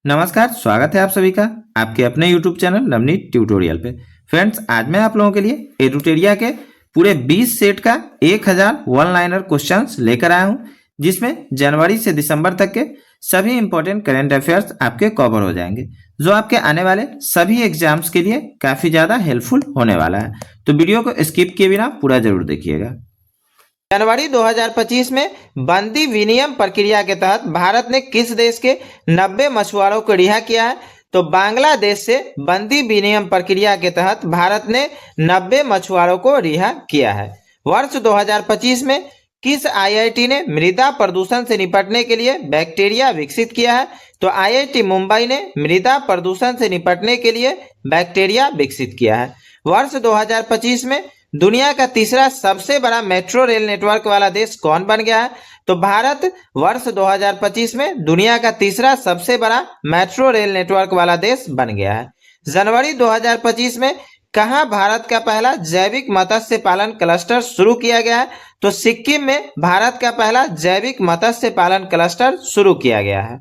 नमस्कार, स्वागत है आप सभी का आपके अपने YouTube चैनल नवनीत ट्यूटोरियल पे। फ्रेंड्स, आज मैं आप लोगों के लिए एडुटेरिया के पूरे 20 सेट का 1000 वन लाइनर क्वेश्चंस लेकर आया हूं, जिसमें जनवरी से दिसंबर तक के सभी इंपॉर्टेंट करंट अफेयर्स आपके कवर हो जाएंगे, जो आपके आने वाले सभी एग्जाम्स के लिए काफी ज्यादा हेल्पफुल होने वाला है। तो वीडियो को स्किप किए बिना पूरा जरूर देखिएगा। जनवरी 2025 में बंदी विनिमय प्रक्रिया के तहत भारत ने किस देश के 90 मछुआरों को रिहा किया है? तो बांग्लादेश से बंदी विनिमय प्रक्रिया के तहत भारत ने 90 मछुआरों को रिहा किया है। वर्ष 2025 में किस आईआईटी ने मृदा प्रदूषण से निपटने के लिए बैक्टीरिया विकसित किया है? तो आईआईटी मुंबई ने मृदा प्रदूषण से निपटने के लिए बैक्टीरिया विकसित किया है। वर्ष 2025 में दुनिया का तीसरा सबसे बड़ा मेट्रो रेल नेटवर्क वाला देश कौन बन गया है? तो भारत वर्ष 2025 में दुनिया का तीसरा सबसे बड़ा मेट्रो रेल नेटवर्क वाला देश बन गया है। जनवरी 2025 में कहां भारत का पहला जैविक मत्स्य पालन क्लस्टर शुरू किया गया है? तो सिक्किम में भारत का पहला जैविक मत्स्य पालन क्लस्टर शुरू किया गया है।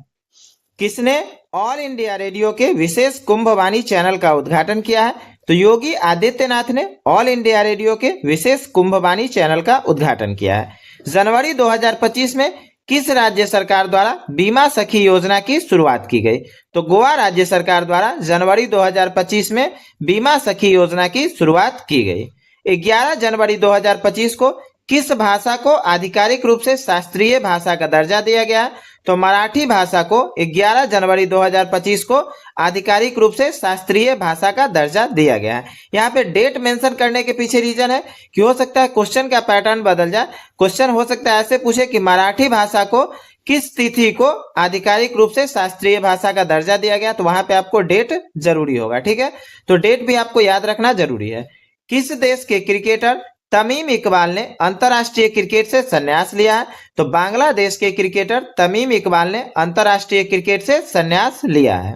किसने ऑल इंडिया रेडियो के विशेष कुंभवाणी चैनल का उद्घाटन किया है? तो योगी आदित्यनाथ ने ऑल इंडिया रेडियो के विशेष कुंभवाणी चैनल का उद्घाटन किया है। जनवरी 2025 में किस राज्य सरकार द्वारा बीमा सखी योजना की शुरुआत की गई? तो गोवा राज्य सरकार द्वारा जनवरी 2025 में बीमा सखी योजना की शुरुआत की गई। 11 जनवरी 2025 को किस भाषा को आधिकारिक रूप से शास्त्रीय भाषा का दर्जा दिया गया? तो मराठी भाषा को 11 जनवरी 2025 को आधिकारिक रूप से शास्त्रीय भाषा का दर्जा दिया गया है। यहाँ पे डेट मेंशन करने के पीछे रीजन है कि हो सकता है क्वेश्चन का पैटर्न बदल जाए। क्वेश्चन हो सकता है ऐसे पूछे कि मराठी भाषा को किस तिथि को आधिकारिक रूप से शास्त्रीय भाषा का दर्जा दिया गया, तो वहां पे आपको डेट जरूरी होगा। ठीक है, तो डेट भी आपको याद रखना जरूरी है। किस देश के क्रिकेटर तमीम इकबाल ने अंतर्राष्ट्रीय क्रिकेट से संन्यास लिया है? तो बांग्लादेश के क्रिकेटर तमीम इकबाल ने अंतर्राष्ट्रीय क्रिकेट से संन्यास लिया है।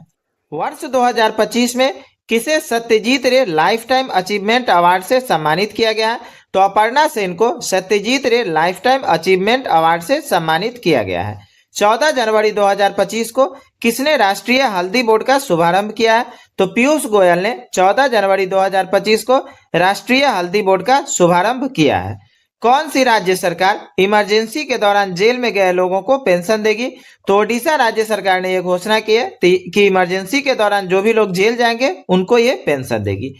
वर्ष 2025 में किसे सत्यजीत रे लाइफ टाइम अचीवमेंट अवार्ड से सम्मानित किया गया है? तो अपर्णा सेन को सत्यजीत रे लाइफ टाइम अचीवमेंट अवार्ड से सम्मानित किया गया है। 14 जनवरी 2025 को किसने राष्ट्रीय हल्दी बोर्ड का शुभारंभ किया है? तो पीयूष गोयल ने 14 जनवरी 2025 को राष्ट्रीय हल्दी बोर्ड का शुभारंभ किया है। कौन सी राज्य सरकार इमरजेंसी के दौरान जेल में गए लोगों को पेंशन देगी? तो ओडिशा राज्य सरकार ने यह घोषणा की है कि इमरजेंसी के दौरान जो भी लोग जेल जाएंगे उनको ये पेंशन देगी।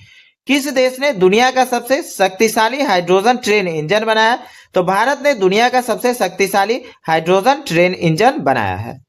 किस देश ने दुनिया का सबसे शक्तिशाली हाइड्रोजन ट्रेन इंजन बनाया? तो भारत ने दुनिया का सबसे शक्तिशाली हाइड्रोजन ट्रेन इंजन बनाया है।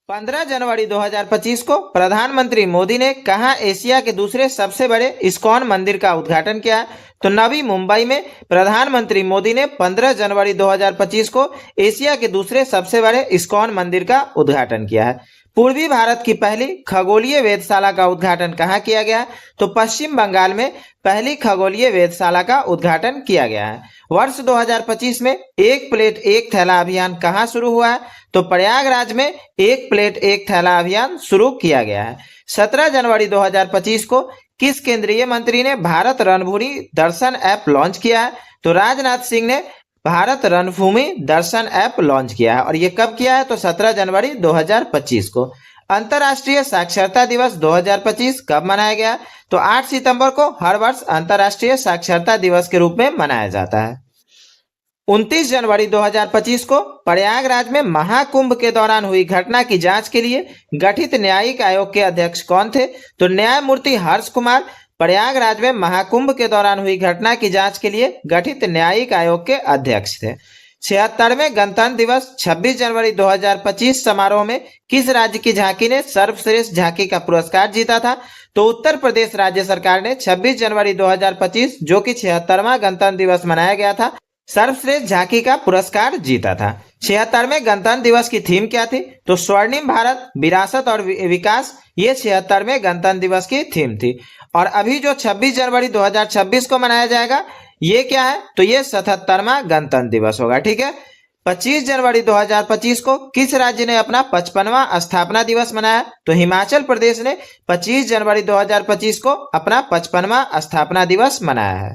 15 जनवरी 2025 को प्रधानमंत्री मोदी ने कहां एशिया के दूसरे सबसे बड़े इस्कॉन मंदिर का उद्घाटन किया? तो नवी मुंबई में प्रधानमंत्री मोदी ने 15 जनवरी 2025 को एशिया के दूसरे सबसे बड़े इस्कॉन मंदिर का उद्घाटन किया है। पूर्वी भारत की पहली खगोलीय वेधशाला का उद्घाटन कहां किया गया? तो पश्चिम बंगाल में पहली खगोलीय वेधशाला का उद्घाटन किया गया है। वर्ष 2025 में एक प्लेट एक थैला अभियान कहां शुरू हुआ है? तो प्रयागराज में एक प्लेट एक थैला अभियान शुरू किया गया है। 17 जनवरी 2025 को किस केंद्रीय मंत्री ने भारत रणभूमि दर्शन ऐप लॉन्च किया है? तो राजनाथ सिंह ने भारत रणभूमि दर्शन ऐप लॉन्च किया है। और ये कब किया है? तो 17 जनवरी 2025 को। अंतर्राष्ट्रीय साक्षरता दिवस 2025 कब मनाया गया? तो 8 सितंबर को हर वर्ष अंतर्राष्ट्रीय साक्षरता दिवस के रूप में मनाया जाता है। 29 जनवरी 2025 को प्रयागराज में महाकुंभ के दौरान हुई घटना की जांच के लिए गठित न्यायिक आयोग के अध्यक्ष कौन थे? तो न्यायमूर्ति हर्ष कुमार प्रयागराज में महाकुंभ के दौरान हुई घटना की जांच के लिए गठित न्यायिक आयोग के अध्यक्ष थे। 76वें गणतंत्र दिवस 26 जनवरी 2025 समारोह में किस राज्य की झांकी ने सर्वश्रेष्ठ झांकी का पुरस्कार जीता था? तो उत्तर प्रदेश राज्य सरकार ने 26 जनवरी 2025 जो कि 76वां गणतंत्र दिवस मनाया गया था, सर्वश्रेष्ठ झांकी का पुरस्कार जीता था। 76वें गणतंत्र दिवस की थीम क्या थी? तो स्वर्णिम भारत, विरासत और विकास, ये 76वें गणतंत्र दिवस की थीम थी। और अभी जो 26 जनवरी 2026 को मनाया जाएगा ये क्या है? तो ये 77वां गणतंत्र दिवस होगा। ठीक है, 25 जनवरी 2025 को किस राज्य ने अपना 55वां स्थापना दिवस मनाया? तो हिमाचल प्रदेश ने 25 जनवरी 2025 को अपना 55वां स्थापना दिवस मनाया है।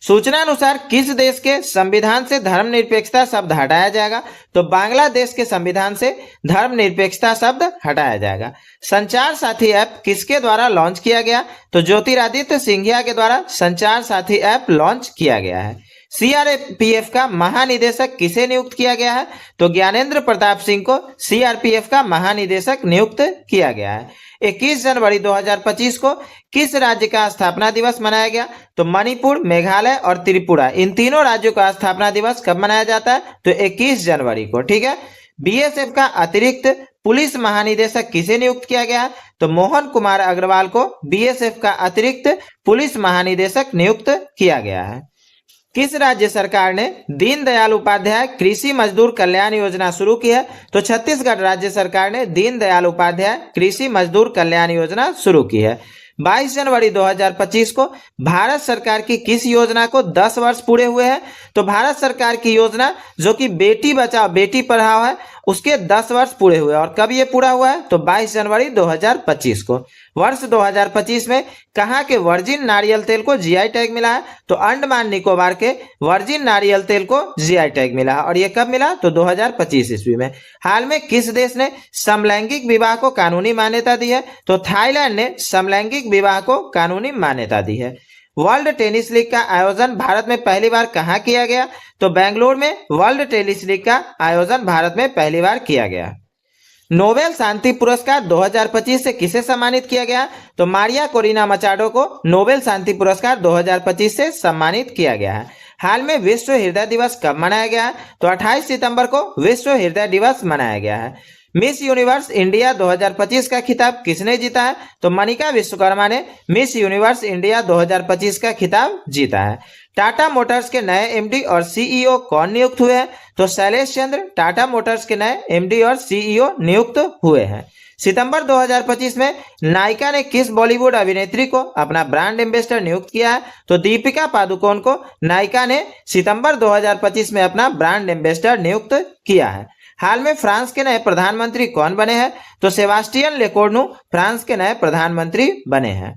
सूचना अनुसार किस देश के संविधान से धर्मनिरपेक्षता शब्द हटाया जाएगा? तो बांग्लादेश के संविधान से धर्मनिरपेक्षता शब्द हटाया जाएगा। संचार साथी ऐप किसके द्वारा लॉन्च किया गया? तो ज्योतिरादित्य सिंधिया के द्वारा संचार साथी ऐप लॉन्च किया गया है। सीआरपीएफ का महानिदेशक किसे नियुक्त किया गया है? तो ज्ञानेंद्र प्रताप सिंह को सीआरपीएफ का महानिदेशक नियुक्त किया गया है। 21 जनवरी 2025 को किस राज्य का स्थापना दिवस मनाया गया? तो मणिपुर, मेघालय और त्रिपुरा, इन तीनों राज्यों का स्थापना दिवस कब मनाया जाता है? तो 21 जनवरी को। ठीक है। बीएसएफ का अतिरिक्त पुलिस महानिदेशक किसे नियुक्त किया गया? तो मोहन कुमार अग्रवाल को बीएसएफ का अतिरिक्त पुलिस महानिदेशक नियुक्त किया गया है। किस राज्य सरकार ने दीनदयाल उपाध्याय कृषि मजदूर कल्याण योजना शुरू की है? तो छत्तीसगढ़ राज्य सरकार ने दीनदयाल उपाध्याय कृषि मजदूर कल्याण योजना शुरू की है। 22 जनवरी 2025 को भारत सरकार की किस योजना को 10 वर्ष पूरे हुए हैं? तो भारत सरकार की योजना जो कि बेटी बचाओ बेटी पढ़ाओ है, उसके 10 वर्ष पूरे हुए। और कब ये पूरा हुआ है? तो 22 जनवरी 2025 को। वर्ष 2025 में कहाँ के वर्जिन नारियल तेल को जीआई टैग मिला है? तो अंडमान निकोबार के वर्जिन नारियल तेल को जीआई टैग मिला है। और ये कब मिला? तो 2025 ईस्वी में। हाल में किस देश ने समलैंगिक विवाह को कानूनी मान्यता दी है? तो थाईलैंड ने समलैंगिक विवाह को कानूनी मान्यता दी है। वर्ल्ड टेनिस लीग का आयोजन भारत में पहली बार कहाँ किया गया? तो बेंगलुरु में वर्ल्ड टेनिस लीग का आयोजन भारत में पहली बार किया गया। नोबेल शांति पुरस्कार 2025 से किसे सम्मानित किया गया? तो मारिया कोरिना मचाडो को नोबेल शांति पुरस्कार 2025 से सम्मानित किया गया है। हाल में विश्व हृदय दिवस कब मनाया गया है? तो 28 सितंबर को विश्व हृदय दिवस मनाया गया है। मिस यूनिवर्स इंडिया 2025 का खिताब किसने जीता है? तो मनिका विश्वकर्मा ने मिस यूनिवर्स इंडिया 2025 का खिताब जीता है। टाटा मोटर्स के नए एमडी और सीईओ कौन नियुक्त हुए हैं? तो शैलेश चंद्र टाटा मोटर्स के नए एमडी और सीईओ नियुक्त हुए हैं। सितंबर 2025 में नायिका ने किस बॉलीवुड अभिनेत्री को अपना ब्रांड एम्बेसडर नियुक्त किया है? तो दीपिका पादुकोण को नायिका ने सितंबर 2025 में अपना ब्रांड एम्बेसडर नियुक्त किया है। हाल में फ्रांस के नए प्रधानमंत्री कौन बने हैं? तो सेबास्टियन लेकोर्नु फ्रांस के नए प्रधानमंत्री बने हैं।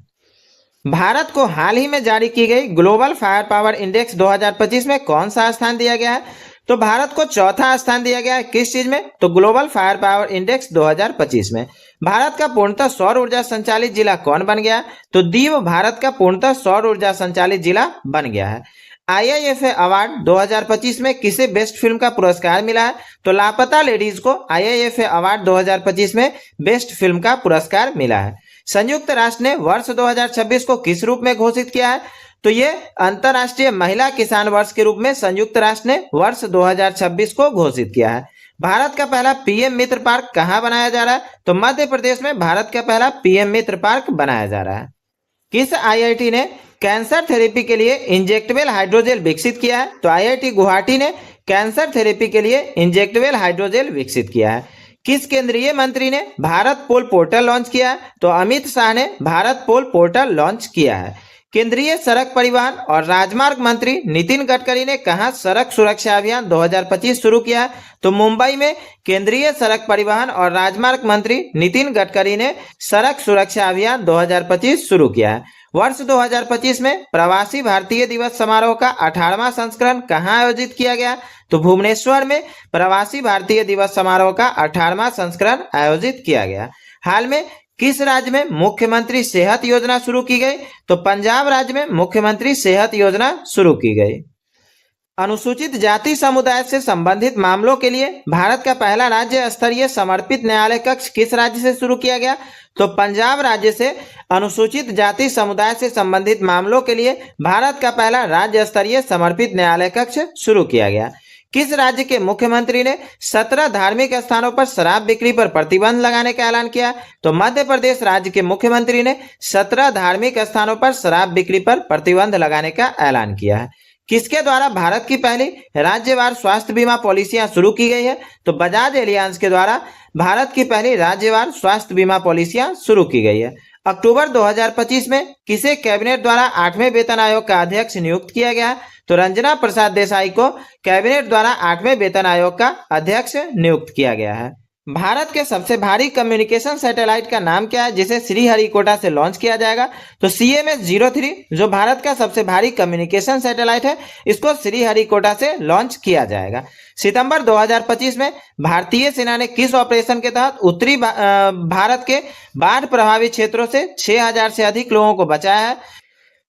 भारत को हाल ही में जारी की गई ग्लोबल फायर पावर इंडेक्स 2025 में कौन सा स्थान दिया गया है? तो भारत को चौथा स्थान दिया गया है। किस चीज में? तो ग्लोबल फायर पावर इंडेक्स 2025 में। भारत का पूर्णतः सौर ऊर्जा संचालित जिला कौन बन गया? तो दीव भारत का पूर्णतः सौर ऊर्जा संचालित जिला बन गया है। आईआईएफए अवार्ड 2025 में किसे बेस्ट फिल्म का पुरस्कार मिला है? तो लापता लेडीज को आईआईएफए अवार्ड 2025 में बेस्ट फिल्म का पुरस्कार मिला है। संयुक्त राष्ट्र ने वर्ष 2026 को किस रूप में घोषित किया है? तो ये अंतर्राष्ट्रीय महिला किसान वर्ष के रूप में संयुक्त राष्ट्र ने वर्ष 2026 को घोषित किया है। भारत का पहला पीएम मित्र पार्क कहाँ बनाया जा रहा है? तो मध्य प्रदेश में भारत का पहला पीएम मित्र पार्क बनाया जा रहा है। किस आईआईटी ने कैंसर थेरेपी के लिए इंजेक्टेबल हाइड्रोजेल विकसित किया है? तो आईआईटी गुवाहाटी ने कैंसर थेरेपी के लिए इंजेक्टेबल हाइड्रोजेल विकसित किया है। किस केंद्रीय मंत्री ने भारत पोल पोर्टल लॉन्च किया है? तो अमित शाह ने भारत पोल पोर्टल लॉन्च किया है। केंद्रीय सड़क परिवहन और राजमार्ग मंत्री नितिन गडकरी ने कहां सड़क सुरक्षा अभियान 2025 शुरू किया है? तो मुंबई में केंद्रीय सड़क परिवहन और राजमार्ग मंत्री नितिन गडकरी ने सड़क सुरक्षा अभियान 2025 शुरू किया है। वर्ष 2025 में प्रवासी भारतीय दिवस समारोह का 18वां संस्करण कहां आयोजित किया गया? तो भुवनेश्वर में प्रवासी भारतीय दिवस समारोह का 18वां संस्करण आयोजित किया गया। हाल में किस राज्य में मुख्यमंत्री सेहत योजना शुरू की गई? तो पंजाब राज्य में मुख्यमंत्री सेहत योजना शुरू की गई। अनुसूचित जाति समुदाय से संबंधित मामलों के लिए भारत का पहला राज्य स्तरीय समर्पित न्यायालय कक्ष किस राज्य से शुरू किया गया? तो पंजाब राज्य से अनुसूचित जाति समुदाय से संबंधित मामलों के लिए भारत का पहला राज्य स्तरीय समर्पित न्यायालय कक्ष शुरू किया गया। किस राज्य के मुख्यमंत्री ने 17 धार्मिक स्थानों पर शराब बिक्री पर प्रतिबंध लगाने का ऐलान किया? तो मध्य प्रदेश राज्य के मुख्यमंत्री ने 17 धार्मिक स्थानों पर शराब बिक्री पर प्रतिबंध लगाने का ऐलान किया है। किसके द्वारा भारत की पहली राज्यवार स्वास्थ्य बीमा पॉलिसियां शुरू की गई है? तो बजाज एलियांज के द्वारा भारत की पहली राज्यवार स्वास्थ्य बीमा पॉलिसियां शुरू की गई है। अक्टूबर 2025 में किसे कैबिनेट द्वारा 8वें वेतन आयोग का अध्यक्ष नियुक्त किया गया? तो रंजना प्रसाद देसाई को कैबिनेट द्वारा 8वें वेतन आयोग का अध्यक्ष नियुक्त किया गया है। भारत के सबसे भारी कम्युनिकेशन सैटेलाइट का नाम क्या है जिसे श्रीहरिकोटा से लॉन्च किया जाएगा? तो CMS-03 जो भारत का सबसे भारी कम्युनिकेशन सैटेलाइट है, इसको श्रीहरिकोटा से लॉन्च किया जाएगा। सितंबर 2025 में भारतीय सेना ने किस ऑपरेशन के तहत उत्तरी भारत के बाढ़ प्रभावित क्षेत्रों से 6000 से अधिक लोगों को बचाया है?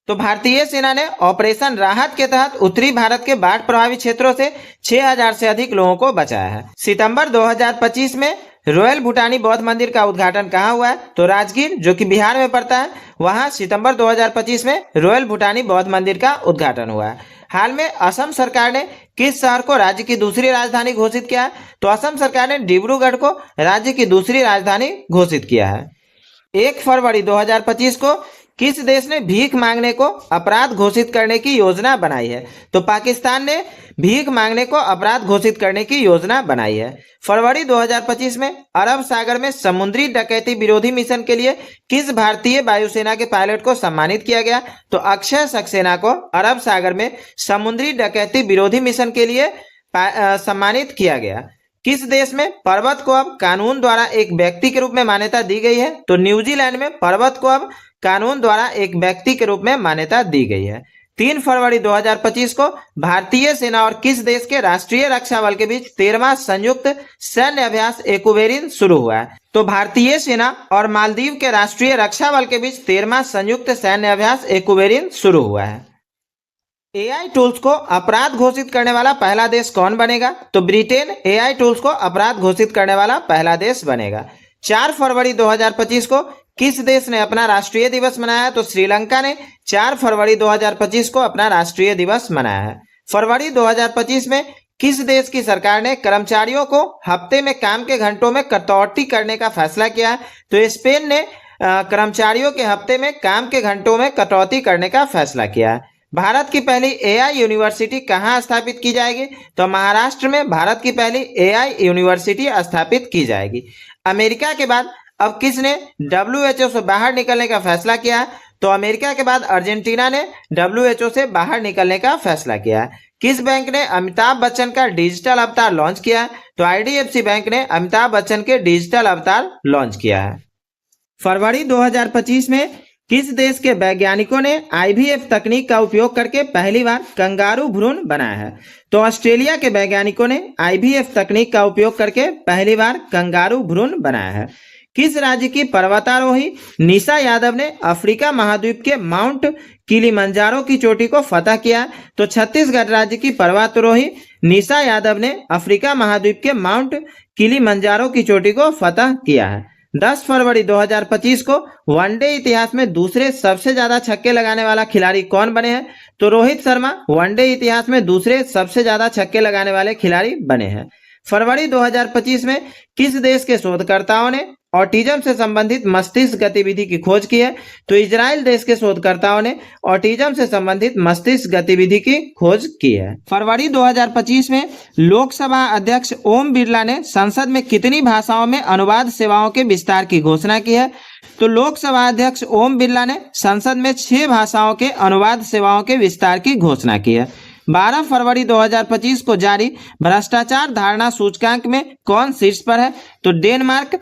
तो भारतीय सेना ने ऑपरेशन राहत के तहत उत्तरी भारत के बाढ़ प्रभावित क्षेत्रों से 6000 से अधिक लोगों को बचाया है। सितंबर 2025 में रॉयल भूटानी बौद्ध मंदिर का उद्घाटन कहाँ हुआ है? तो राजगीर जो कि बिहार में पड़ता है, वहां सितंबर 2025 में रॉयल भूटानी बौद्ध मंदिर का उद्घाटन हुआ है। हाल में असम सरकार ने किस शहर को राज्य की दूसरी राजधानी घोषित किया है? तो असम सरकार ने डिब्रूगढ़ को राज्य की दूसरी राजधानी घोषित किया है। 1 फरवरी 2025 को किस देश ने भीख मांगने को अपराध घोषित करने की योजना बनाई है? तो पाकिस्तान ने भीख मांगने को अपराध घोषित करने की योजना बनाई है। फरवरी 2025 में अरब सागर में समुद्री डकैती विरोधी मिशन के लिए किस भारतीय वायुसेना के पायलट को सम्मानित किया गया? तो अक्षय सक्सेना को अरब सागर में समुद्री डकैती विरोधी मिशन के लिए सम्मानित किया गया। किस देश में पर्वत को अब कानून द्वारा एक व्यक्ति के रूप में मान्यता दी गई है? तो न्यूजीलैंड में पर्वत को अब कानून द्वारा एक व्यक्ति के रूप में मान्यता दी गई है। 3 फरवरी 2025 को भारतीय सेना और किस देश के राष्ट्रीय रक्षा बल के बीच 13वां संयुक्त सैन्य अभ्यास एक्वेरिन शुरू हुआ है? तो भारतीय सेना और मालदीव के राष्ट्रीय रक्षा बल के बीच 13वां संयुक्त सैन्य अभ्यास एक्वेरिन शुरू हुआ है। AI टूल्स को अपराध घोषित करने वाला पहला देश कौन बनेगा? तो ब्रिटेन AI टूल्स को अपराध घोषित करने वाला पहला देश बनेगा। 4 फरवरी 2025 को किस देश ने अपना राष्ट्रीय दिवस मनाया? तो श्रीलंका ने 4 फरवरी 2025 को अपना राष्ट्रीय दिवस मनाया है। फरवरी 2025 में किस देश की सरकार ने कर्मचारियों को हफ्ते में काम के घंटों में कटौती करने का फैसला किया है? तो स्पेन ने कर्मचारियों के हफ्ते में काम के घंटों में कटौती करने का फैसला किया है। भारत की पहली AI यूनिवर्सिटी कहाँ स्थापित की जाएगी? तो महाराष्ट्र में भारत की पहली AI यूनिवर्सिटी स्थापित की जाएगी। अमेरिका के बाद अब किसने WHO से बाहर निकलने का फैसला किया है? तो अमेरिका के बाद अर्जेंटीना ने WHO से बाहर निकलने का फैसला किया है। किस बैंक ने अमिताभ बच्चन का डिजिटल अवतार लॉन्च किया है? तो IDFC बैंक ने अमिताभ बच्चन के डिजिटल अवतार लॉन्च किया है। फरवरी 2025 में किस देश के वैज्ञानिकों ने IVF तकनीक का उपयोग करके पहली बार कंगारू भ्रूण बनाया है? तो ऑस्ट्रेलिया के वैज्ञानिकों ने IVF तकनीक का उपयोग करके पहली बार कंगारू भ्रूण बनाया है। किस राज्य की पर्वतारोही निशा यादव ने अफ्रीका महाद्वीप के माउंट किलिमंजारो की चोटी को फतह किया? तो छत्तीसगढ़ राज्य की पर्वतारोही निशा यादव ने अफ्रीका महाद्वीप के माउंट किलिमंजारो की चोटी को फतह किया है। 10 फरवरी 2025 को वनडे इतिहास में दूसरे सबसे ज्यादा छक्के लगाने वाला खिलाड़ी कौन बने हैं? तो रोहित शर्मा वनडे इतिहास में दूसरे सबसे ज्यादा छक्के लगाने वाले खिलाड़ी बने हैं। फरवरी 2025 में किस देश के शोधकर्ताओं ने ऑटिज्म से संबंधित मस्तिष्क गतिविधि की खोज की है? तो इजराइल देश के शोधकर्ताओं ने ऑटिज्म से संबंधित मस्तिष्क गतिविधि की खोज की है। फरवरी 2025 में लोकसभा अध्यक्ष ओम बिरला ने संसद में कितनी भाषाओं में अनुवाद सेवाओं के विस्तार की घोषणा की है? तो लोकसभा अध्यक्ष ओम बिरला ने संसद में 6 भाषाओं के अनुवाद सेवाओं के विस्तार की घोषणा की है। 12 फरवरी 2025 को जारी भ्रष्टाचार धारणा सूचकांक में कौन शीर्ष पर है? तो डेनमार्क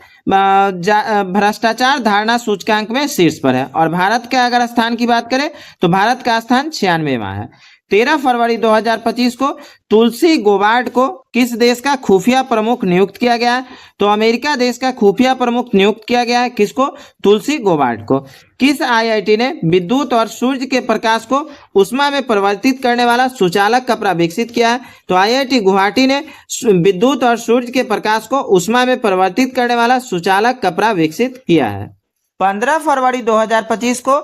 भ्रष्टाचार धारणा सूचकांक में शीर्ष पर है। और भारत का अगर स्थान की बात करें तो भारत का स्थान 96वां है। 13 फरवरी 2025 को तुलसी गोबार्ड को किस देश का खुफिया प्रमुख नियुक्त किया गया है? तो अमेरिका देश का खुफिया प्रमुख नियुक्त किया गया है। किसको? तुलसी गोबार्ड को। किस IIT ने विद्युत और सूर्य के प्रकाश को उष्मा में परिवर्तित करने वाला सुचालक कपड़ा विकसित किया है? तो IIT गुवाहाटी ने विद्युत और सूर्य के प्रकाश को उष्मा में परिवर्तित करने वाला सुचालक कपड़ा विकसित किया है। 15 फरवरी 2025 को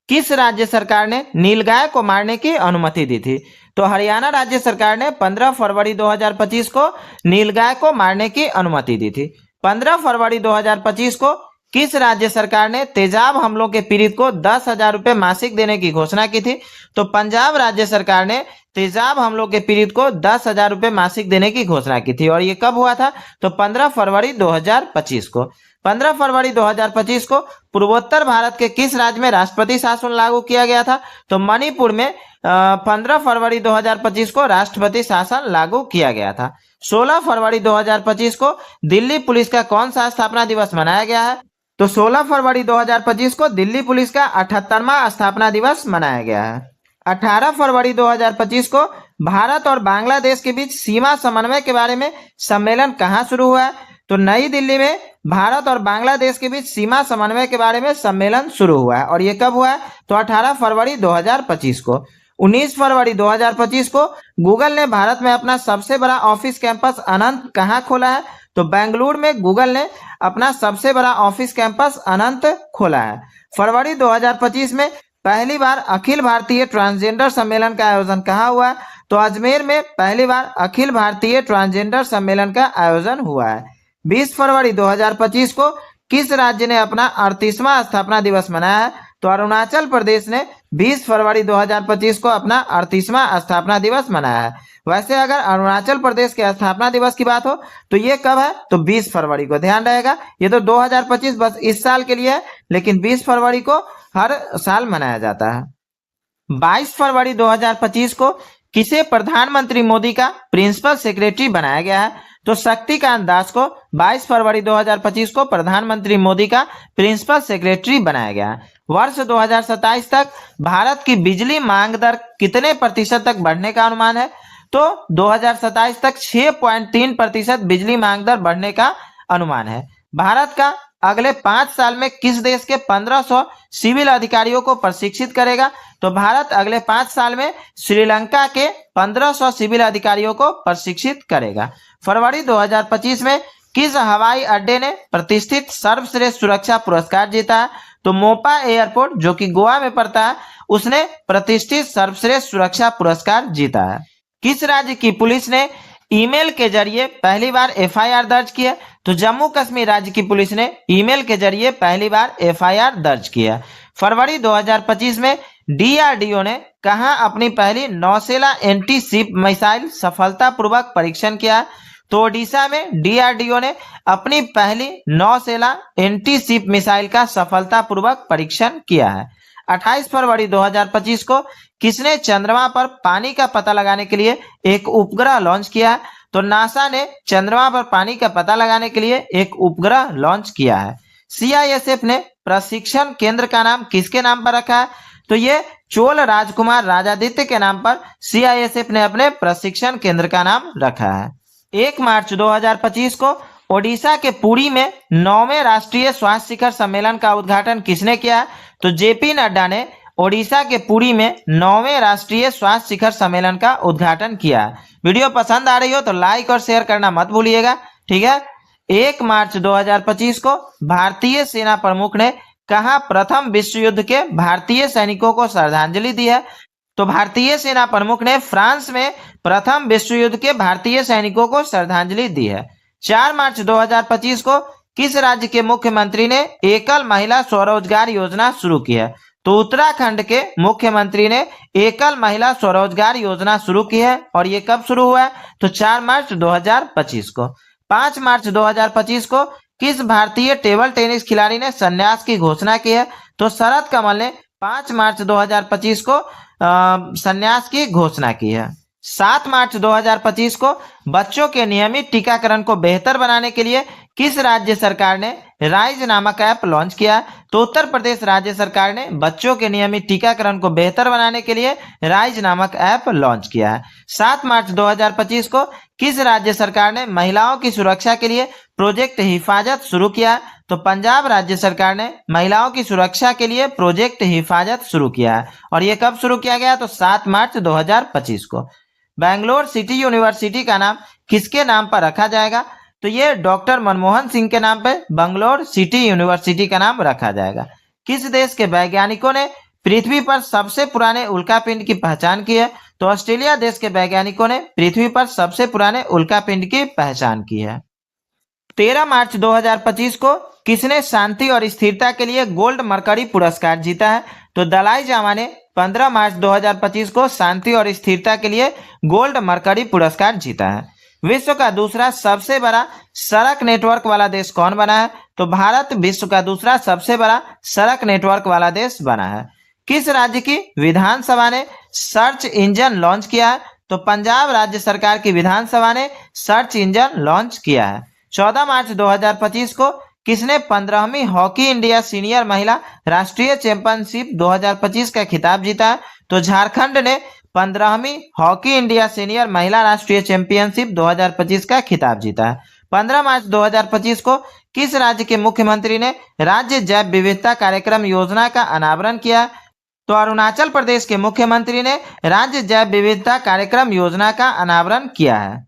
किस राज्य सरकार ने नीलगाय को मारने की अनुमति दी थी? तो हरियाणा राज्य सरकार ने 15 फरवरी 2025 को नीलगाय को मारने की अनुमति दी थी। 15 फरवरी 2025 को किस राज्य सरकार ने तेजाब हमलों के पीड़ित को 10,000 रुपये मासिक देने की घोषणा की थी? तो पंजाब राज्य सरकार ने तेजाब हमलों के पीड़ित को 10,000 रुपये मासिक देने की घोषणा की थी। और ये कब हुआ था? तो 15 फरवरी 2025 को। 15 फरवरी 2025 को पूर्वोत्तर भारत के किस राज्य में राष्ट्रपति शासन लागू किया गया था? तो मणिपुर में 15 फरवरी 2025 को राष्ट्रपति शासन लागू किया गया था। 16 फरवरी 2025 को दिल्ली पुलिस का कौन सा स्थापना दिवस मनाया गया है? तो 16 फरवरी 2025 को दिल्ली पुलिस का 78वां स्थापना दिवस मनाया गया है। 18 फरवरी 2025 को भारत और बांग्लादेश के बीच सीमा समन्वय के बारे में सम्मेलन कहाँ शुरू हुआ है? तो नई दिल्ली में भारत और बांग्लादेश के बीच सीमा समन्वय के बारे में सम्मेलन शुरू हुआ है। और ये कब हुआ है? तो 18 फरवरी 2025 को। 19 फरवरी 2025 को गूगल ने भारत में अपना सबसे बड़ा ऑफिस कैंपस अनंत कहाँ खोला है? तो बेंगलुरु में गूगल ने अपना सबसे बड़ा ऑफिस कैंपस अनंत खोला है। फरवरी 2025 में पहली बार अखिल भारतीय ट्रांसजेंडर सम्मेलन का आयोजन कहाँ हुआ है? तो अजमेर में पहली बार अखिल भारतीय ट्रांसजेंडर सम्मेलन का आयोजन हुआ है। 20 फरवरी 2025 को किस राज्य ने अपना 38वां स्थापना दिवस मनाया है? तो अरुणाचल प्रदेश ने 20 फरवरी 2025 को अपना 38वां स्थापना दिवस मनाया है। वैसे अगर अरुणाचल प्रदेश के स्थापना दिवस की बात हो तो ये कब है? तो 20 फरवरी को। ध्यान रहेगा, ये तो 2025 बस इस साल के लिए है, लेकिन 20 फरवरी को हर साल मनाया जाता है। 22 फरवरी 2025 को किसे प्रधानमंत्री मोदी का प्रिंसिपल सेक्रेटरी बनाया गया है? तो शक्तिकांत दास को 22 फरवरी 2025 को प्रधानमंत्री मोदी का प्रिंसिपल सेक्रेटरी बनाया गया है। वर्ष 2027 तक भारत की बिजली मांग दर कितने प्रतिशत तक बढ़ने का अनुमान है? तो 2027 तक 6.3% बिजली मांग दर बढ़ने का अनुमान है। भारत का अगले 5 साल में किस देश के 1500 सिविल अधिकारियों को प्रशिक्षित करेगा? तो भारत अगले 5 साल में श्रीलंका के 1500 सिविल अधिकारियों को प्रशिक्षित करेगा। फरवरी 2025 में किस हवाई अड्डे ने प्रतिष्ठित सर्वश्रेष्ठ सुरक्षा पुरस्कार जीता है? तो मोपा एयरपोर्ट जो कि गोवा में पड़ता है, उसने प्रतिष्ठित सर्वश्रेष्ठ सुरक्षा पुरस्कार जीता है। किस राज्य की पुलिस ने ईमेल के जरिए पहली बार एफआईआर दर्ज की है? तो जम्मू कश्मीर राज्य की पुलिस ने ईमेल के जरिए पहली बार एफआईआर दर्ज किया। फरवरी 2025 में डीआरडीओ ने कहां अपनी पहली नौसेना एंटी शिप मिसाइल सफलतापूर्वक परीक्षण किया? तो ओडिशा में डीआरडीओ ने अपनी पहली नौसेना एंटी शिप मिसाइल का सफलतापूर्वक परीक्षण किया है। 28 फरवरी 2025 को किसने चंद्रमा पर पानी का पता लगाने के लिए एक उपग्रह लॉन्च किया है? तो नासा ने चंद्रमा पर पानी का पता लगाने के लिए एक उपग्रह लॉन्च किया है। सीआईएसएफ ने प्रशिक्षण केंद्र का नाम किसके नाम पर रखा है? तो ये चोल राजकुमार राजादित्य के नाम पर सीआईएसएफ ने अपने प्रशिक्षण केंद्र का नाम रखा है। 1 मार्च 2025 को ओडिशा के पुरी में 9वें राष्ट्रीय स्वास्थ्य शिखर सम्मेलन का उद्घाटन किसने किया है? तो जेपी नड्डा ने ओडिशा के पुरी में 9वें राष्ट्रीय स्वास्थ्य शिखर सम्मेलन का उद्घाटन किया है। वीडियो पसंद आ रही हो तो लाइक और शेयर करना मत भूलिएगा, ठीक है। 1 मार्च 2025 को भारतीय सेना प्रमुख ने कहां प्रथम विश्व युद्ध के भारतीय सैनिकों को श्रद्धांजलि दी है? तो भारतीय सेना प्रमुख ने फ्रांस में प्रथम विश्व युद्ध के भारतीय सैनिकों को श्रद्धांजलि दी है। 4 मार्च 2025 को किस राज्य के मुख्यमंत्री ने एकल महिला स्वरोजगार योजना शुरू की है? तो उत्तराखंड के मुख्यमंत्री ने एकल महिला स्वरोजगार योजना शुरू की है। और ये कब शुरू हुआ है? तो 4 मार्च 2025 को। 5 मार्च 2025 को किस भारतीय टेबल टेनिस खिलाड़ी ने संन्यास की घोषणा की है? तो शरद कमल ने 5 मार्च 2025 को संन्यास की घोषणा की है। 7 मार्च 2025 को बच्चों के नियमित टीकाकरण को बेहतर बनाने के लिए किस राज्य सरकार ने राइज नामक ऐप लॉन्च किया? तो उत्तर प्रदेश राज्य सरकार ने बच्चों के नियमित टीकाकरण को बेहतर बनाने के लिए राइज नामक ऐप लॉन्च किया है। 7 मार्च 2025 को किस राज्य सरकार ने महिलाओं की सुरक्षा के लिए प्रोजेक्ट हिफाजत शुरू किया? तो पंजाब राज्य सरकार ने महिलाओं की सुरक्षा के लिए प्रोजेक्ट हिफाजत शुरू किया है। और ये कब शुरू किया गया? तो 7 मार्च 2025 को। बैंगलोर सिटी यूनिवर्सिटी का नाम किसके नाम पर रखा जाएगा? तो ये डॉक्टर मनमोहन सिंह के नाम पे बैंगलोर सिटी यूनिवर्सिटी का नाम रखा जाएगा। किस देश के वैज्ञानिकों ने पृथ्वी पर सबसे पुराने उल्कापिंड की पहचान की है? तो ऑस्ट्रेलिया देश के वैज्ञानिकों ने पृथ्वी पर सबसे पुराने उल्कापिंड की पहचान की है। 13 मार्च 2025 को किसने शांति और स्थिरता के लिए गोल्ड मरकरी पुरस्कार जीता है? तो दलाई लामा ने 15 मार्च 2025 को शांति और स्थिरता के लिए गोल्ड मरकरी पुरस्कार जीता है। विश्व का दूसरा सबसे बड़ा सड़क नेटवर्क वाला देश कौन बना है? तो भारत विश्व का दूसरा सबसे बड़ा सड़क नेटवर्क वाला देश बना है। किस राज्य की विधानसभा ने सर्च इंजन लॉन्च किया है? तो पंजाब राज्य सरकार की विधानसभा ने सर्च इंजन लॉन्च किया है। 14 मार्च 2025 को किसने 15वीं हॉकी इंडिया सीनियर महिला राष्ट्रीय चैंपियनशिप 2025 का खिताब जीता है? तो झारखंड ने 15वीं हॉकी इंडिया सीनियर महिला राष्ट्रीय चैंपियनशिप 2025 का खिताब जीता है। 15 मार्च 2025 को किस राज्य के मुख्यमंत्री ने राज्य जैव विविधता कार्यक्रम योजना का अनावरण किया? तो अरुणाचल प्रदेश के मुख्यमंत्री ने राज्य जैव विविधता कार्यक्रम योजना का अनावरण किया है।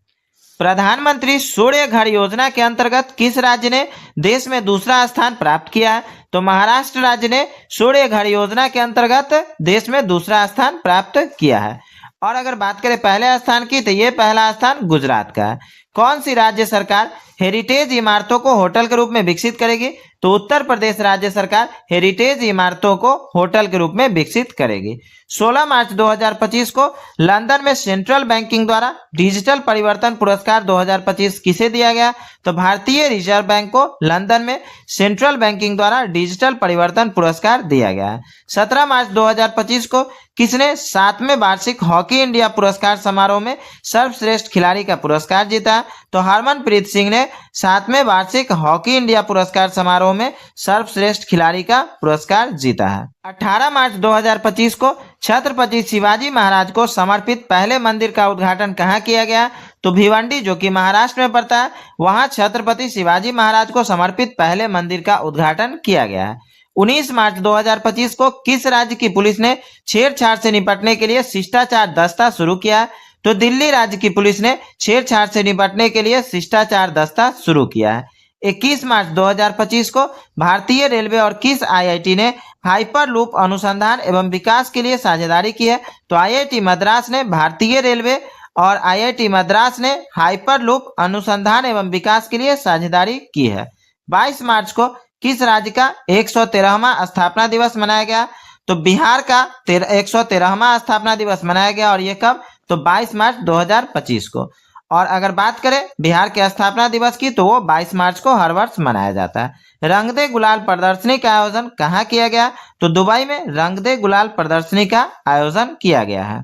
प्रधानमंत्री सूर्य घर योजना के अंतर्गत किस राज्य ने देश में दूसरा स्थान प्राप्त किया है? तो महाराष्ट्र राज्य ने सूर्य घर योजना के अंतर्गत देश में दूसरा स्थान प्राप्त किया है। और अगर बात करें पहले स्थान की, तो ये पहला स्थान गुजरात का है। कौन सी राज्य सरकार हेरिटेज इमारतों को होटल के रूप में विकसित करेगी? तो उत्तर प्रदेश राज्य सरकार हेरिटेज इमारतों को होटल के रूप में विकसित करेगी। 16 मार्च 2025 को लंदन में सेंट्रल बैंकिंग द्वारा डिजिटल परिवर्तन पुरस्कार 2025 किसे दिया गया? तो भारतीय रिजर्व बैंक को लंदन में सेंट्रल बैंकिंग द्वारा डिजिटल परिवर्तन पुरस्कार दिया गया है। 17 मार्च 2025 को किसने 7वें वार्षिक हॉकी इंडिया पुरस्कार समारोह में सर्वश्रेष्ठ खिलाड़ी का पुरस्कार जीता? तो हरमनप्रीत सिंह ने 7वें वार्षिक हॉकी इंडिया पुरस्कार समारोह में सर्वश्रेष्ठ खिलाड़ी का पुरस्कार जीता है। 18 मार्च 2025 को छत्रपति शिवाजी महाराज को समर्पित पहले मंदिर का उद्घाटन कहाँ किया गया? तो भिवंडी, जो कि महाराष्ट्र में पड़ता है, वहां छत्रपति शिवाजी महाराज को समर्पित पहले मंदिर का उद्घाटन किया गया है। 19 मार्च 2025 को किस राज्य की पुलिस ने छेड़छाड़ से निपटने के लिए शिष्टाचार दस्ता शुरू किया? तो दिल्ली राज्य की पुलिस ने छेड़छाड़ से निपटने के लिए शिष्टाचार दस्ता शुरू किया है। 21 मार्च 2025 को भारतीय रेलवे और किस आईआईटी ने हाइपरलूप अनुसंधान एवं विकास के लिए साझेदारी की है? तो आईआईटी मद्रास ने भारतीय रेलवे और आईआईटी मद्रास ने हाइपरलूप अनुसंधान एवं विकास के लिए साझेदारी की है। 22 मार्च को किस राज्य का 113वां स्थापना दिवस मनाया गया? तो बिहार का 113वां स्थापना दिवस मनाया गया, और ये कब? तो 22 मार्च 2025 को। और अगर बात करें बिहार के स्थापना दिवस की, तो वो 22 मार्च को हर वर्ष मनाया जाता है। रंग दे गुलाल प्रदर्शनी का आयोजन कहाँ किया गया? तो दुबई में रंग दे गुलाल प्रदर्शनी का आयोजन किया गया है।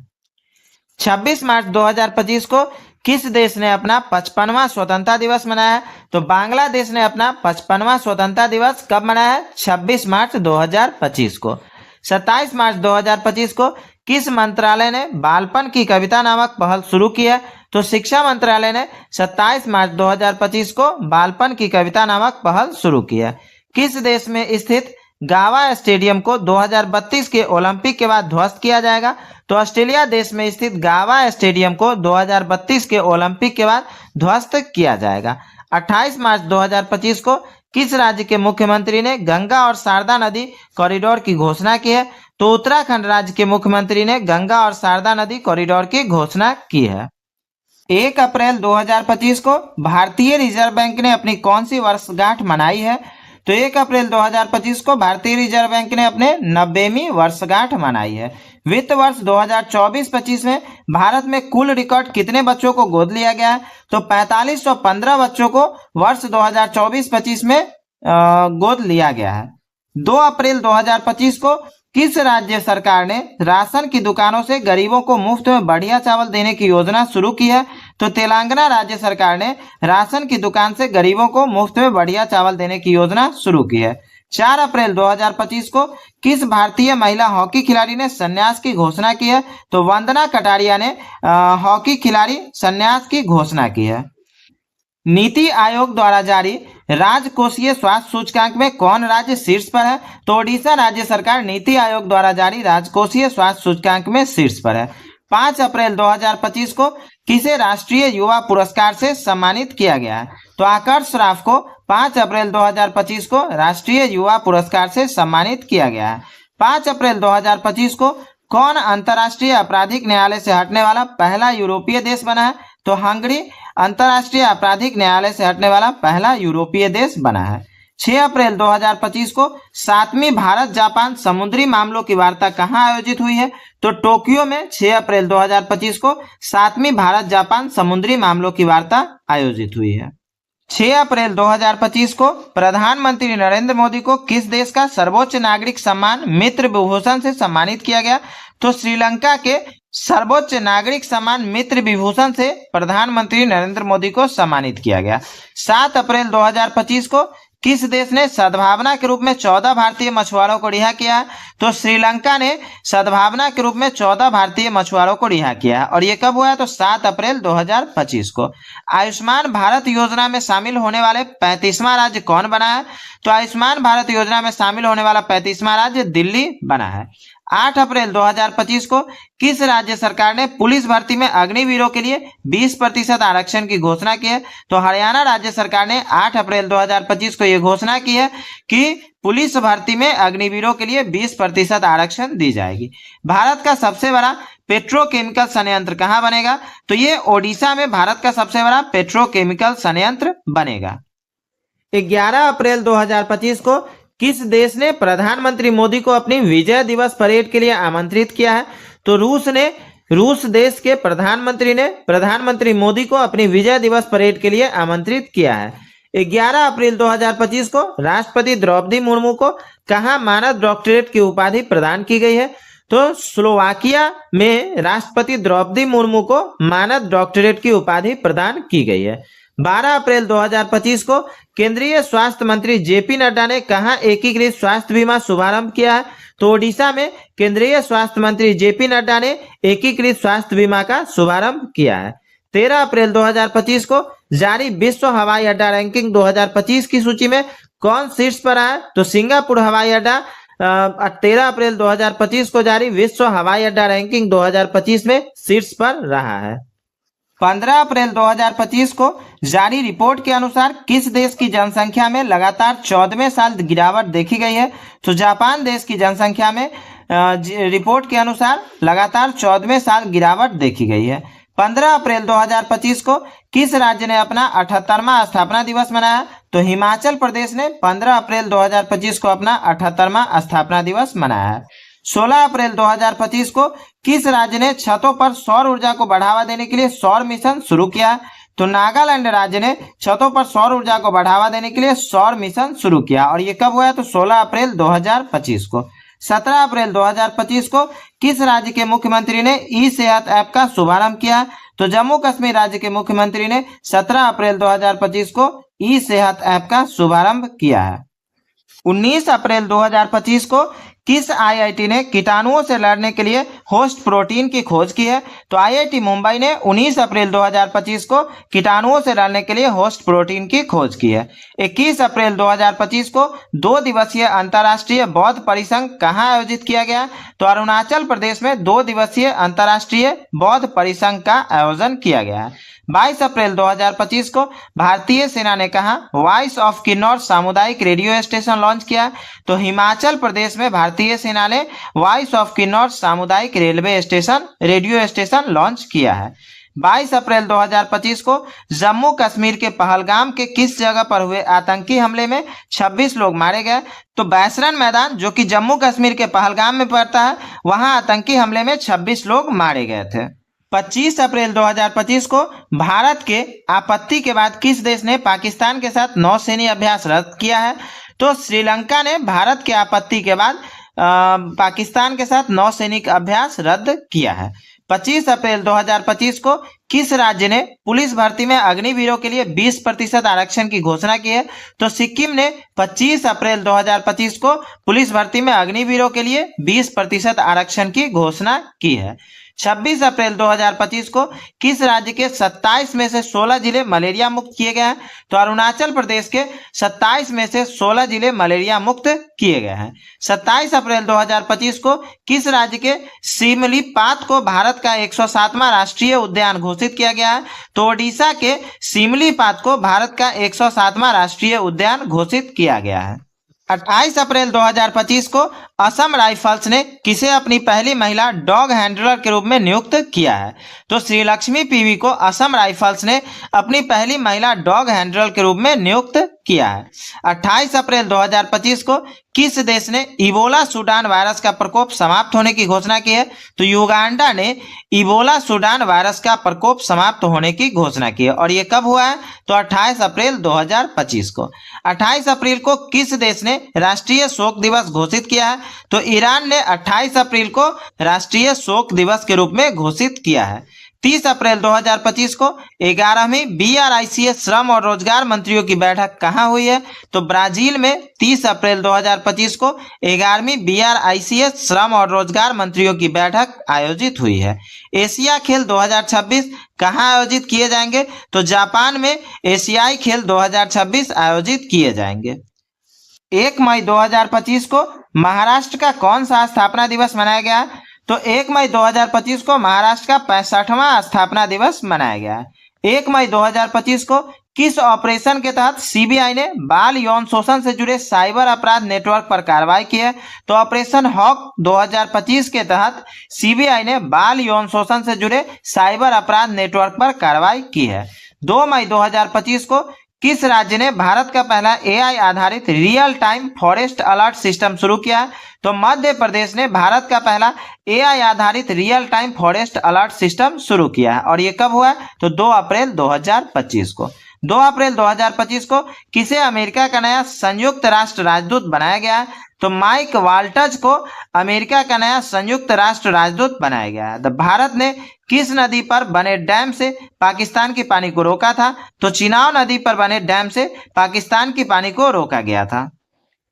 26 मार्च 2025 को किस देश ने अपना 55वां स्वतंत्रता दिवस मनाया है? तो बांग्लादेश ने अपना 55वां स्वतंत्रता दिवस कब मनाया है? 26 मार्च 2025 को। 27 मार्च 2025 को किस मंत्रालय ने बालपन की कविता नामक पहल शुरू की है? तो शिक्षा मंत्रालय ने 27 मार्च 2025 को बालपन की कविता नामक पहल शुरू की है। किस देश में स्थित गावा स्टेडियम को 2032 के ओलंपिक के बाद ध्वस्त किया जाएगा? तो ऑस्ट्रेलिया देश में स्थित गावा स्टेडियम को 2032 के ओलंपिक के बाद ध्वस्त किया जाएगा। 28 मार्च 2025 को किस राज्य के मुख्यमंत्री ने गंगा और शारदा नदी कॉरिडोर की घोषणा की है? तो उत्तराखंड राज्य के मुख्यमंत्री ने गंगा और शारदा नदी कॉरिडोर की घोषणा की है। 1 अप्रैल 2025 को भारतीय रिजर्व बैंक ने अपनी कौन सी वर्षगांठ मनाई है? तो 1 अप्रैल 2025 को भारतीय रिजर्व बैंक ने अपने 90वीं वर्षगांठ मनाई है। वित्त वर्ष 2024-25 में भारत में कुल रिकॉर्ड कितने बच्चों को गोद लिया गया है? तो 4515 बच्चों को वर्ष 2024-25 में गोद लिया गया है। 2 अप्रैल 2025 को किस राज्य सरकार ने राशन की दुकानों से गरीबों को मुफ्त में बढ़िया चावल देने की योजना शुरू की है? तो तेलंगाना राज्य सरकार ने राशन की दुकान से गरीबों को मुफ्त में बढ़िया चावल देने की योजना शुरू की है। 4 अप्रैल 2025 को किस भारतीय महिला हॉकी खिलाड़ी ने संन्यास की घोषणा की है? तो वंदना कटारिया ने हॉकी खिलाड़ी संन्यास की घोषणा की है। नीति आयोग द्वारा जारी राजकोषीय स्वास्थ्य सूचकांक में कौन राज्य शीर्ष पर है? तो ओडिशा राज्य सरकार नीति आयोग द्वारा जारी राजकोषीय स्वास्थ्य सूचकांक में शीर्ष पर है। 5 अप्रैल 2025 को किसे राष्ट्रीय युवा पुरस्कार से सम्मानित किया गया है? तो आकर्ष राव को 5 अप्रैल 2025 को राष्ट्रीय युवा पुरस्कार से सम्मानित किया गया है। 5 अप्रैल 2025 को कौन अंतर्राष्ट्रीय आपराधिक न्यायालय से हटने वाला पहला यूरोपीय देश बना है? तो हंगरी अंतर्राष्ट्रीय आपराधिक न्यायालय से हटने वाला पहला यूरोपीय देश बना है। 6 अप्रैल 2025 को 7वीं भारत जापान समुद्री मामलों की वार्ता कहाँ आयोजित हुई है? तो टोक्यो में 6 अप्रैल 2025 को 7वीं भारत जापान समुद्री मामलों की वार्ता आयोजित हुई है। 6 अप्रैल 2025 को प्रधानमंत्री नरेंद्र मोदी को किस देश का सर्वोच्च नागरिक सम्मान मित्र विभूषण से सम्मानित किया गया? तो श्रीलंका के सर्वोच्च नागरिक सम्मान मित्र विभूषण से प्रधानमंत्री नरेंद्र मोदी को सम्मानित किया गया। 7 अप्रैल 2025 को किस देश ने सद्भावना के रूप में 14 भारतीय मछुआरों को रिहा किया? तो श्रीलंका ने सद्भावना के रूप में 14 भारतीय मछुआरों को रिहा किया और ये कब हुआ है? तो 7 अप्रैल 2025 को। आयुष्मान भारत योजना में शामिल होने वाले 35वां राज्य कौन बना है? तो आयुष्मान भारत योजना में शामिल होने वाला 35वां राज्य दिल्ली बना है। 8 अप्रैल 2025 को किस राज्य सरकार ने पुलिस भर्ती में अग्निवीरों के लिए 20% आरक्षण की घोषणा की है? तो हरियाणा राज्य सरकार ने 8 अप्रैल 2025 को यह घोषणा की है कि पुलिस भर्ती में अग्निवीरों के लिए 20% आरक्षण दी जाएगी। भारत का सबसे बड़ा पेट्रोकेमिकल संयंत्र कहाँ बनेगा? तो ये ओडिशा में भारत का सबसे बड़ा पेट्रोकेमिकल संयंत्र बनेगा। 11 अप्रैल 2025 को किस देश ने प्रधानमंत्री मोदी को अपनी विजय दिवस परेड के लिए आमंत्रित किया है? तो रूस देश के प्रधानमंत्री ने प्रधानमंत्री मोदी को अपनी विजय दिवस परेड के लिए आमंत्रित किया है। 11 अप्रैल 2025 को राष्ट्रपति द्रौपदी मुर्मू को कहाँ मानद डॉक्टरेट की उपाधि प्रदान की गई है? तो स्लोवाकिया में राष्ट्रपति द्रौपदी मुर्मू को मानद डॉक्टरेट की उपाधि प्रदान की गई है। 12 अप्रैल 2025 को केंद्रीय स्वास्थ्य मंत्री जेपी नड्डा ने कहाँ एकीकृत स्वास्थ्य बीमा शुभारंभ किया है? तो ओडिशा में केंद्रीय स्वास्थ्य मंत्री जेपी नड्डा ने एकीकृत स्वास्थ्य बीमा का शुभारंभ किया है। 13 अप्रैल 2025 को जारी विश्व हवाई अड्डा रैंकिंग 2025 की सूची में कौन शीर्ष पर आया? तो सिंगापुर हवाई अड्डा 13 अप्रैल 2025 को जारी विश्व हवाई अड्डा रैंकिंग 2025 में शीर्ष पर रहा है। 15 अप्रैल 2025 को जारी रिपोर्ट के अनुसार किस देश की जनसंख्या में लगातार 14वें साल गिरावट देखी गई है? तो जापान देश की जनसंख्या में रिपोर्ट के अनुसार लगातार 14वें साल गिरावट देखी गई है। 15 अप्रैल 2025 को किस राज्य ने अपना 78वां स्थापना दिवस मनाया? तो हिमाचल प्रदेश ने 15 अप्रैल 2025 को अपना 78वां स्थापना दिवस मनाया है। 16 अप्रैल 2025 को किस राज्य ने छतों पर सौर ऊर्जा को बढ़ावा देने के लिए सौर मिशन शुरू किया? तो नागालैंड राज्य ने छतों पर सौर ऊर्जा को बढ़ावा देने के लिए सौर मिशन शुरू किया और ये कब हुआ? तो 16 अप्रैल 2025 को। 17 अप्रैल 2025 को किस राज्य के मुख्यमंत्री ने ई सेहत ऐप का शुभारंभ किया? तो जम्मू कश्मीर राज्य के मुख्यमंत्री ने 17 अप्रैल 2025 को ई सेहत ऐप का शुभारंभ किया है। 19 अप्रैल 2025 को किस आईआईटी ने कीटाणुओं से लड़ने के लिए होस्ट प्रोटीन की खोज की है? तो आईआईटी मुंबई ने 19 अप्रैल 2025 को कीटाणुओं से लड़ने के लिए होस्ट प्रोटीन की खोज की है। 21 अप्रैल 2025 को 2 दिवसीय अंतर्राष्ट्रीय बौद्ध परिसंघ कहाँ आयोजित किया गया? तो अरुणाचल प्रदेश में 2 दिवसीय अंतर्राष्ट्रीय बौद्ध परिसंघ का आयोजन किया गया है। 22 अप्रैल 2025 को भारतीय सेना ने कहा वॉइस ऑफ किन्नौर सामुदायिक रेडियो स्टेशन लॉन्च किया? तो हिमाचल प्रदेश में भारतीय सेना ने वॉइस ऑफ किन्नौर सामुदायिक रेडियो स्टेशन लॉन्च किया है। 22 अप्रैल 2025 को जम्मू कश्मीर के पहलगाम के किस जगह पर हुए आतंकी हमले में 26 लोग मारे गए? तो बैसरन मैदान जो कि जम्मू कश्मीर के पहलगाम में पड़ता है, वहां आतंकी हमले में 26 लोग मारे गए थे। 25 अप्रैल 2025 को भारत के आपत्ति के बाद किस देश ने पाकिस्तान के साथ नौसैनिक अभ्यास रद्द किया है? तो श्रीलंका ने भारत के आपत्ति के बाद पाकिस्तान के साथ नौसैनिक अभ्यास रद्द किया है। 25 अप्रैल 2025 को किस राज्य ने पुलिस भर्ती में अग्निवीरों के लिए 20% आरक्षण की घोषणा की है? तो सिक्किम ने 25 अप्रैल 2025 को पुलिस भर्ती में अग्निवीरों के लिए 20% आरक्षण की घोषणा की है। 26 अप्रैल 2025 को किस राज्य के 27 में से 16 जिले मलेरिया मुक्त किए गए हैं? तो अरुणाचल प्रदेश के 27 में से 16 जिले मलेरिया मुक्त किए गए हैं। 27 अप्रैल 2025 को किस राज्य के सिमलीपात को भारत का 107वां राष्ट्रीय उद्यान घोषित किया गया है? तो ओडिशा के सिमलीपात को भारत का 107वां राष्ट्रीय उद्यान घोषित किया गया है। 28 अप्रैल 2025 को असम राइफल्स ने किसे अपनी पहली महिला डॉग हैंडलर के रूप में नियुक्त किया है? तो श्रीलक्ष्मी पीवी को असम राइफल्स ने अपनी पहली महिला डॉग हैंडलर के रूप में नियुक्त किया है। 28 अप्रैल 2025 को किस देश ने इबोला सूडान वायरस का प्रकोप समाप्त होने की घोषणा की है? तो युगांडा ने इबोला सूडान वायरस का प्रकोप समाप्त होने की घोषणा की है। और ये कब हुआ है? तो 28 अप्रैल 2025 को। 28 अप्रैल को किस देश ने राष्ट्रीय शोक दिवस घोषित किया है? तो ईरान ने 28 अप्रैल को राष्ट्रीय शोक दिवस के रूप में घोषित किया है। 30 अप्रैल 2025 को 11वीं BRICS श्रम और रोजगार मंत्रियों की बैठक कहां हुई है? तो ब्राजील में 30 अप्रैल 2025 को 11वीं BRICS श्रम और रोजगार मंत्रियों की बैठक आयोजित हुई है। एशिया खेल 2026 कहां आयोजित किए जाएंगे? तो जापान में एशियाई खेल 2026 आयोजित किए जाएंगे। 1 मई 2025 को महाराष्ट्र का कौन सा स्थापना दिवस मनाया गया है? तो 1 मई 2025 को महाराष्ट्र का 65वां स्थापना दिवस मनाया गया है। 1 मई 2025 को किस ऑपरेशन के तहत सीबीआई ने बाल यौन शोषण से जुड़े साइबर अपराध नेटवर्क पर कार्रवाई की है? तो ऑपरेशन हॉक 2025 के तहत सीबीआई ने बाल यौन शोषण से जुड़े साइबर अपराध नेटवर्क पर कार्रवाई की है। 2 मई 2025 को किस राज्य ने भारत का पहला AI आधारित real time forest alert system शुरू किया है? तो मध्य प्रदेश ने भारत का पहला AI आधारित real time forest alert system शुरू किया है। और ये कब हुआ है? तो 2 अप्रैल 2025 को। 2 अप्रैल 2025 को किसे अमेरिका का नया संयुक्त राष्ट्र राजदूत बनाया गया है? तो माइक वाल्टज को अमेरिका का नया संयुक्त राष्ट्र राजदूत बनाया गया है। भारत ने किस नदी पर बने डैम से पाकिस्तान की पानी को रोका था? तो चिनाब नदी पर बने डैम से पाकिस्तान की पानी को रोका गया था।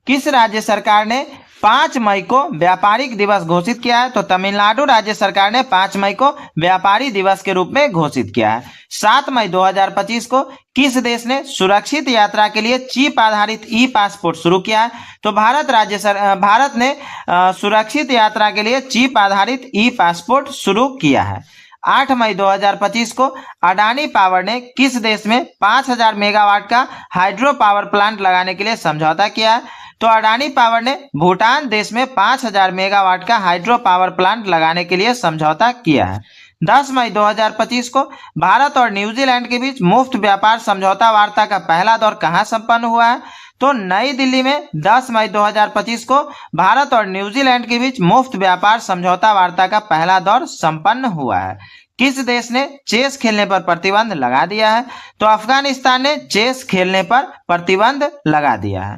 किस राज्य सरकार ने 5 मई को व्यापारिक दिवस घोषित किया है? तो तमिलनाडु राज्य सरकार ने 5 मई को व्यापारी दिवस के रूप में घोषित किया है। 7 मई 2025 को किस देश ने सुरक्षित यात्रा के लिए चिप आधारित ई-पासपोर्ट शुरू किया है? तो भारत ने सुरक्षित यात्रा के लिए चिप आधारित ई-पासपोर्ट शुरू किया है। 8 मई 2025 को अडानी पावर ने किस देश में 5000 मेगावाट का हाइड्रो पावर प्लांट लगाने के लिए समझौता किया है? तो अडानी पावर ने भूटान देश में 5000 मेगावाट का हाइड्रो पावर प्लांट लगाने के लिए समझौता किया है। 10 मई 2025 को भारत और न्यूजीलैंड के बीच मुफ्त व्यापार समझौता वार्ता का पहला दौर कहां संपन्न हुआ है? तो नई दिल्ली में 10 मई 2025 को भारत और न्यूजीलैंड के बीच मुफ्त व्यापार समझौता वार्ता का पहला दौर संपन्न हुआ है। किस देश ने चेस खेलने पर प्रतिबंध लगा दिया है? तो अफगानिस्तान ने चेस खेलने पर प्रतिबंध लगा दिया है।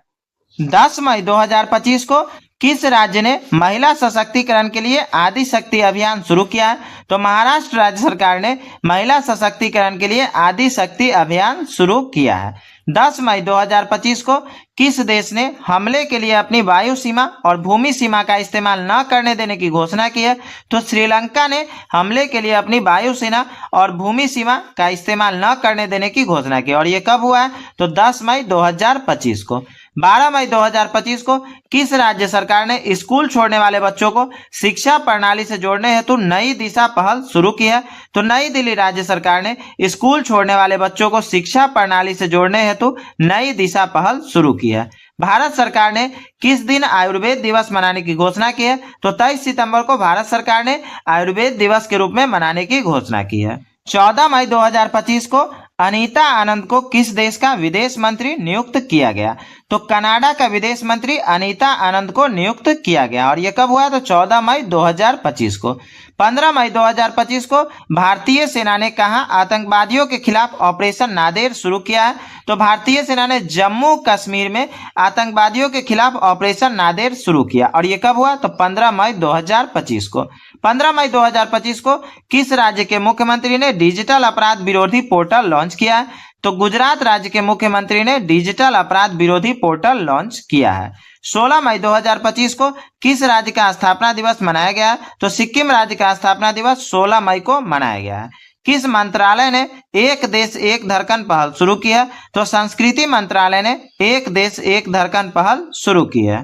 10 मई 2025 को किस राज्य ने महिला सशक्तिकरण के लिए आदि शक्ति अभियान शुरू किया है? तो महाराष्ट्र राज्य सरकार ने महिला सशक्तिकरण के लिए आदि शक्ति अभियान शुरू किया है। 10 मई 2025 को किस देश ने हमले के लिए अपनी वायु सीमा और भूमि सीमा का इस्तेमाल न करने देने की घोषणा की है? तो श्रीलंका ने हमले के लिए अपनी वायु सेना और भूमि सीमा का इस्तेमाल न करने देने की घोषणा की। और ये कब हुआ है? तो 10 मई 2025 को। 12 मई 2025 को किस राज्य सरकार ने स्कूल छोड़ने वाले बच्चों को शिक्षा प्रणाली से जोड़ने हेतु नई दिशा पहल शुरू की है? तो नई दिल्ली राज्य सरकार ने स्कूल छोड़ने वाले बच्चों को शिक्षा प्रणाली से जोड़ने हेतु नई दिशा पहल शुरू की है। भारत सरकार ने किस दिन आयुर्वेद दिवस मनाने की घोषणा की है? तो 23 सितंबर को भारत सरकार ने आयुर्वेद दिवस के रूप में मनाने की घोषणा की है। 14 मई 2025 को अनीता आनंद को किस देश का विदेश मंत्री नियुक्त किया गया? तो कनाडा का विदेश मंत्री अनीता आनंद को नियुक्त किया गया। और यह कब हुआ? तो 14 मई 2025 को। 15 मई 2025 को भारतीय सेना ने कहां आतंकवादियों के खिलाफ ऑपरेशन नादेर शुरू किया है? तो भारतीय सेना ने जम्मू कश्मीर में आतंकवादियों के खिलाफ ऑपरेशन नादेर शुरू किया। और यह कब हुआ? तो 15 मई 2025 को। 15 मई 2025 को किस राज्य के मुख्यमंत्री ने डिजिटल अपराध विरोधी पोर्टल लॉन्च किया है? तो गुजरात राज्य के मुख्यमंत्री ने डिजिटल अपराध विरोधी पोर्टल लॉन्च किया है। 16 मई 2025 को किस राज्य का स्थापना दिवस मनाया गया है? तो सिक्किम राज्य का स्थापना दिवस 16 मई को मनाया गया है। किस मंत्रालय ने एक देश एक धड़कन पहल शुरू की है? तो संस्कृति मंत्रालय ने एक देश एक धड़कन पहल शुरू की है।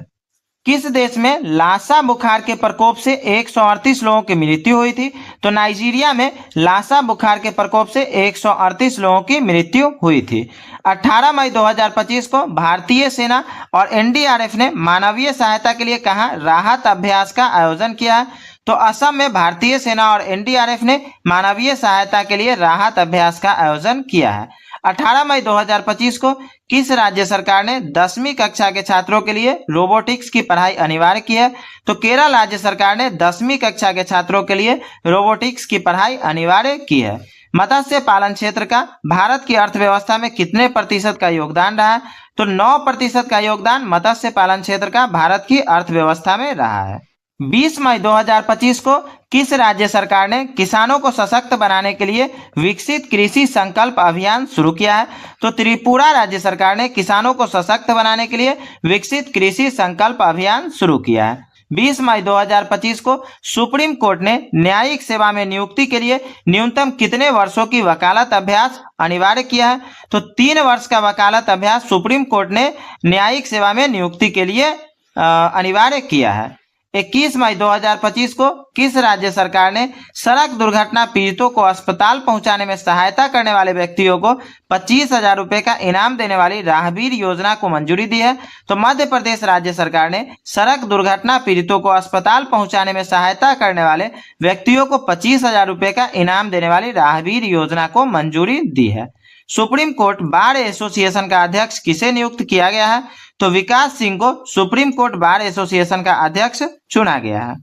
किस देश में लासा बुखार के प्रकोप से 138 लोगों की मृत्यु हुई थी? तो नाइजीरिया में लासा बुखार के प्रकोप से 138 लोगों की मृत्यु हुई थी। 18 मई 2025 को भारतीय सेना और एनडीआरएफ ने मानवीय सहायता के लिए कहां राहत अभ्यास का आयोजन किया है? तो असम में भारतीय सेना और एनडीआरएफ ने मानवीय सहायता के लिए राहत अभ्यास का आयोजन किया है। 18 मई 2025 को किस राज्य सरकार ने 10वीं कक्षा के छात्रों के लिए रोबोटिक्स की पढ़ाई अनिवार्य की है? तो केरल राज्य सरकार ने 10वीं कक्षा के छात्रों के लिए रोबोटिक्स की पढ़ाई अनिवार्य की है। मत्स्य पालन क्षेत्र का भारत की अर्थव्यवस्था में कितने प्रतिशत का योगदान रहा है? तो 9% का योगदान मत्स्य पालन क्षेत्र का भारत की अर्थव्यवस्था में रहा है। 20 मई 2025 को किस राज्य सरकार ने किसानों को सशक्त बनाने के लिए विकसित कृषि संकल्प अभियान शुरू किया है? तो त्रिपुरा राज्य सरकार ने किसानों को सशक्त बनाने के लिए विकसित कृषि संकल्प अभियान शुरू किया है। 20 मई 2025 को सुप्रीम कोर्ट ने न्यायिक सेवा में नियुक्ति के लिए न्यूनतम कितने वर्षों की वकालत अभ्यास अनिवार्य किया है? तो 3 वर्ष का वकालत अभ्यास सुप्रीम कोर्ट ने न्यायिक सेवा में नियुक्ति के लिए अनिवार्य किया है। 21 मई 2025 को किस राज्य सरकार ने सड़क दुर्घटना पीड़ितों को अस्पताल पहुंचाने में सहायता करने वाले व्यक्तियों को 25,000 रुपए का इनाम देने वाली राहगीर योजना को मंजूरी दी है? तो मध्य प्रदेश राज्य सरकार ने सड़क दुर्घटना पीड़ितों को अस्पताल पहुंचाने में सहायता करने वाले व्यक्तियों को 25,000 रुपए का इनाम देने वाली राहगीर योजना को मंजूरी दी है। सुप्रीम कोर्ट बार एसोसिएशन का अध्यक्ष किसे नियुक्त किया गया है? तो विकास सिंह को सुप्रीम कोर्ट बार एसोसिएशन का अध्यक्ष चुना गया है।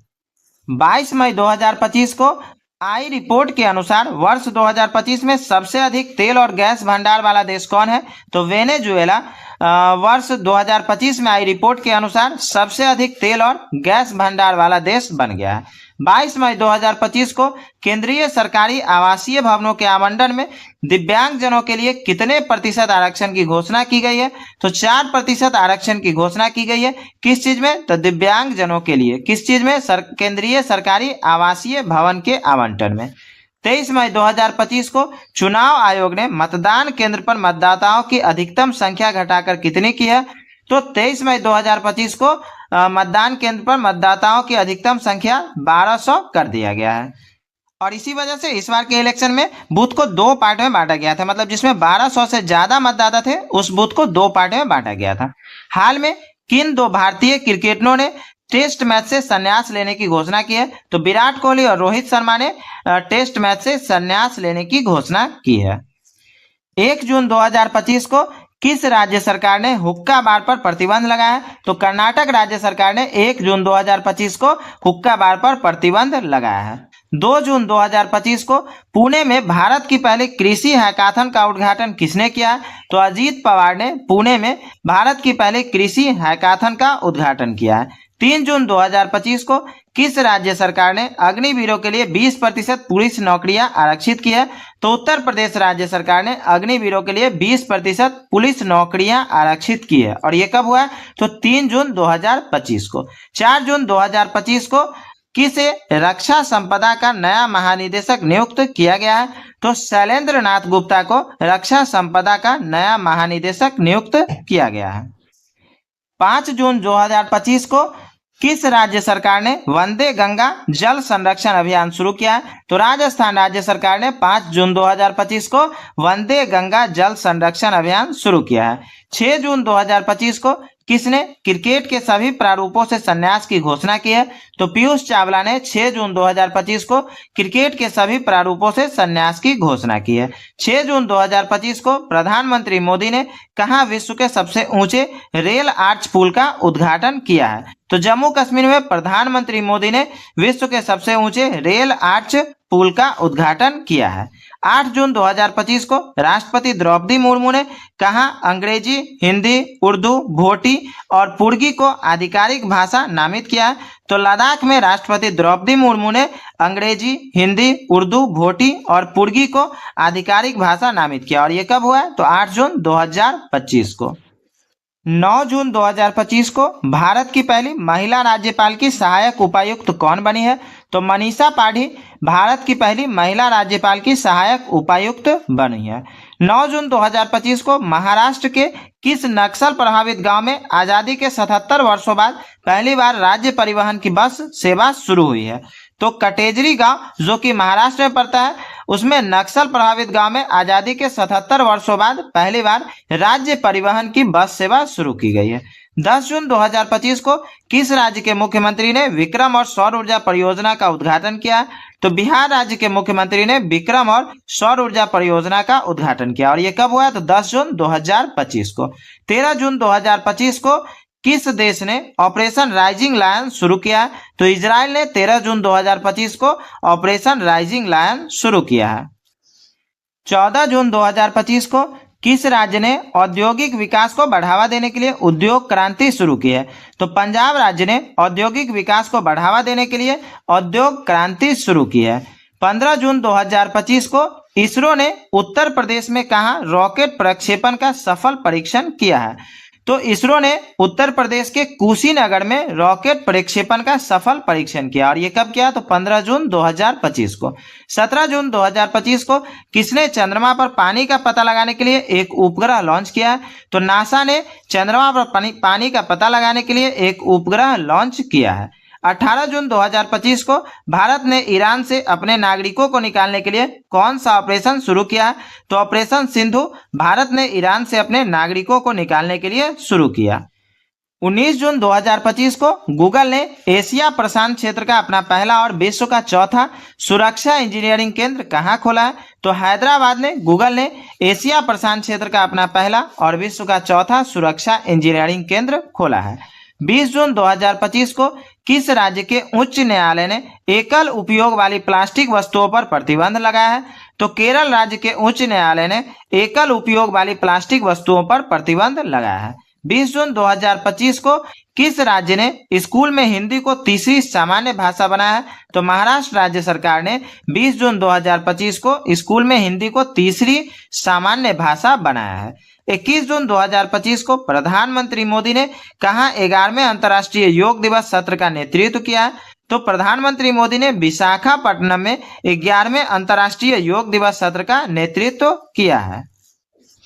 22 मई 2025 को आई रिपोर्ट के अनुसार वर्ष 2025 में सबसे अधिक तेल और गैस भंडार वाला देश कौन है? तो वेनेजुएला वर्ष 2025 में आई रिपोर्ट के अनुसार सबसे अधिक तेल और गैस भंडार वाला देश बन गया है। 22 मई 2025 को केंद्रीय सरकारी आवासीय भवनों के आवंटन में दिव्यांगजनों के लिए कितने प्रतिशत आरक्षण की घोषणा की गई है? तो 4% आरक्षण की घोषणा की गई है। किस चीज में? तो दिव्यांगजनों के लिए। किस चीज में? केंद्रीय सरकारी आवासीय भवन के आवंटन में। 23 मई 2025 को चुनाव आयोग ने मतदान केंद्र पर मतदाताओं की अधिकतम संख्या घटाकर कितनी की है? तो 23 मई 2025 को मतदान केंद्र पर मतदाताओं की अधिकतम संख्या 1200 कर दिया गया है। और इसी वजह से इस बार के इलेक्शन में बूथ को 2 पार्ट में बांटा गया था, मतलब जिसमें 1200 से ज्यादा मतदाता थे उस बूथ को 2 पार्ट में बांटा गया था। हाल में किन 2 भारतीय क्रिकेटरों ने टेस्ट मैच से संन्यास लेने की घोषणा की है? तो विराट कोहली और रोहित शर्मा ने टेस्ट मैच से संन्यास लेने की घोषणा की है। 1 जून 2025 को किस राज्य सरकार ने हुक्का बार पर प्रतिबंध लगाया है? तो कर्नाटक राज्य सरकार ने 1 जून 2025 को हुक्का बार पर प्रतिबंध लगाया है। 2 जून 2025 को पुणे में भारत की पहली कृषि हैकाथन का उद्घाटन किसने किया है? तो अजीत पवार ने पुणे में भारत की पहली कृषि हैकाथन का उद्घाटन किया है। 3 जून 2025 को किस राज्य सरकार ने अग्निवीरों के लिए 20% पुलिस नौकरियां आरक्षित की है? तो उत्तर प्रदेश राज्य सरकार ने अग्निवीरों के लिए 20% पुलिस नौकरियां आरक्षित की है। और ये कब हुआ है? तो 3 जून 2025 को। 4 जून 2025 को किसे रक्षा संपदा का नया महानिदेशक नियुक्त किया गया है? तो शैलेंद्र नाथ गुप्ता को रक्षा संपदा का नया महानिदेशक नियुक्त किया गया है। 5 जून 2025 को किस राज्य सरकार ने वंदे गंगा जल संरक्षण अभियान शुरू किया है? तो राजस्थान राज्य सरकार ने 5 जून 2025 को वंदे गंगा जल संरक्षण अभियान शुरू किया है। 6 जून 2025 को किसने क्रिकेट के सभी प्रारूपों से संन्यास की घोषणा की है? तो पीयूष चावला ने 6 जून 2025 को क्रिकेट के सभी प्रारूपों से संन्यास की घोषणा की है। 6 जून 2025 को प्रधानमंत्री मोदी ने कहां विश्व के सबसे ऊंचे रेल आर्च पुल का उद्घाटन किया है? तो जम्मू कश्मीर में प्रधानमंत्री मोदी ने विश्व के सबसे ऊंचे रेल आर्च पुल का उद्घाटन किया है। 8 जून 2025 को राष्ट्रपति द्रौपदी मुर्मू ने कहा अंग्रेजी, हिंदी, उर्दू, भोटी और पुर्गी को आधिकारिक भाषा नामित किया है? तो लद्दाख में राष्ट्रपति द्रौपदी मुर्मू ने अंग्रेजी, हिंदी, उर्दू, भोटी और पुर्गी को आधिकारिक भाषा नामित किया। और ये कब हुआ है? तो 8 जून 2025 को। 9 जून 2025 को भारत की पहली महिला राज्यपाल की सहायक उपायुक्त कौन बनी है? तो मनीषा पाढ़ी भारत की पहली महिला राज्यपाल की सहायक उपायुक्त बनी है। 9 जून 2025 को महाराष्ट्र के किस नक्सल प्रभावित गांव में आजादी के 77 वर्षों बाद पहली बार राज्य परिवहन की बस सेवा शुरू हुई है? तो कटेजरी गांव जो कि महाराष्ट्र में पड़ता है, उसमें नक्सल प्रभावित गांव में आजादी के 77 वर्षों बाद पहली बार राज्य परिवहन की बस सेवा शुरू की गई है। 10 जून 2025 को किस राज्य के मुख्यमंत्री ने विक्रम और सौर ऊर्जा परियोजना का उद्घाटन किया? तो बिहार राज्य के मुख्यमंत्री ने विक्रम और सौर ऊर्जा परियोजना का उद्घाटन किया और ये कब हुआ? तो 10 जून 2025 को। 13 जून 2025 को किस देश ने ऑपरेशन राइजिंग लायन शुरू किया? तो इजराइल ने 13 जून 2025 को ऑपरेशन राइजिंग लायन शुरू किया है। 14 जून 2025 को किस राज्य ने औद्योगिक विकास को बढ़ावा देने के लिए उद्योग क्रांति शुरू की है? तो पंजाब राज्य ने औद्योगिक विकास को बढ़ावा देने के लिए उद्योग क्रांति शुरू की है। 15 जून 2025 को इसरो ने उत्तर प्रदेश में कहां रॉकेट प्रक्षेपण का सफल परीक्षण किया है? तो इसरो ने उत्तर प्रदेश के कुशीनगर में रॉकेट प्रक्षेपण का सफल परीक्षण किया और ये कब किया? तो 15 जून 2025 को। 17 जून 2025 को किसने चंद्रमा पर पानी का पता लगाने के लिए एक उपग्रह लॉन्च किया? तो नासा ने चंद्रमा पर पानी का पता लगाने के लिए एक उपग्रह लॉन्च किया है। 18 जून 2025 को भारत ने ईरान से अपने नागरिकों को निकालने के लिए कौन सा ऑपरेशन शुरू किया? तो ऑपरेशन सिंधु भारत ने ईरान से अपने नागरिकों को निकालने के लिए शुरू किया। 19 जून 2025 को गूगल ने एशिया प्रशांत क्षेत्र का अपना पहला और विश्व का चौथा सुरक्षा इंजीनियरिंग केंद्र कहां खोला है? तो हैदराबाद में गूगल ने एशिया प्रशांत क्षेत्र का अपना पहला और विश्व का चौथा सुरक्षा इंजीनियरिंग केंद्र खोला है। 20 जून 2025 को किस राज्य के उच्च न्यायालय ने एकल उपयोग वाली प्लास्टिक वस्तुओं पर प्रतिबंध लगाया है? तो केरल राज्य के उच्च न्यायालय ने एकल उपयोग वाली प्लास्टिक वस्तुओं पर प्रतिबंध लगाया है। 20 जून 2025 को किस राज्य ने स्कूल में हिंदी को तीसरी सामान्य भाषा बनाया है? तो महाराष्ट्र राज्य सरकार ने 20 जून 2025 को स्कूल में हिंदी को तीसरी सामान्य भाषा बनाया है। 21 जून 2025 को प्रधानमंत्री मोदी ने कहां 11वें अंतर्राष्ट्रीय योग दिवस सत्र का नेतृत्व किया है? तो प्रधानमंत्री मोदी ने विशाखापट्टनम में 11वें अंतर्राष्ट्रीय योग दिवस सत्र का नेतृत्व किया है।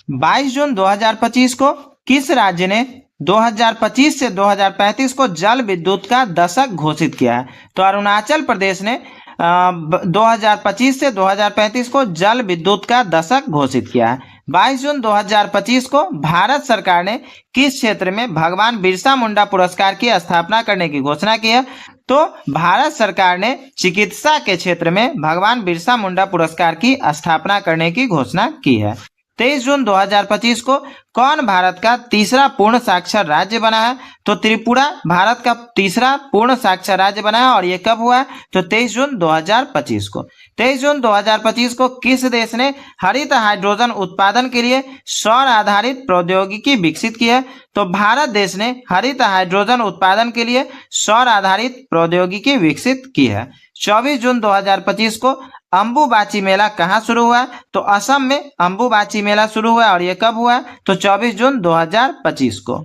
22 जून 2025 को किस राज्य ने 2025 से 2035 को जल विद्युत का दशक घोषित किया है? तो अरुणाचल प्रदेश ने 2025 से 2035 को जल विद्युत का दशक घोषित किया है। 22 जून 2025 को भारत सरकार ने किस क्षेत्र में भगवान बिरसा मुंडा पुरस्कार की स्थापना करने की घोषणा की है? तो भारत सरकार ने चिकित्सा के क्षेत्र में भगवान बिरसा मुंडा पुरस्कार की स्थापना करने की घोषणा की है। 23 जून 2025 को कौन भारत का तीसरा पूर्ण साक्षर राज्य बना है? तो त्रिपुरा भारत का तीसरा पूर्ण साक्षर राज्य बना है और ये कब हुआ है? तो 23 जून 2025 को। 23 जून 2025 को किस देश ने हरित हाइड्रोजन उत्पादन के लिए सौर आधारित प्रौद्योगिकी विकसित की है? तो भारत देश ने हरित हाइड्रोजन उत्पादन के लिए सौर आधारित प्रौद्योगिकी विकसित की है। 24 जून 2025 को अंबुबाची मेला कहाँ शुरू हुआ? तो असम में अंबुबाची मेला शुरू हुआ और ये कब हुआ? तो 24 जून 2025 को।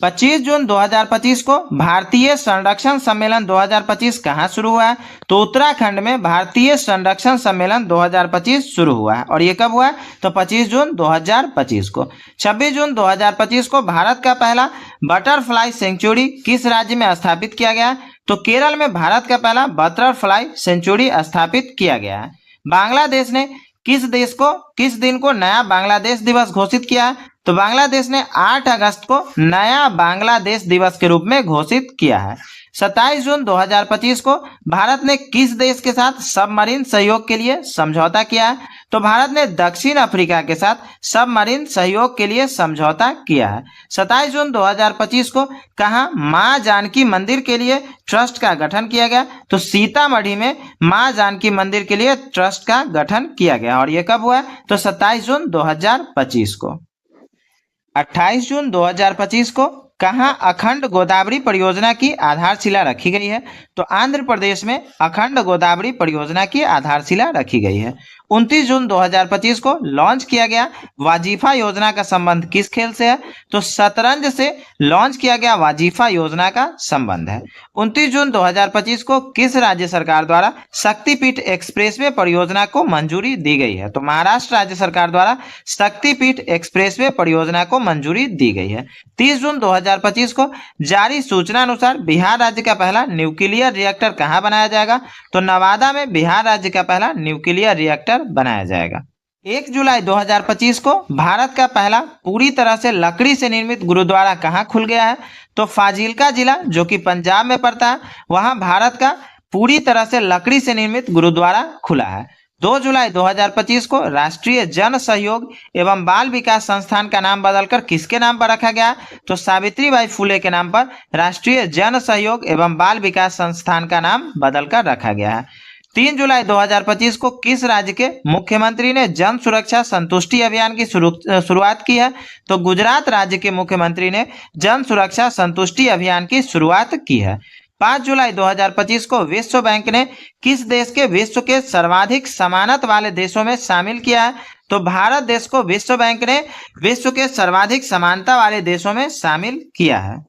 25 जून 2025 को भारतीय संरक्षण सम्मेलन 2025 कहाँ शुरू हुआ है? तो उत्तराखंड में भारतीय संरक्षण सम्मेलन 2025 शुरू हुआ है और ये कब हुआ? तो 25 जून 2025 को। 26 जून 2025 को भारत का पहला बटरफ्लाई सेंचुरी किस राज्य में स्थापित किया गया? तो केरल में भारत का पहला बटरफ्लाई सेंचुरी स्थापित किया गया है। बांग्लादेश ने किस दिन को नया बांग्लादेश दिवस घोषित किया है? तो बांग्लादेश ने 8 अगस्त को नया बांग्लादेश दिवस के रूप में घोषित किया है। 27 जून 2025 को भारत ने किस देश के साथ सबमरीन सहयोग के लिए समझौता किया है? तो भारत ने दक्षिण अफ्रीका के साथ सबमरीन सहयोग के लिए समझौता किया है। 27 जून 2025 को कहां मां जानकी मंदिर के लिए ट्रस्ट का गठन किया गया? तो सीतामढ़ी में मां जानकी मंदिर के लिए ट्रस्ट का गठन किया गया और यह कब हुआ? तो 27 जून 2025 को। 28 जून 2025 को कहां अखंड गोदावरी परियोजना की आधारशिला रखी गई है? तो आंध्र प्रदेश में अखंड गोदावरी परियोजना की आधारशिला रखी गई है। 29 जून 2025 को लॉन्च किया गया वाजीफा योजना का संबंध किस खेल से है? तो शतरंज से लॉन्च किया गया वाजीफा योजना का संबंध है। 29 जून 2025 को किस राज्य सरकार द्वारा शक्तिपीठ एक्सप्रेसवे परियोजना को मंजूरी दी गई है? तो महाराष्ट्र राज्य सरकार द्वारा शक्तिपीठ एक्सप्रेसवे परियोजना को मंजूरी दी गई है। 30 जून 2025 को जारी सूचना अनुसार बिहार राज्य का पहला न्यूक्लियर रिएक्टर कहां बनाया जाएगा? तो नवादा में बिहार राज्य का पहला न्यूक्लियर रिएक्टर बनाया जाएगा। 1 जुलाई 2025 को भारत का पहला पूरी तरह से लकड़ी से निर्मित गुरुद्वारा कहाँ खुल गया है? तो फाजिल्का जिला जो कि पंजाब में पड़ता है, वहां भारत का पूरी तरह से लकड़ी से निर्मित गुरुद्वारा खुला है। 2 जुलाई 2025 को राष्ट्रीय जन सहयोग एवं बाल विकास संस्थान का नाम बदलकर किसके नाम पर रखा गया? तो सावित्रीबाई फुले के नाम पर राष्ट्रीय जन सहयोग एवं बाल विकास संस्थान का नाम बदलकर रखा गया है। 3 जुलाई 2025 को किस राज्य के मुख्यमंत्री ने जन सुरक्षा संतुष्टि अभियान की शुरुआत की है? तो गुजरात राज्य के मुख्यमंत्री ने जन सुरक्षा संतुष्टि अभियान की शुरुआत की है। 5 जुलाई 2025 को विश्व बैंक ने किस देश के विश्व के सर्वाधिक समानता वाले देशों में शामिल किया है? तो भारत देश को विश्व बैंक ने विश्व के सर्वाधिक समानता वाले देशों में शामिल किया है।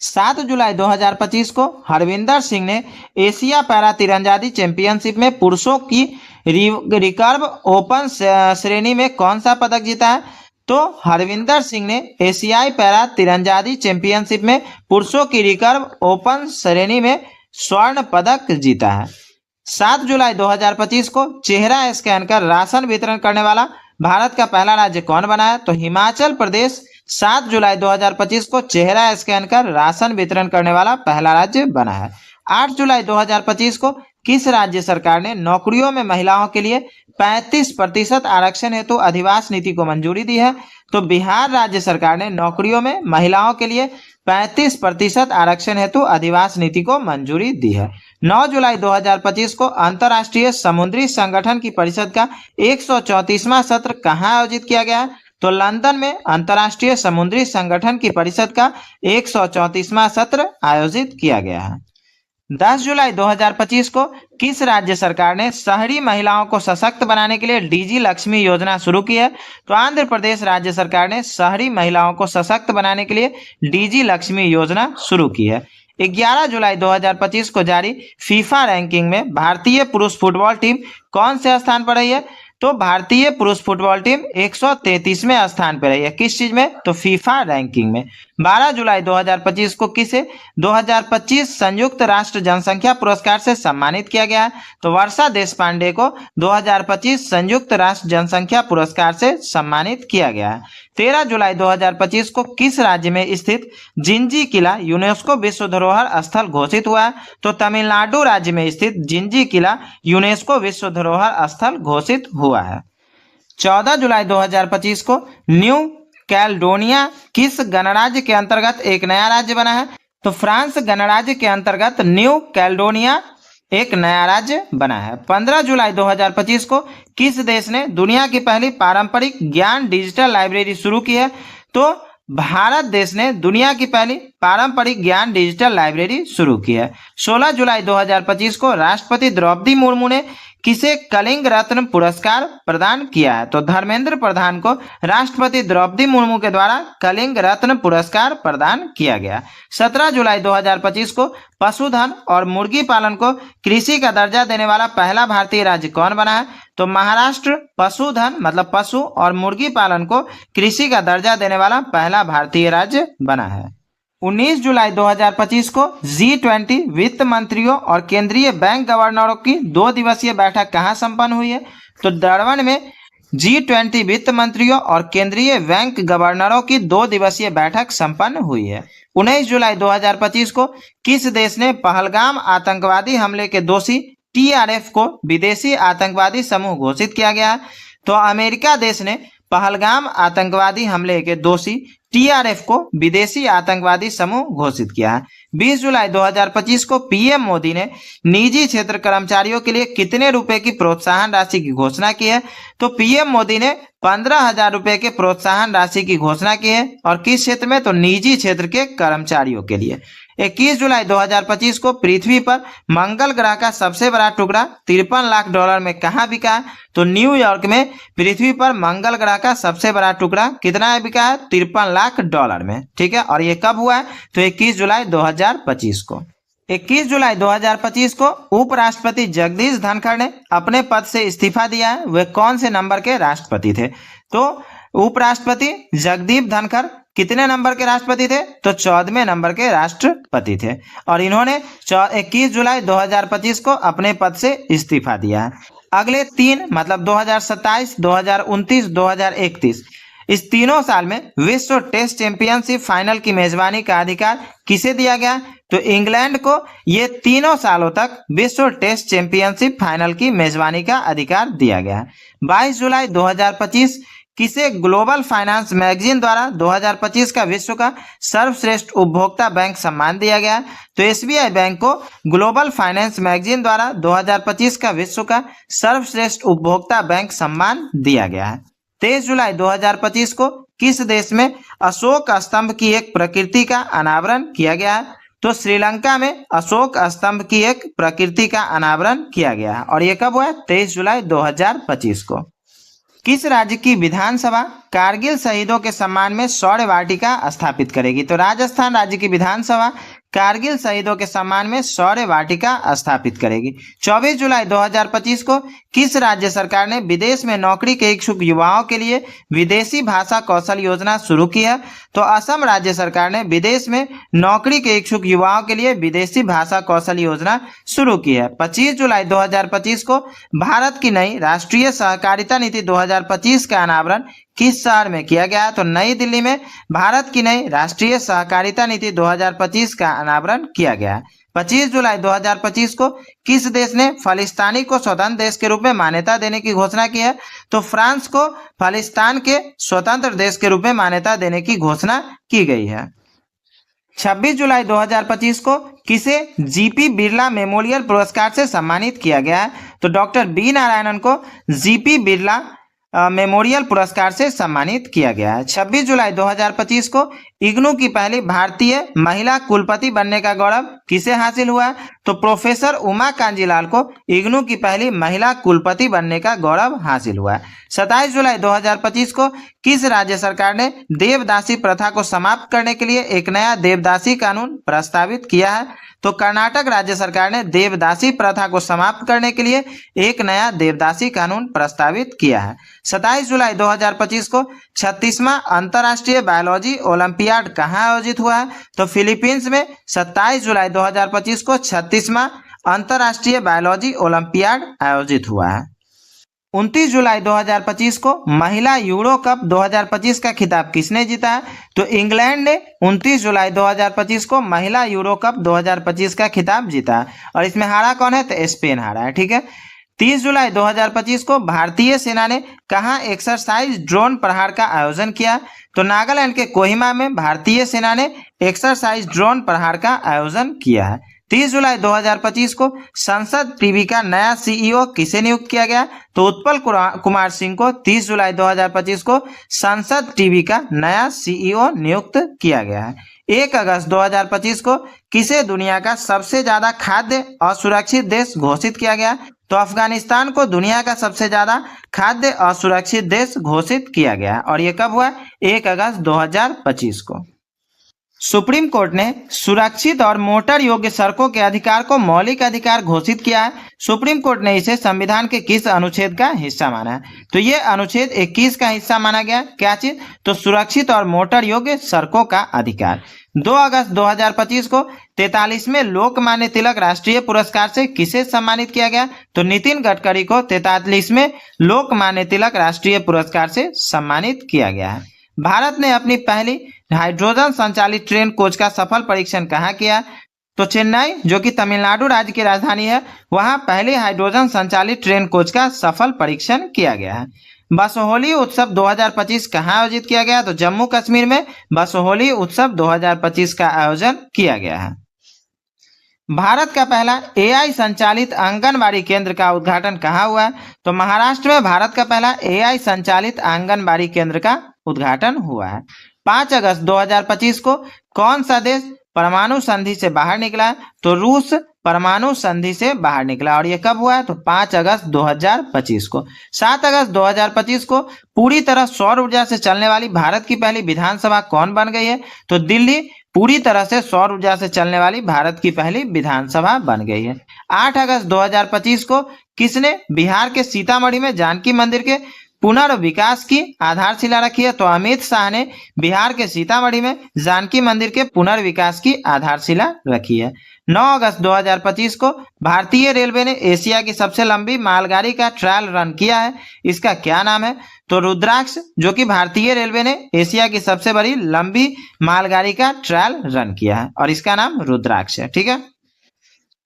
7 जुलाई 2025 को हरविंदर सिंह ने एशिया पैरा तीरंदाजी चैंपियनशिप में पुरुषों की रिकर्व ओपन श्रेणी में कौन सा पदक जीता है? तो हरविंदर सिंह ने एशियाई पैरा तीरंदाजी चैंपियनशिप में पुरुषों की रिकर्व ओपन श्रेणी में स्वर्ण पदक जीता है। 7 जुलाई 2025 को चेहरा स्कैन कर राशन वितरण करने वाला भारत का पहला राज्य कौन बना है? तो हिमाचल प्रदेश 7 जुलाई 2025 को चेहरा स्कैन कर राशन वितरण करने वाला पहला राज्य बना है। 8 जुलाई 2025 को किस राज्य सरकार ने नौकरियों में महिलाओं के लिए 35% आरक्षण हेतु अधिवास नीति को मंजूरी दी है? तो बिहार राज्य सरकार ने नौकरियों में महिलाओं के लिए 35% आरक्षण हेतु अधिवास नीति को मंजूरी दी है। 9 जुलाई 2025 को अंतर्राष्ट्रीय समुद्री संगठन की परिषद का 134वां सत्र कहाँ आयोजित किया गया है? तो लंदन में अंतर्राष्ट्रीय समुद्री संगठन की परिषद का 134वां सत्र आयोजित किया गया है। 10 जुलाई 2025 को किस राज्य सरकार ने शहरी महिलाओं को सशक्त बनाने के लिए डीजी लक्ष्मी योजना शुरू की है? तो आंध्र प्रदेश राज्य सरकार ने शहरी महिलाओं को सशक्त बनाने के लिए डीजी लक्ष्मी योजना शुरू की है। 11 जुलाई 2025 को जारी फीफा रैंकिंग में भारतीय पुरुष फुटबॉल टीम कौन से स्थान पर रही है? तो भारतीय पुरुष फुटबॉल टीम 133वें स्थान पर रही है। किस चीज में? तो फीफा रैंकिंग में। 12 जुलाई 2025 को किसे 2025 संयुक्त राष्ट्र जनसंख्या पुरस्कार से सम्मानित किया गया है? तो वर्षा देशपांडे को 2025 संयुक्त राष्ट्र जनसंख्या पुरस्कार से सम्मानित किया गया है। 13 जुलाई 2025 को किस राज्य में स्थित जिंजी किला यूनेस्को विश्व धरोहर स्थल घोषित हुआ है? तो तमिलनाडु राज्य में स्थित जिंजी किला यूनेस्को विश्व धरोहर स्थल घोषित हुआ है। 14 जुलाई 2025 को न्यू कैलेडोनिया किस गणराज्य के अंतर्गत एक नया राज्य बना है? तो फ्रांस गणराज्य के अंतर्गत न्यू कैलेडोनिया एक नया राज्य बना है। 15 जुलाई 2025 को किस देश ने दुनिया की पहली पारंपरिक ज्ञान डिजिटल लाइब्रेरी शुरू की है? तो भारत देश ने दुनिया की पहली पारंपरिक ज्ञान डिजिटल लाइब्रेरी शुरू की है। 16 जुलाई 2025 को राष्ट्रपति द्रौपदी मुर्मू ने किसे कलिंग रत्न पुरस्कार प्रदान किया है? तो धर्मेंद्र प्रधान को राष्ट्रपति द्रौपदी मुर्मू के द्वारा कलिंग रत्न पुरस्कार प्रदान किया गया। 17 जुलाई 2025 को पशुधन और मुर्गी पालन को कृषि का दर्जा देने वाला पहला भारतीय राज्य कौन बना है? तो महाराष्ट्र पशुधन मतलब पशु और मुर्गी पालन को कृषि का दर्जा देने वाला पहला भारतीय राज्य बना है। 19 जुलाई 2025 को G20 वित्त मंत्रियों और केंद्रीय बैंक गवर्नरों की 2 दिवसीय बैठक कहाँ संपन्न हुई है? तो डरबन में G20 वित्त मंत्रियों और केंद्रीय बैंक गवर्नरों की 2 दिवसीय बैठक संपन्न हुई है। 19 जुलाई 2025 को किस देश ने पहलगाम आतंकवादी हमले के दोषी TRF को विदेशी आतंकवादी समूह घोषित किया गया है? तो अमेरिका देश ने पहलगाम आतंकवादी हमले के दोषी TRF को विदेशी आतंकवादी समूह घोषित किया है। 20 जुलाई 2025 को पीएम मोदी ने निजी क्षेत्र कर्मचारियों के लिए कितने रुपए की प्रोत्साहन राशि की घोषणा की है? तो पीएम मोदी ने 15,000 रुपए के प्रोत्साहन राशि की घोषणा की है। और किस क्षेत्र में? तो निजी क्षेत्र के कर्मचारियों के लिए। 21 जुलाई 2025 को पृथ्वी पर मंगल ग्रह का सबसे बड़ा टुकड़ा 53 लाख डॉलर में कहाँ बिका है? तो न्यूयॉर्क में पृथ्वी पर मंगल ग्रह का सबसे बड़ा टुकड़ा कितना बिका है? 53 लाख डॉलर में। ठीक है, और ये कब हुआ है? तो 21 जुलाई 2025 को। 21 जुलाई 2025 को उपराष्ट्रपति जगदीश धनखड़ ने अपने पद से इस्तीफा दिया है। वे कौन से नंबर के राष्ट्रपति थे? तो उपराष्ट्रपति जगदीप धनखड़ कितने नंबर के राष्ट्रपति थे? तो 14वें नंबर के राष्ट्रपति थे। और इन्होंने 21 जुलाई 2025 को अपने पद से इस्तीफा दिया है। अगले 3 मतलब 2027, 2029, 2031 इस तीनों साल में विश्व टेस्ट चैंपियनशिप फाइनल की मेजबानी का अधिकार किसे दिया गया? तो इंग्लैंड को ये तीनों सालों तक विश्व टेस्ट चैंपियनशिप फाइनल की मेजबानी का अधिकार दिया गया है। 22 जुलाई 2025 किसे ग्लोबल फाइनेंस मैगजीन द्वारा 2025 का विश्व का सर्वश्रेष्ठ उपभोक्ता बैंक सम्मान दिया गया? तो एसबीआई बैंक को ग्लोबल फाइनेंस मैगजीन द्वारा 2025 का विश्व का सर्वश्रेष्ठ उपभोक्ता बैंक सम्मान दिया गया है। 23 जुलाई 2025 को किस देश में अशोक स्तंभ की एक प्रकृति का अनावरण किया गया है? तो श्रीलंका में अशोक स्तंभ की एक प्रकृति का अनावरण किया गया है और यह कब हुआ? 23 जुलाई 2025 को। किस राज्य की विधानसभा कारगिल शहीदों के सम्मान में शौर्य वाटिका स्थापित करेगी? तो राजस्थान राज्य की विधानसभा कारगिल शहीदों के सम्मान में शौर्य वाटिका स्थापित करेगी। 24 जुलाई 2025 को किस राज्य सरकार ने विदेश में नौकरी के इच्छुक युवाओं के लिए विदेशी भाषा कौशल योजना शुरू की है? तो असम राज्य सरकार ने विदेश में नौकरी के इच्छुक युवाओं के लिए विदेशी भाषा कौशल योजना शुरू की है। 25 जुलाई 2025 को भारत की नई राष्ट्रीय सहकारिता नीति 2025 का अनावरण किस शहर में किया गया? तो नई दिल्ली में भारत की नई राष्ट्रीय सहकारिता नीति 2025 का अनावरण किया गया। 25 जुलाई 2025 को किस देश ने फालिस्तानी को स्वतंत्र देश के रूप में मान्यता देने की घोषणा की है? तो फ्रांस को फालिस्तान के स्वतंत्र देश के रूप में मान्यता देने की घोषणा की गई है। 26 जुलाई 2025 को किसे जीपी बिरला मेमोरियल पुरस्कार से सम्मानित किया गया है? तो डॉक्टर बी नारायणन को जीपी बिरला मेमोरियल पुरस्कार से सम्मानित किया गया है। 26 जुलाई 2025 को इग्नू की पहली भारतीय महिला कुलपति बनने का गौरव किसे हासिल हुआ? तो प्रोफेसर उमा कांजीलाल को इग्नू की पहली महिला कुलपति बनने का गौरव हासिल हुआ। 27 जुलाई 2025 को किस राज्य सरकार ने देवदासी प्रथा को समाप्त करने के लिए एक नया देवदासी कानून प्रस्तावित किया है? तो कर्नाटक राज्य सरकार ने देवदासी प्रथा को समाप्त करने के लिए एक नया देवदासी कानून प्रस्तावित किया है। 27 जुलाई 2025 को 36वां अंतर्राष्ट्रीय बायोलॉजी ओलंपियाड कहाँ आयोजित हुआ है? तो फिलीपींस में 27 जुलाई 2025 को 36वां अंतर्राष्ट्रीय बायोलॉजी ओलंपियाड आयोजित हुआ है। 29 जुलाई 2025 को महिला यूरो कप 2025 का खिताब किसने जीता है? तो इंग्लैंड ने 29 जुलाई 2025 को महिला यूरो कप 2025 का खिताब जीता है और इसमें हारा कौन है? तो स्पेन हारा है। ठीक है। 30 जुलाई 2025 को भारतीय सेना ने कहाँ एक्सरसाइज ड्रोन प्रहार का आयोजन किया? तो नागालैंड के कोहिमा में भारतीय सेना ने एक्सरसाइज ड्रोन प्रहार का आयोजन किया है। 30 जुलाई 2025 को संसद टीवी का नया सीईओ किसे नियुक्त किया गया? तो उत्पल कुमार सिंह को 30 जुलाई 2025 को संसद टीवी का नया सीईओ नियुक्त किया गया है। 1 अगस्त 2025 को किसे दुनिया का सबसे ज्यादा खाद्य असुरक्षित देश घोषित किया गया? तो अफगानिस्तान को दुनिया का सबसे ज्यादा खाद्य असुरक्षित देश घोषित किया गया और यह कब हुआ? 1 अगस्त 2025 को। सुप्रीम कोर्ट ने सुरक्षित और मोटर योग्य सड़कों के अधिकार को मौलिक अधिकार घोषित किया है। सुप्रीम कोर्ट ने इसे संविधान के किस अनुच्छेद का हिस्सा माना है? तो ये अनुच्छेद 21 का हिस्सा माना गया। क्या चीज? तो सुरक्षित और मोटर योग्य सड़कों का अधिकार। 2 अगस्त 2025 को 43वें लोकमान्य तिलक राष्ट्रीय पुरस्कार से किसे सम्मानित किया गया? तो नितिन गडकरी को 43वें लोकमान्य तिलक राष्ट्रीय पुरस्कार से सम्मानित किया गया है। भारत ने अपनी पहली हाइड्रोजन संचालित ट्रेन कोच का सफल परीक्षण कहाँ किया? तो चेन्नई, जो कि तमिलनाडु राज्य की राजधानी है, वहां पहले हाइड्रोजन संचालित ट्रेन कोच का सफल परीक्षण किया गया है। बसोहली उत्सव 2025 कहाँ आयोजित किया गया? तो जम्मू कश्मीर में बसोहली उत्सव 2025 का आयोजन किया गया है। भारत का पहला एआई संचालित आंगनबाड़ी केंद्र का उद्घाटन कहाँ हुआ? तो महाराष्ट्र में भारत का पहला एआई संचालित आंगनबाड़ी केंद्र का उद्घाटन हुआ है। 5 अगस्त 2025 को कौन सा देश परमाणु संधि से बाहर निकला? तो रूस परमाणु संधि से बाहर निकला और यह कब हुआ है? तो 5 अगस्त 2025 को। 7 अगस्त 2025 को पूरी तरह सौर ऊर्जा से चलने वाली भारत की पहली विधानसभा कौन बन गई है? तो दिल्ली पूरी तरह से सौर ऊर्जा से चलने वाली भारत की पहली विधानसभा बन गई है। 8 अगस्त 2025 को किसने बिहार के सीतामढ़ी में जानकी मंदिर के पुनर्विकास की आधारशिला रखी है? तो अमित शाह ने बिहार के सीतामढ़ी में जानकी मंदिर के पुनर्विकास की आधारशिला रखी है। 9 अगस्त 2025 को भारतीय रेलवे ने एशिया की सबसे लंबी मालगाड़ी का ट्रायल रन किया है। इसका क्या नाम है? तो रुद्राक्ष, जो कि भारतीय रेलवे ने एशिया की सबसे बड़ी लंबी मालगाड़ी का ट्रायल रन किया है और इसका नाम रुद्राक्ष है। ठीक है।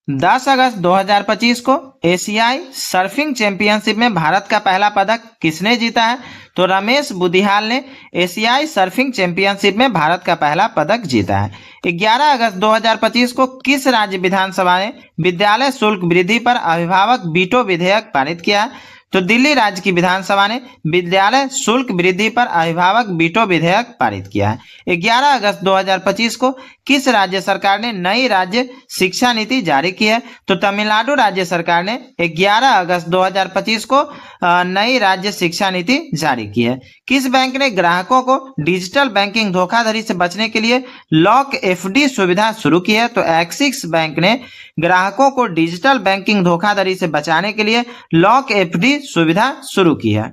10 अगस्त 2025 को एशियाई सर्फिंग चैंपियनशिप में भारत का पहला पदक किसने जीता है? तो रमेश बुदिहाल ने एशियाई सर्फिंग चैंपियनशिप में भारत का पहला पदक जीता है। 11 अगस्त 2025 को किस राज्य विधानसभा ने विद्यालय शुल्क वृद्धि पर अभिभावक वीटो विधेयक पारित किया है? तो दिल्ली राज्य की विधानसभा ने विद्यालय शुल्क वृद्धि पर अभिभावक वीटो विधेयक पारित किया है। 11 अगस्त 2025 को किस राज्य सरकार ने नई राज्य शिक्षा नीति जारी की है? तो तमिलनाडु राज्य सरकार ने 11 अगस्त 2025 को नई राज्य शिक्षा नीति जारी की है। किस बैंक ने ग्राहकों को डिजिटल बैंकिंग धोखाधड़ी से बचने के लिए लॉक एफडी सुविधा शुरू की है? तो एक्सिस बैंक ने ग्राहकों को डिजिटल बैंकिंग धोखाधड़ी से बचाने के लिए लॉक एफडी सुविधा शुरू की है।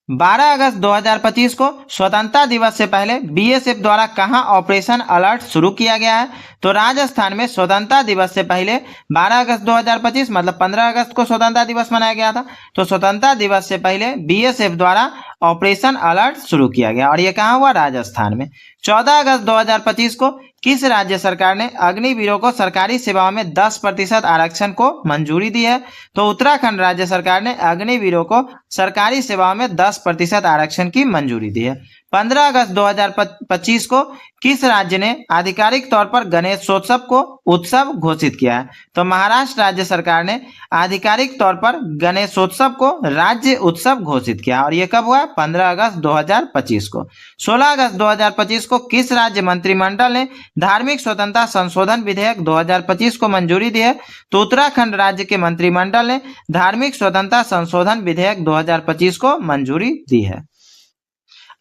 12 अगस्त 2025 को स्वतंत्रता दिवस से पहले बीएसएफ द्वारा कहां ऑपरेशन अलर्ट शुरू किया गया है? तो राजस्थान में स्वतंत्रता दिवस से पहले 12 अगस्त 2025 मतलब 15 अगस्त को स्वतंत्रता दिवस मनाया गया था। तो स्वतंत्रता दिवस से पहले बीएसएफ द्वारा ऑपरेशन अलर्ट शुरू किया गया और यह कहां हुआ? राजस्थान में। 14 अगस्त 2025 को किस राज्य सरकार ने अग्निवीरों को सरकारी सेवाओं में 10% आरक्षण को मंजूरी दी है? तो उत्तराखंड राज्य सरकार ने अग्निवीरों को सरकारी सेवाओं में 10% आरक्षण की मंजूरी दी है। 15 अगस्त 2025 को किस राज्य ने आधिकारिक तौर पर गणेशोत्सव को उत्सव घोषित किया है? तो महाराष्ट्र राज्य सरकार ने आधिकारिक तौर पर गणेशोत्सव को राज्य उत्सव घोषित किया और यह कब हुआ? 15 अगस्त 2025 को। 16 अगस्त 2025 को किस राज्य मंत्रिमंडल ने धार्मिक स्वतंत्रता संशोधन विधेयक 2025 को मंजूरी दी है? तो उत्तराखंड राज्य के मंत्रिमंडल ने धार्मिक स्वतंत्रता संशोधन विधेयक 2025 को मंजूरी दी है।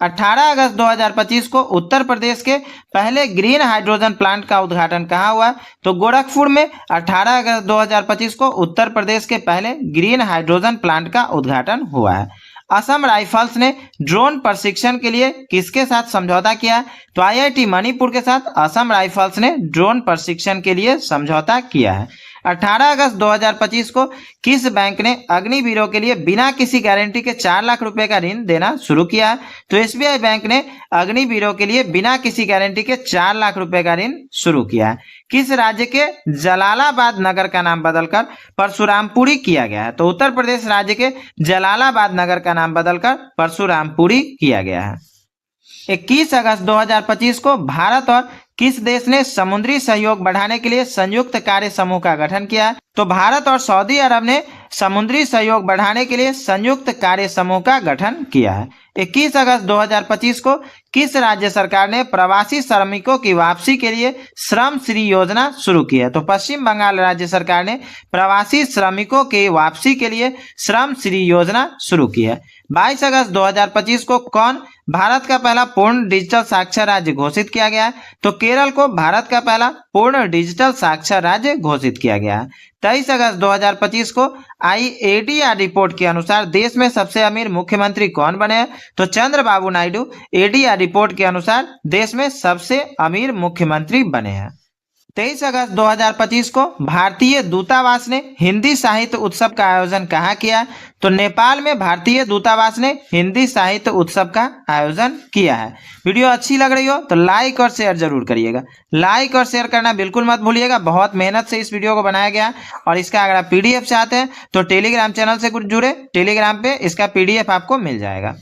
18 अगस्त 2025 को उत्तर प्रदेश के पहले ग्रीन हाइड्रोजन प्लांट का उद्घाटन कहाँ हुआ? तो गोरखपुर में 18 अगस्त 2025 को उत्तर प्रदेश के पहले ग्रीन हाइड्रोजन प्लांट का उद्घाटन हुआ है। असम राइफल्स ने ड्रोन प्रशिक्षण के लिए किसके साथ समझौता किया? तो आईआईटी मणिपुर के साथ असम राइफल्स ने ड्रोन प्रशिक्षण के लिए समझौता किया है। 18 अगस्त 2025 को किस बैंक ने अग्निवीरों के लिए बिना किसी गारंटी के 4 लाख रुपए का ऋण देना शुरू किया है? तो एसबीआई बैंक ने अग्निवीरों के लिए बिना किसी गारंटी के 4 लाख रुपए का ऋण शुरू किया है। किस राज्य के जलालाबाद नगर का नाम बदलकर परशुरामपुरी किया गया है? तो उत्तर प्रदेश राज्य के जलालाबाद नगर का नाम बदलकर परशुरामपुरी किया गया है। 21 अगस्त 2025 को भारत और किस देश ने समुद्री सहयोग बढ़ाने के लिए संयुक्त कार्य समूह का गठन किया? तो भारत और सऊदी अरब ने समुद्री सहयोग बढ़ाने के लिए संयुक्त कार्य समूह का गठन किया है। 21 अगस्त 2025 को किस राज्य सरकार ने प्रवासी श्रमिकों की वापसी के लिए श्रम श्री योजना शुरू की है? तो पश्चिम बंगाल राज्य सरकार ने प्रवासी श्रमिकों की वापसी के लिए श्रम श्री योजना शुरू की है। 22 अगस्त 2025 को कौन भारत का पहला पूर्ण डिजिटल साक्षर राज्य घोषित किया गया है? तो केरल को भारत का पहला पूर्ण डिजिटल साक्षर राज्य घोषित किया गया है। 23 अगस्त 2025 को एडीआर रिपोर्ट के अनुसार देश में सबसे अमीर मुख्यमंत्री कौन बने हैं? तो चंद्रबाबू नायडू एडीआर रिपोर्ट के अनुसार देश में सबसे अमीर मुख्यमंत्री बने हैं। 23 अगस्त 2025 को भारतीय दूतावास ने हिंदी साहित्य उत्सव का आयोजन कहाँ किया? तो नेपाल में भारतीय दूतावास ने हिंदी साहित्य उत्सव का आयोजन किया है। वीडियो अच्छी लग रही हो तो लाइक और शेयर जरूर करिएगा। लाइक और शेयर करना बिल्कुल मत भूलिएगा। बहुत मेहनत से इस वीडियो को बनाया गया और इसका अगर आप पीडीएफ चाहते हैं तो टेलीग्राम चैनल से जुड़े, टेलीग्राम पे इसका पीडीएफ आपको मिल जाएगा।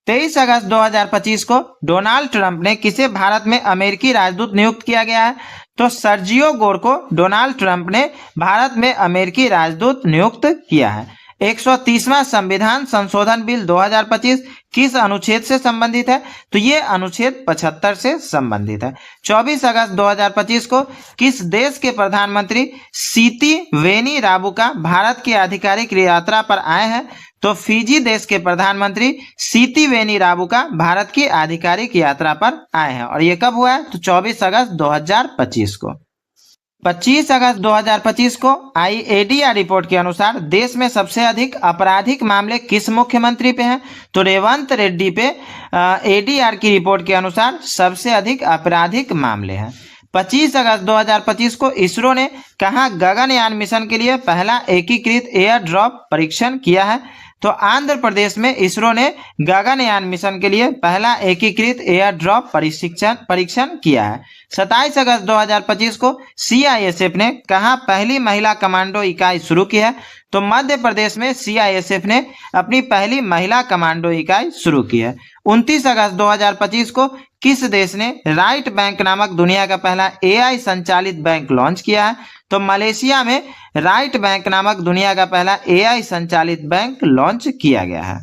23 अगस्त 2025 को डोनाल्ड ट्रंप ने किसे भारत में अमेरिकी राजदूत नियुक्त किया गया है? तो सर्जियो गोर को डोनाल्ड ट्रंप ने भारत में अमेरिकी राजदूत नियुक्त किया है। 130वां संविधान संशोधन बिल 2025 किस अनुच्छेद से संबंधित है? तो ये अनुच्छेद 75 से संबंधित है। 24 अगस्त 2025 को किस देश के प्रधानमंत्री सीती वेनी राबुका भारत की आधिकारिक यात्रा पर आए हैं? तो फिजी देश के प्रधानमंत्री सीती वेनी राबुका भारत की आधिकारिक यात्रा पर आए हैं और ये कब हुआ है? तो 24 अगस्त 2025 को। 25 अगस्त 2025 को एडीआर रिपोर्ट के अनुसार देश में सबसे अधिक आपराधिक मामले किस मुख्यमंत्री पे हैं? तो रेवंत रेड्डी पे एडीआर की रिपोर्ट के अनुसार सबसे अधिक आपराधिक मामले हैं। 25 अगस्त 2025 को इसरो ने कहाँ गगनयान मिशन के लिए पहला एकीकृत एयर ड्रॉप परीक्षण किया है? तो आंध्र प्रदेश में इसरो ने गगनयान मिशन के लिए पहला एकीकृत एयर ड्रॉप परीक्षण किया है। 27 अगस्त 2025 को सीआईएसएफ ने कहाँ पहली महिला कमांडो इकाई शुरू की है? तो मध्य प्रदेश में सीआईएसएफ ने अपनी पहली महिला कमांडो इकाई शुरू की है। 29 अगस्त 2025 को किस देश ने राइट बैंक नामक दुनिया का पहला एआई संचालित बैंक लॉन्च किया है? तो मलेशिया में राइट बैंक नामक दुनिया का पहला एआई संचालित बैंक लॉन्च किया गया है।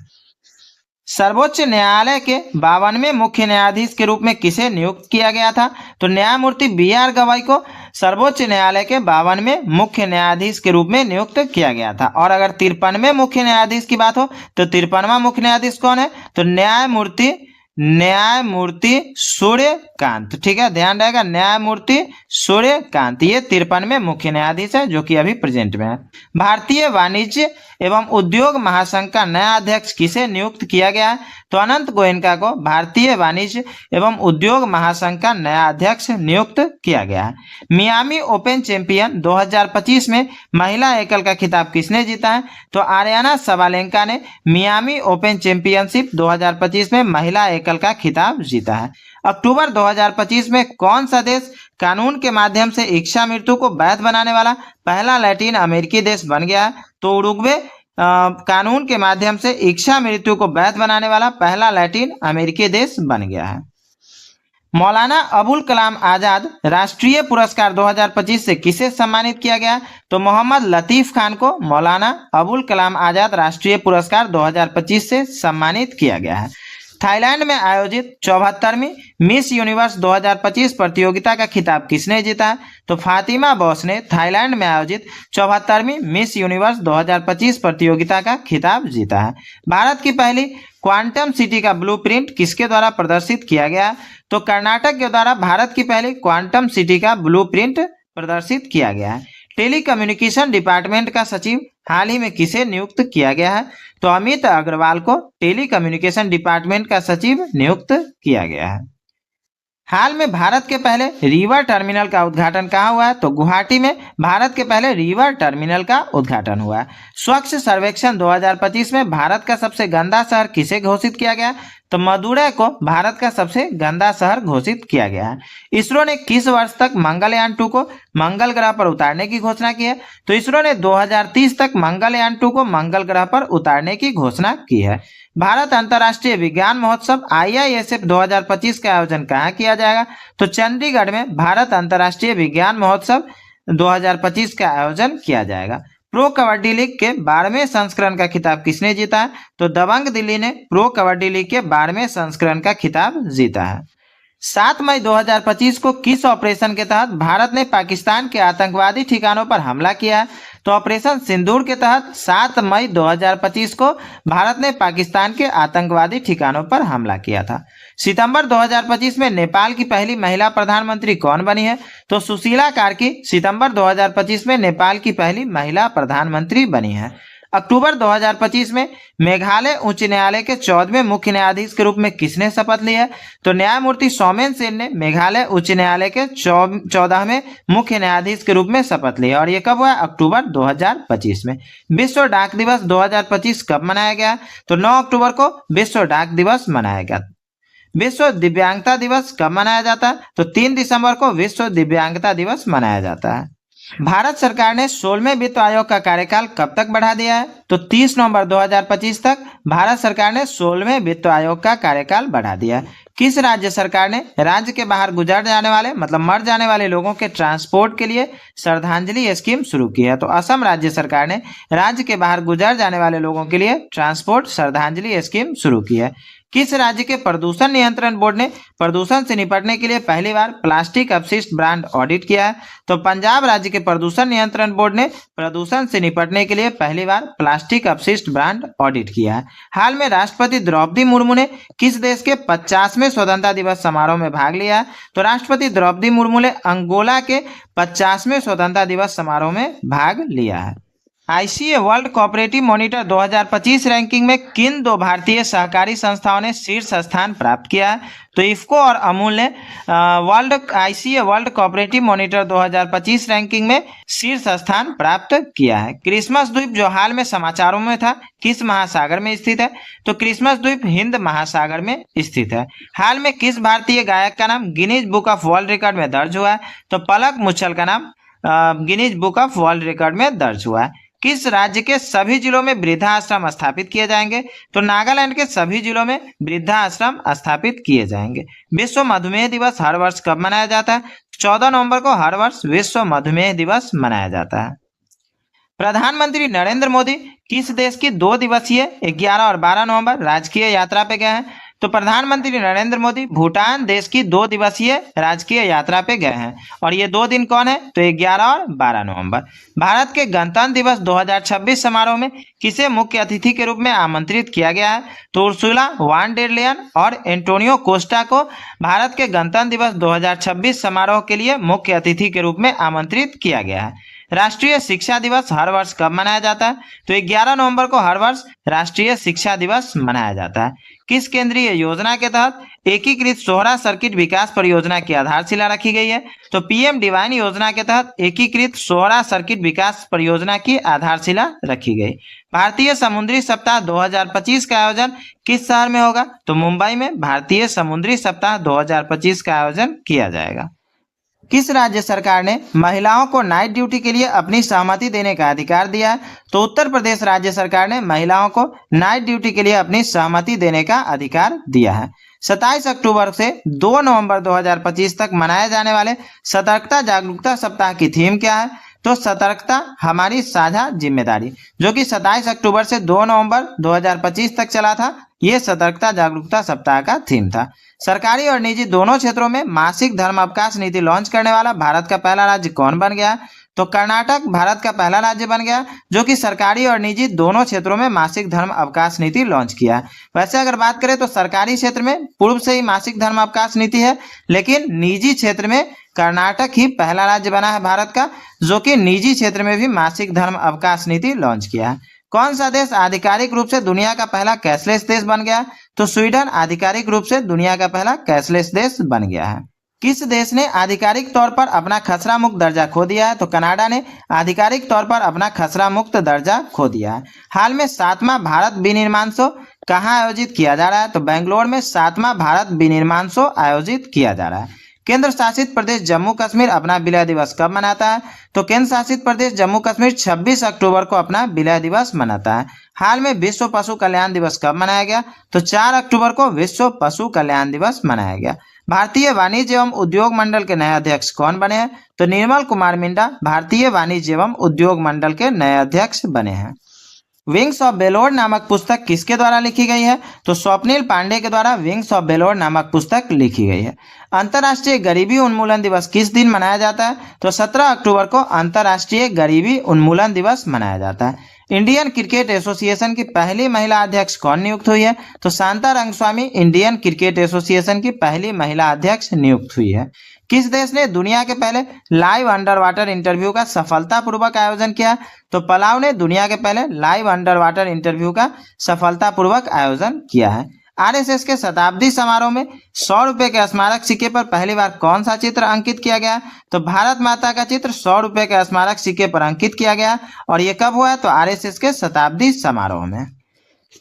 सर्वोच्च न्यायालय के 52वें मुख्य न्यायाधीश के रूप में किसे नियुक्त किया गया था? तो न्यायमूर्ति बी.आर. गवाई को सर्वोच्च न्यायालय के 52वें मुख्य न्यायाधीश के रूप में नियुक्त किया गया था। और अगर 53वें मुख्य न्यायाधीश की बात हो तो 53वां मुख्य न्यायाधीश कौन है? तो न्यायमूर्ति सूर्यकांत। ठीक है, ध्यान रहेगा, न्यायमूर्ति सूर्यकांत ये 53वें मुख्य न्यायाधीश है जो कि अभी प्रेजेंट में है। भारतीय वाणिज्य एवं उद्योग महासंघ का नया अध्यक्ष किसे नियुक्त किया गया है? तो अनंत गोयनका को भारतीय वाणिज्य एवं उद्योग महासंघ का नया अध्यक्ष नियुक्त किया गया है। मियामी ओपन चैंपियन 2025 में महिला एकल का खिताब किसने जीता है? तो आर्याना सबालेंका ने मियामी ओपन चैंपियनशिप 2025 में महिला एकल का खिताब जीता है। अक्टूबर 2025 में कौन सा देश कानून के माध्यम से इच्छा मृत्यु को वैध बनाने वाला पहला लैटिन अमेरिकी देश बन गया है? तो उरुग्वे कानून के माध्यम से इच्छा मृत्यु को वैध बनाने वाला पहला लैटिन अमेरिकी देश बन गया है। मौलाना अबुल कलाम आजाद राष्ट्रीय पुरस्कार 2025 से किसे सम्मानित किया गया? तो मोहम्मद लतीफ खान को मौलाना अबुल कलाम आजाद राष्ट्रीय पुरस्कार 2025 से सम्मानित किया गया है। थाईलैंड में आयोजित 74वीं मिस यूनिवर्स 2025 प्रतियोगिता का खिताब किसने जीता है? तो फातिमा बॉस ने थाईलैंड में आयोजित 74वीं मिस यूनिवर्स 2025 प्रतियोगिता का खिताब जीता है। भारत की पहली क्वांटम सिटी का ब्लूप्रिंट किसके द्वारा प्रदर्शित किया गया? तो कर्नाटक के द्वारा भारत की पहली क्वांटम सिटी का ब्लूप्रिंट प्रदर्शित किया गया है। टेलीकम्युनिकेशन डिपार्टमेंट का सचिव हाल ही में किसे नियुक्त किया गया है? तो अमित अग्रवाल को टेलीकम्युनिकेशन डिपार्टमेंट का सचिव नियुक्त किया गया है। हाल में भारत के पहले रिवर टर्मिनल का उद्घाटन कहाँ हुआ है? तो गुवाहाटी में भारत के पहले रिवर टर्मिनल का उद्घाटन हुआ है। स्वच्छ सर्वेक्षण 2025 में भारत का सबसे गंदा शहर किसे घोषित किया गया? तो मदुरै को भारत का सबसे गंदा शहर घोषित किया गया है। इसरो ने किस वर्ष तक मंगलयान 2 को मंगल ग्रह पर उतारने की घोषणा की है? तो इसरो ने 2030 तक मंगलयान 2 को मंगल ग्रह पर उतारने की घोषणा की है। भारत अंतर्राष्ट्रीय विज्ञान महोत्सव IISF 2025 का आयोजन कहाँ किया जाएगा? तो चंडीगढ़ में भारत अंतर्राष्ट्रीय विज्ञान महोत्सव 2025 का आयोजन किया जाएगा। प्रो कबड्डी लीग के 12वें संस्करण का खिताब किसने जीता है? तो दबंग दिल्ली ने प्रो कबड्डी लीग के 12वें संस्करण का खिताब जीता है। 7 मई 2025 को किस ऑपरेशन के तहत भारत ने पाकिस्तान के आतंकवादी ठिकानों पर हमला किया है? तो ऑपरेशन सिंदूर के तहत 7 मई 2025 को भारत ने पाकिस्तान के आतंकवादी ठिकानों पर हमला किया था। सितंबर 2025 में नेपाल की पहली महिला प्रधानमंत्री कौन बनी है? तो सुशीला कार्की सितंबर 2025 में नेपाल की पहली महिला प्रधानमंत्री बनी है। अक्टूबर 2025 में मेघालय उच्च न्यायालय के 14वें मुख्य न्यायाधीश के रूप में किसने शपथ ली है? तो न्यायमूर्ति सौमेन सेन ने मेघालय उच्च न्यायालय के 14वें मुख्य न्यायाधीश के रूप में शपथ ली है। और ये कब हुआ? अक्टूबर 2025 में। विश्व डाक दिवस 2025 कब मनाया गया? तो 9 अक्टूबर को विश्व डाक दिवस मनाया गया। विश्व दिव्यांगता दिवस कब मनाया जाता है? तो 3 दिसंबर को विश्व दिव्यांगता दिवस मनाया जाता है। भारत सरकार ने 16वें वित्त आयोग का कार्यकाल कब तक बढ़ा दिया है? तो 30 नवंबर 2025 तक भारत सरकार ने 16वें वित्त आयोग का कार्यकाल बढ़ा दिया है। किस राज्य सरकार ने राज्य के बाहर गुजर जाने वाले मतलब मर जाने वाले लोगों के ट्रांसपोर्ट के लिए श्रद्धांजलि स्कीम शुरू की है? तो असम राज्य सरकार ने राज्य के बाहर गुजर जाने वाले लोगों के लिए ट्रांसपोर्ट श्रद्धांजलि स्कीम शुरू की है। किस राज्य के प्रदूषण नियंत्रण बोर्ड ने प्रदूषण से निपटने के लिए पहली बार प्लास्टिक अपशिष्ट ब्रांड ऑडिट किया है? तो पंजाब राज्य के प्रदूषण नियंत्रण बोर्ड ने प्रदूषण से निपटने के लिए पहली बार प्लास्टिक अपशिष्ट ब्रांड ऑडिट किया है। हाल में राष्ट्रपति द्रौपदी मुर्मू ने किस देश के 50वें स्वतंत्रता दिवस समारोह में भाग लिया है? तो राष्ट्रपति द्रौपदी मुर्मू ने अंगोला के 50वें स्वतंत्रता दिवस समारोह में भाग लिया है। ICA world cooperative monitor 2025 ranking में किन दो भारतीय सहकारी संस्थाओं ने शीर्ष स्थान प्राप्त किया है? तो इफ्को और अमूल ने ICA world cooperative monitor 2025 ranking में शीर्ष स्थान प्राप्त किया है। क्रिसमस द्वीप जो हाल में समाचारों में था, किस महासागर में स्थित है? तो क्रिसमस द्वीप हिंद महासागर में स्थित है। हाल में किस भारतीय गायक का नाम Guinness book of world record में दर्ज हुआ है? तो पलक मुच्छल का नाम Guinness book of world record में दर्ज हुआ है। किस राज्य के सभी जिलों में वृद्धाश्रम स्थापित किए जाएंगे? तो नागालैंड के सभी जिलों में वृद्धाश्रम स्थापित किए जाएंगे। विश्व मधुमेह दिवस हर वर्ष कब मनाया जाता है? 14 नवंबर को हर वर्ष विश्व मधुमेह दिवस मनाया जाता है। प्रधानमंत्री नरेंद्र मोदी किस देश की 2 दिवसीय 11 और 12 नवंबर राजकीय यात्रा पे गए हैं? तो प्रधानमंत्री नरेंद्र मोदी भूटान देश की 2 दिवसीय राजकीय यात्रा पे गए हैं और ये 2 दिन कौन है? तो 11 और 12 नवंबर। भारत के गणतंत्र दिवस 2026 समारोह में किसे मुख्य अतिथि के रूप में आमंत्रित किया गया है? तो उर्सुला वान डेर लेयन और एंटोनियो कोस्टा को भारत के गणतंत्र दिवस 2026 समारोह के लिए मुख्य अतिथि के रूप में आमंत्रित किया गया है। राष्ट्रीय शिक्षा दिवस हर वर्ष कब मनाया जाता है? तो 11 नवंबर को हर वर्ष राष्ट्रीय शिक्षा दिवस मनाया जाता है। किस केंद्रीय योजना के तहत एकीकृत सोहरा सर्किट विकास परियोजना की आधारशिला रखी गई है? तो पीएम डिवाइन योजना के तहत एकीकृत सोहरा सर्किट विकास परियोजना की आधारशिला रखी गई। भारतीय समुद्री सप्ताह 2025 का आयोजन किस शहर में होगा? तो मुंबई में भारतीय समुद्री सप्ताह 2025 का आयोजन किया जाएगा। किस राज्य सरकार ने महिलाओं को नाइट ड्यूटी के लिए अपनी सहमति देने का अधिकार दिया है? तो उत्तर प्रदेश राज्य सरकार ने महिलाओं को नाइट ड्यूटी के लिए अपनी सहमति देने का अधिकार दिया है। 27 अक्टूबर से 2 नवंबर 2025 तक मनाए जाने वाले सतर्कता जागरूकता सप्ताह की थीम क्या है? तो सतर्कता हमारी साझा जिम्मेदारी, जो कि 27 अक्टूबर से 2 नवंबर 2025 तक चला था। ये सतर्कता जागरूकता सप्ताह का थीम था। सरकारी और निजी दोनों क्षेत्रों में मासिक धर्म अवकाश नीति लॉन्च करने वाला भारत का पहला राज्य कौन बन गया? तो कर्नाटक भारत का पहला राज्य बन गया जो कि सरकारी और निजी दोनों क्षेत्रों में मासिक धर्म अवकाश नीति लॉन्च किया है। वैसे अगर बात करें तो सरकारी क्षेत्र में पूर्व से ही मासिक धर्म अवकाश नीति है, लेकिन निजी क्षेत्र में कर्नाटक ही पहला राज्य बना है भारत का जो कि निजी क्षेत्र में भी मासिक धर्म अवकाश नीति लॉन्च किया है। कौन सा देश आधिकारिक रूप से दुनिया का पहला कैशलेस देश बन गया? तो स्वीडन आधिकारिक रूप से दुनिया का पहला कैशलेस देश बन गया है। किस देश ने आधिकारिक तौर पर अपना खसरा मुक्त दर्जा खो दिया है? तो कनाडा ने आधिकारिक तौर पर अपना खसरा मुक्त दर्जा खो दिया है। हाल में 7वां भारत विनिर्माण शो कहाँ आयोजित किया जा रहा है? तो बेंगलोर में 7वां भारत विनिर्माण शो आयोजित किया जा रहा है। केंद्र शासित प्रदेश जम्मू कश्मीर अपना विलय दिवस कब मनाता है? तो केंद्र शासित प्रदेश जम्मू कश्मीर 26 अक्टूबर को अपना विलय दिवस मनाता है। हाल में विश्व पशु कल्याण दिवस कब मनाया गया? तो 4 अक्टूबर को विश्व पशु कल्याण दिवस मनाया गया। भारतीय वाणिज्य एवं उद्योग मंडल के नए अध्यक्ष कौन बने हैं? तो निर्मल कुमार मिंडा भारतीय वाणिज्य एवं उद्योग मंडल के नए अध्यक्ष बने हैं। विंग्स ऑफ बेलोर नामक पुस्तक किसके द्वारा लिखी गई है? तो स्वप्निल पांडे के द्वारा विंग्स ऑफ बेलोर नामक पुस्तक लिखी गई है। अंतर्राष्ट्रीय गरीबी उन्मूलन दिवस किस दिन मनाया जाता है? तो 17 अक्टूबर को अंतर्राष्ट्रीय गरीबी उन्मूलन दिवस मनाया जाता है। इंडियन क्रिकेट एसोसिएशन की पहली महिला अध्यक्ष कौन नियुक्त हुई है? तो Shanta Rangaswamy Indian cricket association की पहली महिला अध्यक्ष नियुक्त हुई है। किस देश ने दुनिया के पहले लाइव अंडर वाटर इंटरव्यू का सफलतापूर्वक आयोजन किया? तो पलाव ने दुनिया के पहले लाइव अंडर वाटर इंटरव्यू का सफलतापूर्वक आयोजन किया है। आरएसएस के शताब्दी समारोह में 100 रुपए के स्मारक सिक्के पर पहली बार कौन सा चित्र अंकित किया गया? तो भारत माता का चित्र 100 रुपए के स्मारक सिक्के पर अंकित किया गया और ये कब हुआ? तो आरएसएस के शताब्दी समारोह में।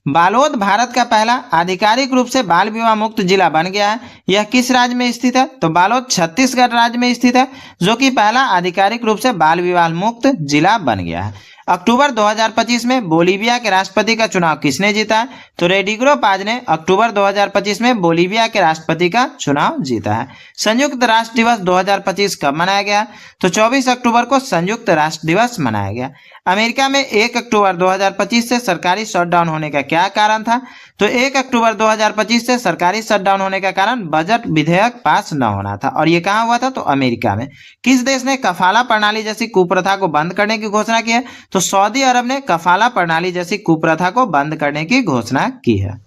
बालोद भारत का पहला आधिकारिक रूप से बाल विवाह मुक्त जिला बन गया है। यह किस राज्य में स्थित है? तो बालोद छत्तीसगढ़ राज्य में स्थित है जो कि पहला आधिकारिक रूप से बाल विवाह मुक्त जिला बन गया है। अक्टूबर 2025 में बोलीविया के राष्ट्रपति का चुनाव किसने जीता है? तो रेडिग्रो पाज ने अक्टूबर 2025 में बोलीविया के राष्ट्रपति का चुनाव जीता है। संयुक्त राष्ट्र दिवस 2025 कब मनाया गया? तो 24 अक्टूबर को संयुक्त राष्ट्र दिवस मनाया गया। अमेरिका में 1 अक्टूबर 2025 से सरकारी शटडाउन होने का क्या कारण था? तो 1 अक्टूबर 2025 से सरकारी शटडाउन होने का कारण बजट विधेयक पास न होना था और ये कहाँ हुआ था? तो अमेरिका में। किस देश ने कफाला प्रणाली जैसी कुप्रथा को बंद करने की घोषणा की है? तो सऊदी अरब ने कफाला प्रणाली जैसी कुप्रथा को बंद करने की घोषणा की है।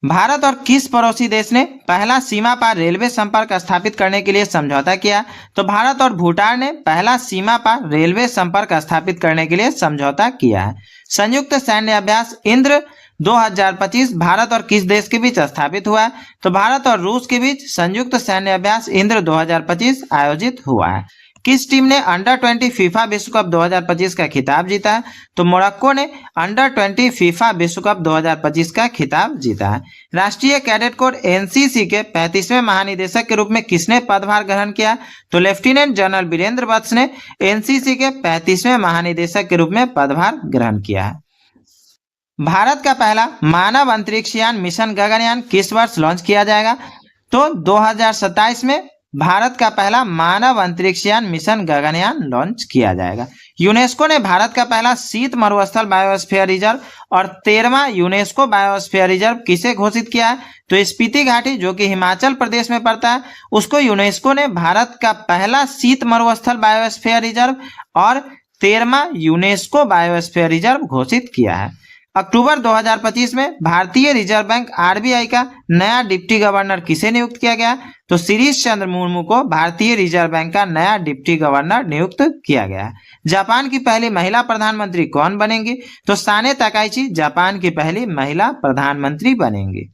भारत और किस पड़ोसी देश ने पहला सीमा पार रेलवे संपर्क स्थापित करने के लिए समझौता किया? तो भारत और भूटान ने पहला सीमा पार रेलवे संपर्क स्थापित करने के लिए समझौता किया है। संयुक्त सैन्य अभ्यास इंद्र 2025 भारत और किस देश के बीच स्थापित हुआ है? तो भारत और रूस के बीच संयुक्त सैन्य अभ्यास इंद्र 2025 आयोजित हुआ है। किस टीम ने अंडर 20 फीफा विश्व कप 2025 का खिताब जीता है? तो मोरक्को ने अंडर 20 फीफा विश्व कप 2025 का खिताब जीता है। राष्ट्रीय कैडेट कोर एनसीसी के 35वें महानिदेशक के रूप में किसने पदभार ग्रहण किया? तो लेफ्टिनेंट जनरल वीरेंद्र वत्स ने एनसीसी के 35वें महानिदेशक के रूप में पदभार ग्रहण किया है। भारत का पहला मानव अंतरिक्ष यान मिशन गगनयान किस वर्ष लॉन्च किया जाएगा? तो 2027 में भारत का पहला मानव अंतरिक्ष यान मिशन गगनयान लॉन्च किया जाएगा। यूनेस्को ने भारत का पहला शीत मरुस्थल बायोस्फीयर रिजर्व और 13वां यूनेस्को बायोस्फीयर रिजर्व किसे घोषित किया है? तो स्पीति घाटी जो कि हिमाचल प्रदेश में पड़ता है, उसको यूनेस्को ने भारत का पहला शीत मरुस्थल बायोस्फीयर रिजर्व और 13वां यूनेस्को बायोस्फीयर रिजर्व घोषित किया है। अक्टूबर 2025 में भारतीय रिजर्व बैंक आरबीआई का नया डिप्टी गवर्नर किसे नियुक्त किया गया? तो शिरीष चंद्र मुर्मू को भारतीय रिजर्व बैंक का नया डिप्टी गवर्नर नियुक्त किया गया। जापान की पहली महिला प्रधानमंत्री कौन बनेंगी? तो साने ताकाइची जापान की पहली महिला प्रधानमंत्री बनेंगी।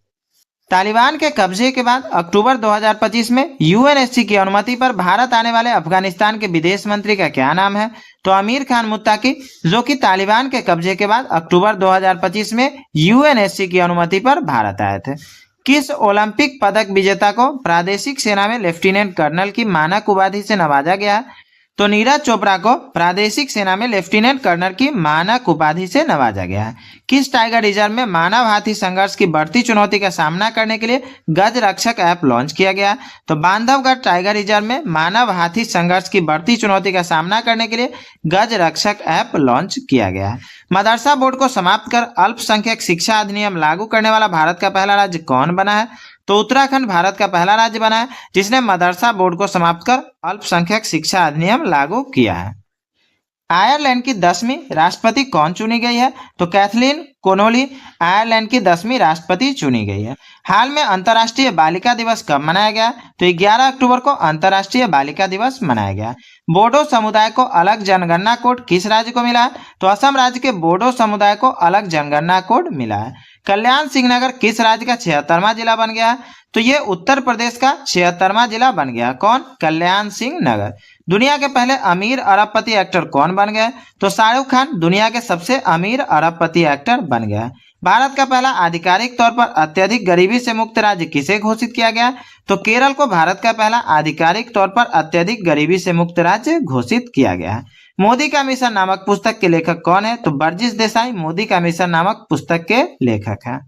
तालिबान के कब्जे के बाद अक्टूबर 2025 में यूएनएससी की अनुमति पर भारत आने वाले अफगानिस्तान के विदेश मंत्री का क्या नाम है? तो अमीर खान मुत्ताकी, जो कि तालिबान के कब्जे के बाद अक्टूबर 2025 में यूएनएससी की अनुमति पर भारत आए थे। किस ओलंपिक पदक विजेता को प्रादेशिक सेना में लेफ्टिनेंट कर्नल की मानक उपाधि से नवाजा गया है? तो नीरज चोपड़ा को प्रादेशिक सेना में लेफ्टिनेंट कर्नल की मानक उपाधि से नवाजा गया है। किस टाइगर रिजर्व में मानव हाथी संघर्ष की बढ़ती चुनौती का सामना करने के लिए गज रक्षक ऐप लॉन्च किया गया? तो बांधवगढ़ टाइगर रिजर्व में मानव हाथी संघर्ष की बढ़ती चुनौती का सामना करने के लिए गज रक्षक ऐप लॉन्च किया गया है। मदरसा बोर्ड को समाप्त कर अल्पसंख्यक शिक्षा अधिनियम लागू करने वाला भारत का पहला राज्य कौन बना है? तो उत्तराखंड भारत का पहला राज्य बना है जिसने मदरसा बोर्ड को समाप्त कर अल्पसंख्यक शिक्षा अधिनियम लागू किया है। आयरलैंड की 10वीं राष्ट्रपति कौन चुनी गई है? तो कैथलीन कोनोली आयरलैंड की 10वीं राष्ट्रपति चुनी गई है। हाल में अंतर्राष्ट्रीय बालिका दिवस कब मनाया गया? तो 11 अक्टूबर को अंतर्राष्ट्रीय बालिका दिवस मनाया गया। बोडो समुदाय को अलग जनगणना कोड किस राज्य को मिला है? तो असम राज्य के बोडो समुदाय को अलग जनगणना कोड मिला है। कल्याण सिंह नगर किस राज्य का 76वां जिला बन गया है? तो ये उत्तर प्रदेश का 76वां जिला बन गया। कौन? कल्याण सिंह नगर। दुनिया के पहले अमीर अरबपति एक्टर कौन बन गए? तो शाहरुख खान दुनिया के सबसे अमीर अरबपति एक्टर बन गया। भारत का पहला आधिकारिक तौर पर अत्यधिक गरीबी से मुक्त राज्य किसे घोषित किया गया? तो केरल को भारत का पहला आधिकारिक तौर पर अत्यधिक गरीबी से मुक्त राज्य घोषित किया गया है। मोदी का मिशन नामक पुस्तक के लेखक कौन है? तो बर्जिस देसाई मोदी का मिशन नामक पुस्तक के लेखक हैं।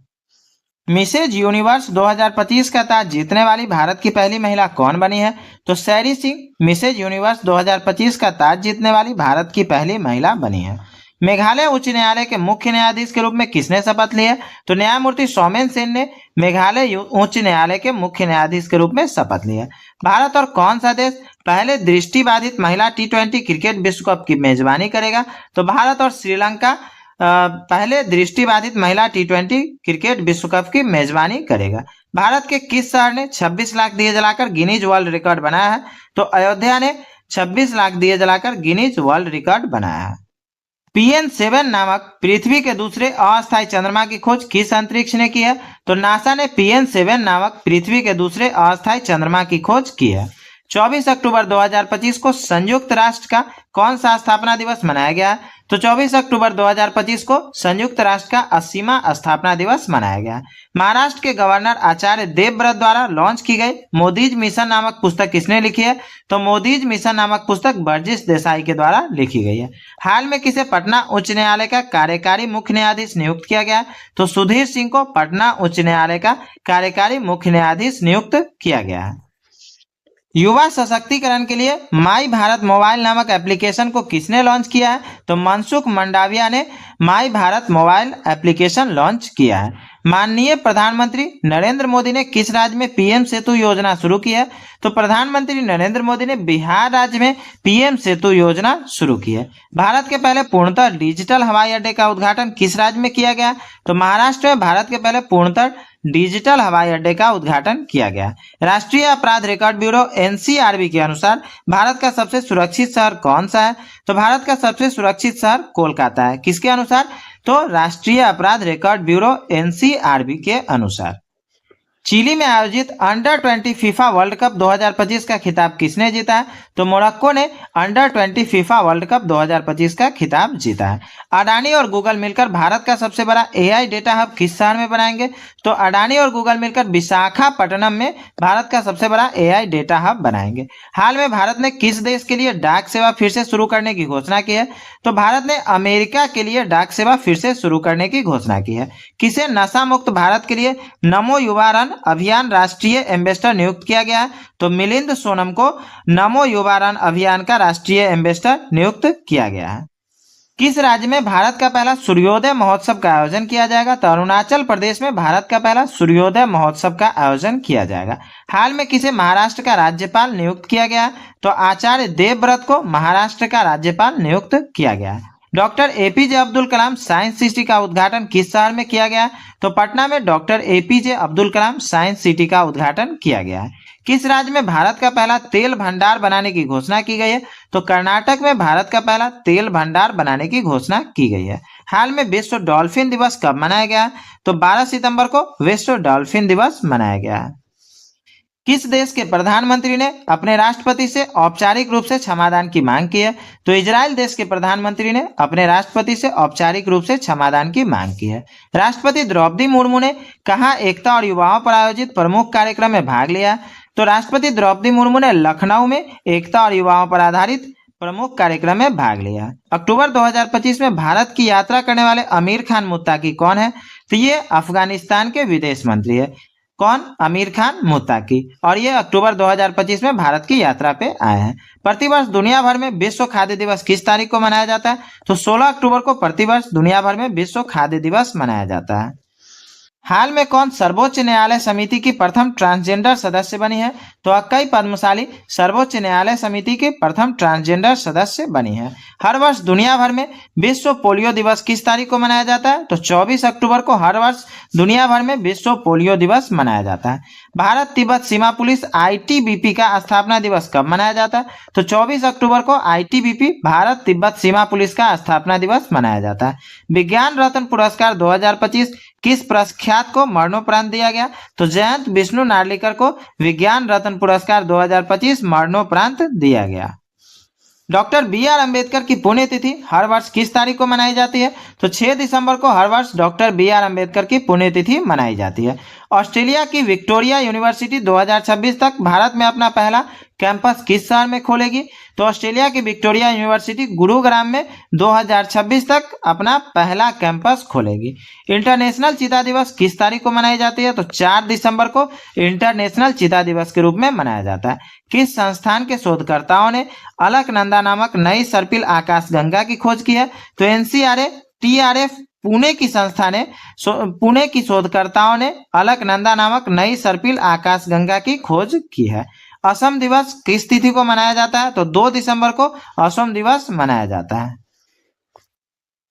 मिसेज यूनिवर्स 2025 का ताज जीतने वाली भारत की पहली महिला कौन बनी है? तो सैरी सिंह मिसेज यूनिवर्स 2025 का ताज जीतने वाली भारत की पहली महिला बनी है। मेघालय उच्च न्यायालय के मुख्य न्यायाधीश के रूप में किसने शपथ ली है? तो न्यायमूर्ति सौमेन सेन ने मेघालय उच्च न्यायालय के मुख्य न्यायाधीश के रूप में शपथ ली है। भारत और कौन सा देश पहले दृष्टिबाधित महिला T20 क्रिकेट विश्व कप की मेजबानी करेगा? तो भारत और श्रीलंका पहले दृष्टिबाधित महिला T20 क्रिकेट विश्व कप की मेजबानी करेगा। भारत के किस शहर ने 26 लाख दिए जलाकर गिनीज वर्ल्ड रिकॉर्ड बनाया है? तो अयोध्या ने 26 लाख दिए जलाकर गिनीज वर्ल्ड रिकॉर्ड बनाया है। PN7 नामक पृथ्वी के दूसरे अस्थायी चंद्रमा की खोज किस अंतरिक्ष ने की है? तो नासा ने PN7 नामक पृथ्वी के दूसरे अस्थायी चंद्रमा की खोज की है। 24 अक्टूबर 2025 को संयुक्त राष्ट्र का कौन सा स्थापना दिवस मनाया गया है? तो 24 अक्टूबर 2025 को संयुक्त राष्ट्र का 80वां स्थापना दिवस मनाया गया। महाराष्ट्र के गवर्नर आचार्य देवव्रत द्वारा लॉन्च की गई मोदीज मिशन नामक पुस्तक किसने लिखी है? तो मोदीज मिशन नामक पुस्तक बर्जिस देसाई के द्वारा लिखी गई है। हाल में किसे पटना उच्च न्यायालय का कार्यकारी मुख्य न्यायाधीश नियुक्त किया गया? तो सुधीर सिंह को पटना उच्च न्यायालय का कार्यकारी मुख्य न्यायाधीश नियुक्त किया गया है। युवा सशक्तिकरण के लिए माई भारत मोबाइल नामक एप्लीकेशन को किसने लॉन्च किया है? तो मनसुख मंडाविया ने माई भारत मोबाइल एप्लीकेशन लॉन्च किया है। माननीय प्रधानमंत्री नरेंद्र मोदी ने किस राज्य में PM सेतु योजना शुरू की है? तो प्रधानमंत्री नरेंद्र मोदी ने बिहार राज्य में PM सेतु योजना शुरू की है। भारत के पहले पूर्णतः डिजिटल हवाई अड्डे का उद्घाटन किस राज्य में किया गया? तो महाराष्ट्र में भारत के पहले पूर्णतः डिजिटल हवाई अड्डे का उद्घाटन किया गया। राष्ट्रीय अपराध रिकॉर्ड ब्यूरो एनसीआरबी के अनुसार भारत का सबसे सुरक्षित शहर कौन सा है? तो भारत का सबसे सुरक्षित शहर कोलकाता है। किसके अनुसार? तो राष्ट्रीय अपराध रिकॉर्ड ब्यूरो एनसीआरबी के अनुसार। चिली में आयोजित अंडर 20 फीफा वर्ल्ड कप 2025 का खिताब किसने जीता है? तो मोरक्को ने अंडर 20 फीफा वर्ल्ड कप 2025 का खिताब जीता है। अडानी और गूगल मिलकर भारत का सबसे बड़ा एआई डेटा हब किस शहर में बनाएंगे? तो अडानी और गूगल मिलकर विशाखापट्टनम में भारत का सबसे बड़ा एआई डेटा हब बनाएंगे। हाल में भारत ने किस देश के लिए डाक सेवा फिर से शुरू करने की घोषणा की है? तो भारत ने अमेरिका के लिए डाक सेवा फिर से शुरू करने की घोषणा की है। किसे नशा मुक्त भारत के लिए नमो युवा रन अभियान राष्ट्रीय एम्बेसडर नियुक्त किया गया है? तो मिलिंद सोनम को नमो युवा रन अभियान का राष्ट्रीय एम्बेसडर नियुक्त किया गया है। किस राज्य में भारत का पहला सूर्योदय महोत्सव का आयोजन किया जाएगा? तो अरुणाचल प्रदेश में भारत का पहला सूर्योदय महोत्सव का आयोजन किया जाएगा। हाल में किसे महाराष्ट्र का राज्यपाल नियुक्त किया गया? तो आचार्य देवव्रत को महाराष्ट्र का राज्यपाल नियुक्त किया गया है। Doctor APJ Abdul Kalam science city का उद्घाटन किस शहर में किया गया? तो पटना में doctor APJ Abdul Kalam science city का उद्घाटन किया गया है। किस राज्य में भारत का पहला तेल भंडार बनाने की घोषणा की गई है? तो कर्नाटक में भारत का पहला तेल भंडार बनाने की घोषणा की गई है। हाल में विश्व डॉल्फिन दिवस कब मनाया गया? तो 12 सितंबर को विश्व डॉल्फिन दिवस मनाया गया है। किस देश के प्रधानमंत्री ने अपने राष्ट्रपति से औपचारिक रूप से क्षमादान की मांग की है? तो इजराइल देश के प्रधानमंत्री ने अपने राष्ट्रपति से औपचारिक रूप से क्षमादान की मांग की है। राष्ट्रपति द्रौपदी मुर्मू ने कहाँ एकता और युवाओं पर आयोजित प्रमुख कार्यक्रम में भाग लिया? तो राष्ट्रपति द्रौपदी मुर्मू ने लखनऊ में एकता और युवाओं पर आधारित प्रमुख कार्यक्रम में भाग लिया। अक्टूबर 2025 में भारत की यात्रा करने वाले आमिर खान मुत्ताकी कौन है? तो ये अफगानिस्तान के विदेश मंत्री है। कौन? आमिर खान मुत्ताकी। और ये अक्टूबर 2025 में भारत की यात्रा पे आए हैं। प्रतिवर्ष दुनिया भर में विश्व खाद्य दिवस किस तारीख को मनाया जाता है? तो 16 अक्टूबर को प्रतिवर्ष दुनिया भर में विश्व खाद्य दिवस मनाया जाता है। हाल में कौन सर्वोच्च न्यायालय समिति की प्रथम ट्रांसजेंडर सदस्य बनी है? तो अक्कई पद्मशाली सर्वोच्च न्यायालय समिति की प्रथम ट्रांसजेंडर सदस्य बनी है। हर वर्ष दुनिया भर में विश्व पोलियो दिवस किस तारीख को मनाया जाता है? तो 24 अक्टूबर को हर वर्ष दुनिया भर में विश्व पोलियो दिवस मनाया जाता है। भारत तिब्बत सीमा पुलिस आईटीबीपी का स्थापना दिवस कब मनाया जाता है? तो 24 अक्टूबर को आईटीबीपी भारत तिब्बत सीमा पुलिस का स्थापना दिवस मनाया जाता है। विज्ञान रत्न पुरस्कार 2025 किस प्रख्यात को मरणोपरांत दिया गया? तो जयंत विष्णु नार्लिकर को विज्ञान रत्न पुरस्कार 2025 मरणोपरांत दिया गया। डॉक्टर बी आर अम्बेडकर की पुण्यतिथि हर वर्ष किस तारीख को मनाई जाती है? तो 6 दिसंबर को हर वर्ष डॉक्टर बी आर अम्बेडकर की पुण्यतिथि मनाई जाती है। ऑस्ट्रेलिया की विक्टोरिया यूनिवर्सिटी 2026 तक भारत में अपना पहला कैंपस किस शहर में खोलेगी? तो ऑस्ट्रेलिया की विक्टोरिया यूनिवर्सिटी गुरुग्राम में 2026 तक अपना पहला कैंपस खोलेगी। इंटरनेशनल चीता दिवस किस तारीख को मनाई जाती है? तो 4 दिसंबर को इंटरनेशनल चीता दिवस के रूप में मनाया जाता है। किस संस्थान के शोधकर्ताओं ने अलकनंदा नामक नई सर्पिल आकाशगंगा की खोज की है? तो एनसीआरएफ टीआरएफ पुणे की संस्था ने पुणे की शोधकर्ताओं ने अलकनंदा नामक नई सर्पिल आकाशगंगा की खोज की है। असम दिवस किस तिथि को मनाया जाता है? तो 2 दिसंबर को असम दिवस मनाया जाता है।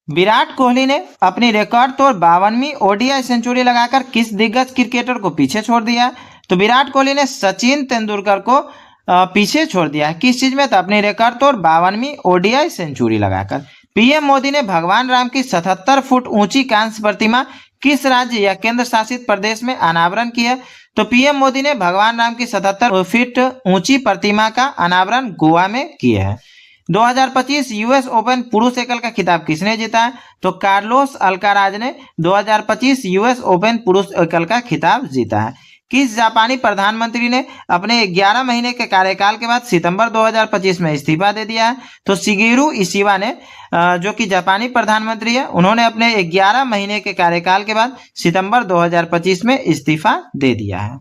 विराट कोहली ने अपनी रिकॉर्ड तोड़ 52वीं ओडीआई सेंचुरी लगाकर किस दिग्गज क्रिकेटर को पीछे छोड़ दिया? तो विराट कोहली ने सचिन तेंदुलकर को पीछे छोड़ दिया है। किस चीज में? तो अपनी रिकॉर्ड तोड़ 52वीं ओडीआई सेंचुरी लगाकर। पीएम मोदी ने भगवान राम की 77 फुट ऊंची कांस्य प्रतिमा किस राज्य या केंद्र शासित प्रदेश में अनावरण की है? तो पीएम मोदी ने भगवान राम की 77 फीट ऊंची प्रतिमा का अनावरण गोवा में किया है। 2025 यूएस ओपन पुरुष एकल का खिताब किसने जीता है? तो कार्लोस अल्काराज ने 2025 यूएस ओपन पुरुष एकल का खिताब जीता है। किस जापानी प्रधानमंत्री ने अपने 11 महीने के कार्यकाल के बाद सितंबर 2025 में इस्तीफा दे दिया है? तो शिगेरू इशिबा ने, जो कि जापानी प्रधानमंत्री है, उन्होंने अपने 11 महीने के कार्यकाल के बाद सितंबर 2025 में इस्तीफा दे दिया है।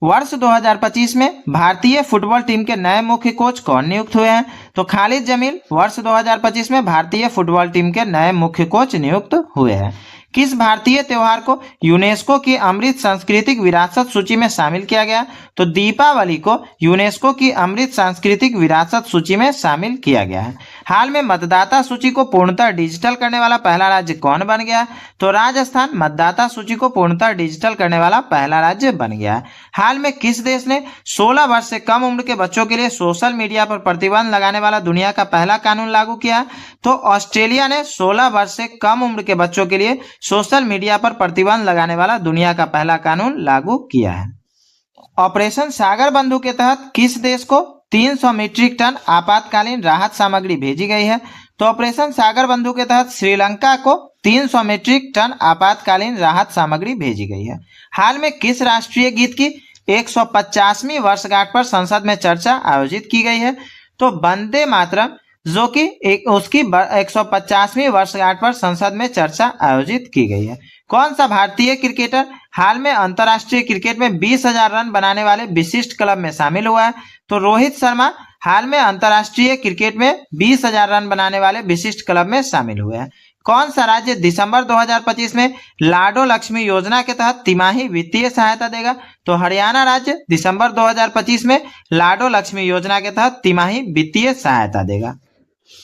वर्ष 2025 में भारतीय फुटबॉल टीम के नए मुख्य कोच कौन नियुक्त हुए हैं? तो खालिद जमील वर्ष 2025 में भारतीय फुटबॉल टीम के नए मुख्य कोच नियुक्त हुए हैं। किस भारतीय त्योहार को यूनेस्को की अमृत सांस्कृतिक विरासत सूची में शामिल किया गया? तो दीपावली को यूनेस्को की अमृत सांस्कृतिक विरासत सूची में शामिल किया गया है। हाल में मतदाता सूची को पूर्णतः डिजिटल करने वाला पहला राज्य कौन बन गया? तो राजस्थान मतदाता सूची को पूर्णतः डिजिटल करने वाला पहला राज्य बन गया है। हाल में किस देश ने 16 वर्ष से कम उम्र के बच्चों के लिए सोशल मीडिया पर प्रतिबंध लगाने वाला दुनिया का पहला कानून लागू किया? तो ऑस्ट्रेलिया ने 16 वर्ष से कम उम्र के बच्चों के लिए सोशल मीडिया पर प्रतिबंध लगाने वाला दुनिया का पहला कानून लागू किया है। ऑपरेशन सागर बंधु के तहत किस देश को 300 मीट्रिक टन आपातकालीन राहत सामग्री भेजी गई है? तो ऑपरेशन सागर बंधु के तहत श्रीलंका को 300 मीट्रिक टन आपातकालीन राहत सामग्री भेजी गई है। हाल में किस राष्ट्रीय गीत की 150वीं वर्षगांठ पर संसद में चर्चा आयोजित की गई है? तो वंदे मातरम, जो कि उसकी 150वीं वर्षगांठ पर संसद में चर्चा आयोजित की गई है। कौन सा भारतीय क्रिकेटर हाल में अंतर्राष्ट्रीय क्रिकेट में 20,000 रन बनाने वाले विशिष्ट क्लब में शामिल हुआ है? तो रोहित शर्मा हाल में अंतर्राष्ट्रीय क्रिकेट में 20,000 रन बनाने वाले विशिष्ट क्लब में शामिल हुए हैं। कौन सा राज्य दिसंबर 2025 में लाडो लक्ष्मी योजना के तहत तिमाही वित्तीय सहायता देगा? तो हरियाणा राज्य दिसंबर 2025 में लाडो लक्ष्मी योजना के तहत तिमाही वित्तीय सहायता देगा।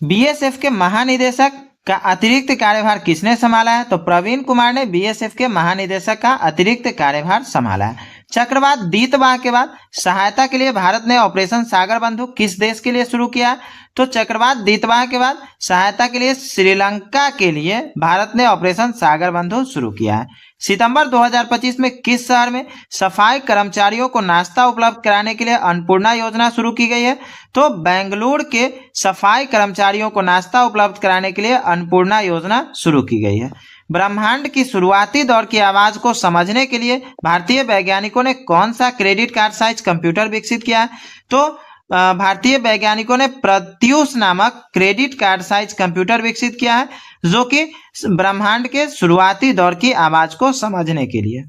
बीएसएफ के महानिदेशक का अतिरिक्त कार्यभार किसने संभाला है? तो प्रवीण कुमार ने बीएसएफ के महानिदेशक का अतिरिक्त कार्यभार संभाला है। चक्रवात दीतवाह के बाद सहायता के लिए भारत ने ऑपरेशन सागर बंधु किस देश के लिए शुरू किया? तो चक्रवात दीतवाह के बाद सहायता के लिए श्रीलंका के लिए भारत ने ऑपरेशन सागर बंधु शुरू किया है। सितंबर 2025 में किस शहर में सफाई कर्मचारियों को नाश्ता उपलब्ध कराने के लिए अन्नपूर्णा योजना शुरू की गई है? तो बेंगलुरु के सफाई कर्मचारियों को नाश्ता उपलब्ध कराने के लिए अन्नपूर्णा योजना शुरू की गई है। ब्रह्मांड की शुरुआती दौर की आवाज को समझने के लिए भारतीय वैज्ञानिकों ने कौन सा क्रेडिट कार्ड साइज कंप्यूटर विकसित किया है? तो भारतीय वैज्ञानिकों ने प्रत्यूष नामक क्रेडिट कार्ड साइज कंप्यूटर विकसित किया है, जो कि ब्रह्मांड के शुरुआती दौर की आवाज को समझने के लिए।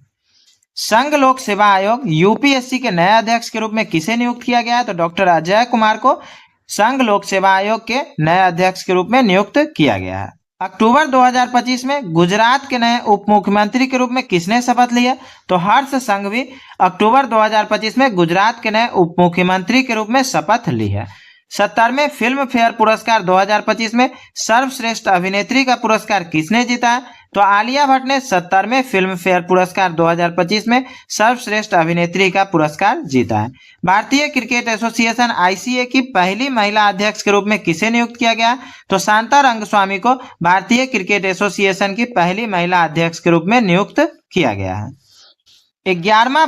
संघ लोक सेवा आयोग यूपीएससी के नए अध्यक्ष के रूप में किसे नियुक्त किया गया है? तो डॉक्टर अजय कुमार को संघ लोक सेवा आयोग के नए अध्यक्ष के रूप में नियुक्त किया गया है। अक्टूबर 2025 में गुजरात के नए उप मुख्यमंत्री के रूप में किसने शपथ लिया? तो हर्ष संघवी अक्टूबर 2025 में गुजरात के नए उप मुख्यमंत्री के रूप में शपथ ली है। 70वें फिल्म फेयर पुरस्कार 2025 में सर्वश्रेष्ठ अभिनेत्री का पुरस्कार किसने जीता है? तो आलिया भट्ट ने 70वें फिल्म फेयर पुरस्कार 2025 में सर्वश्रेष्ठ अभिनेत्री का पुरस्कार जीता है। भारतीय क्रिकेट एसोसिएशन आईसीए की पहली महिला अध्यक्ष के रूप में किसे नियुक्त किया गया? तो शांता रंगस्वामी को भारतीय क्रिकेट एसोसिएशन की पहली महिला अध्यक्ष के रूप में नियुक्त किया गया है। 11वां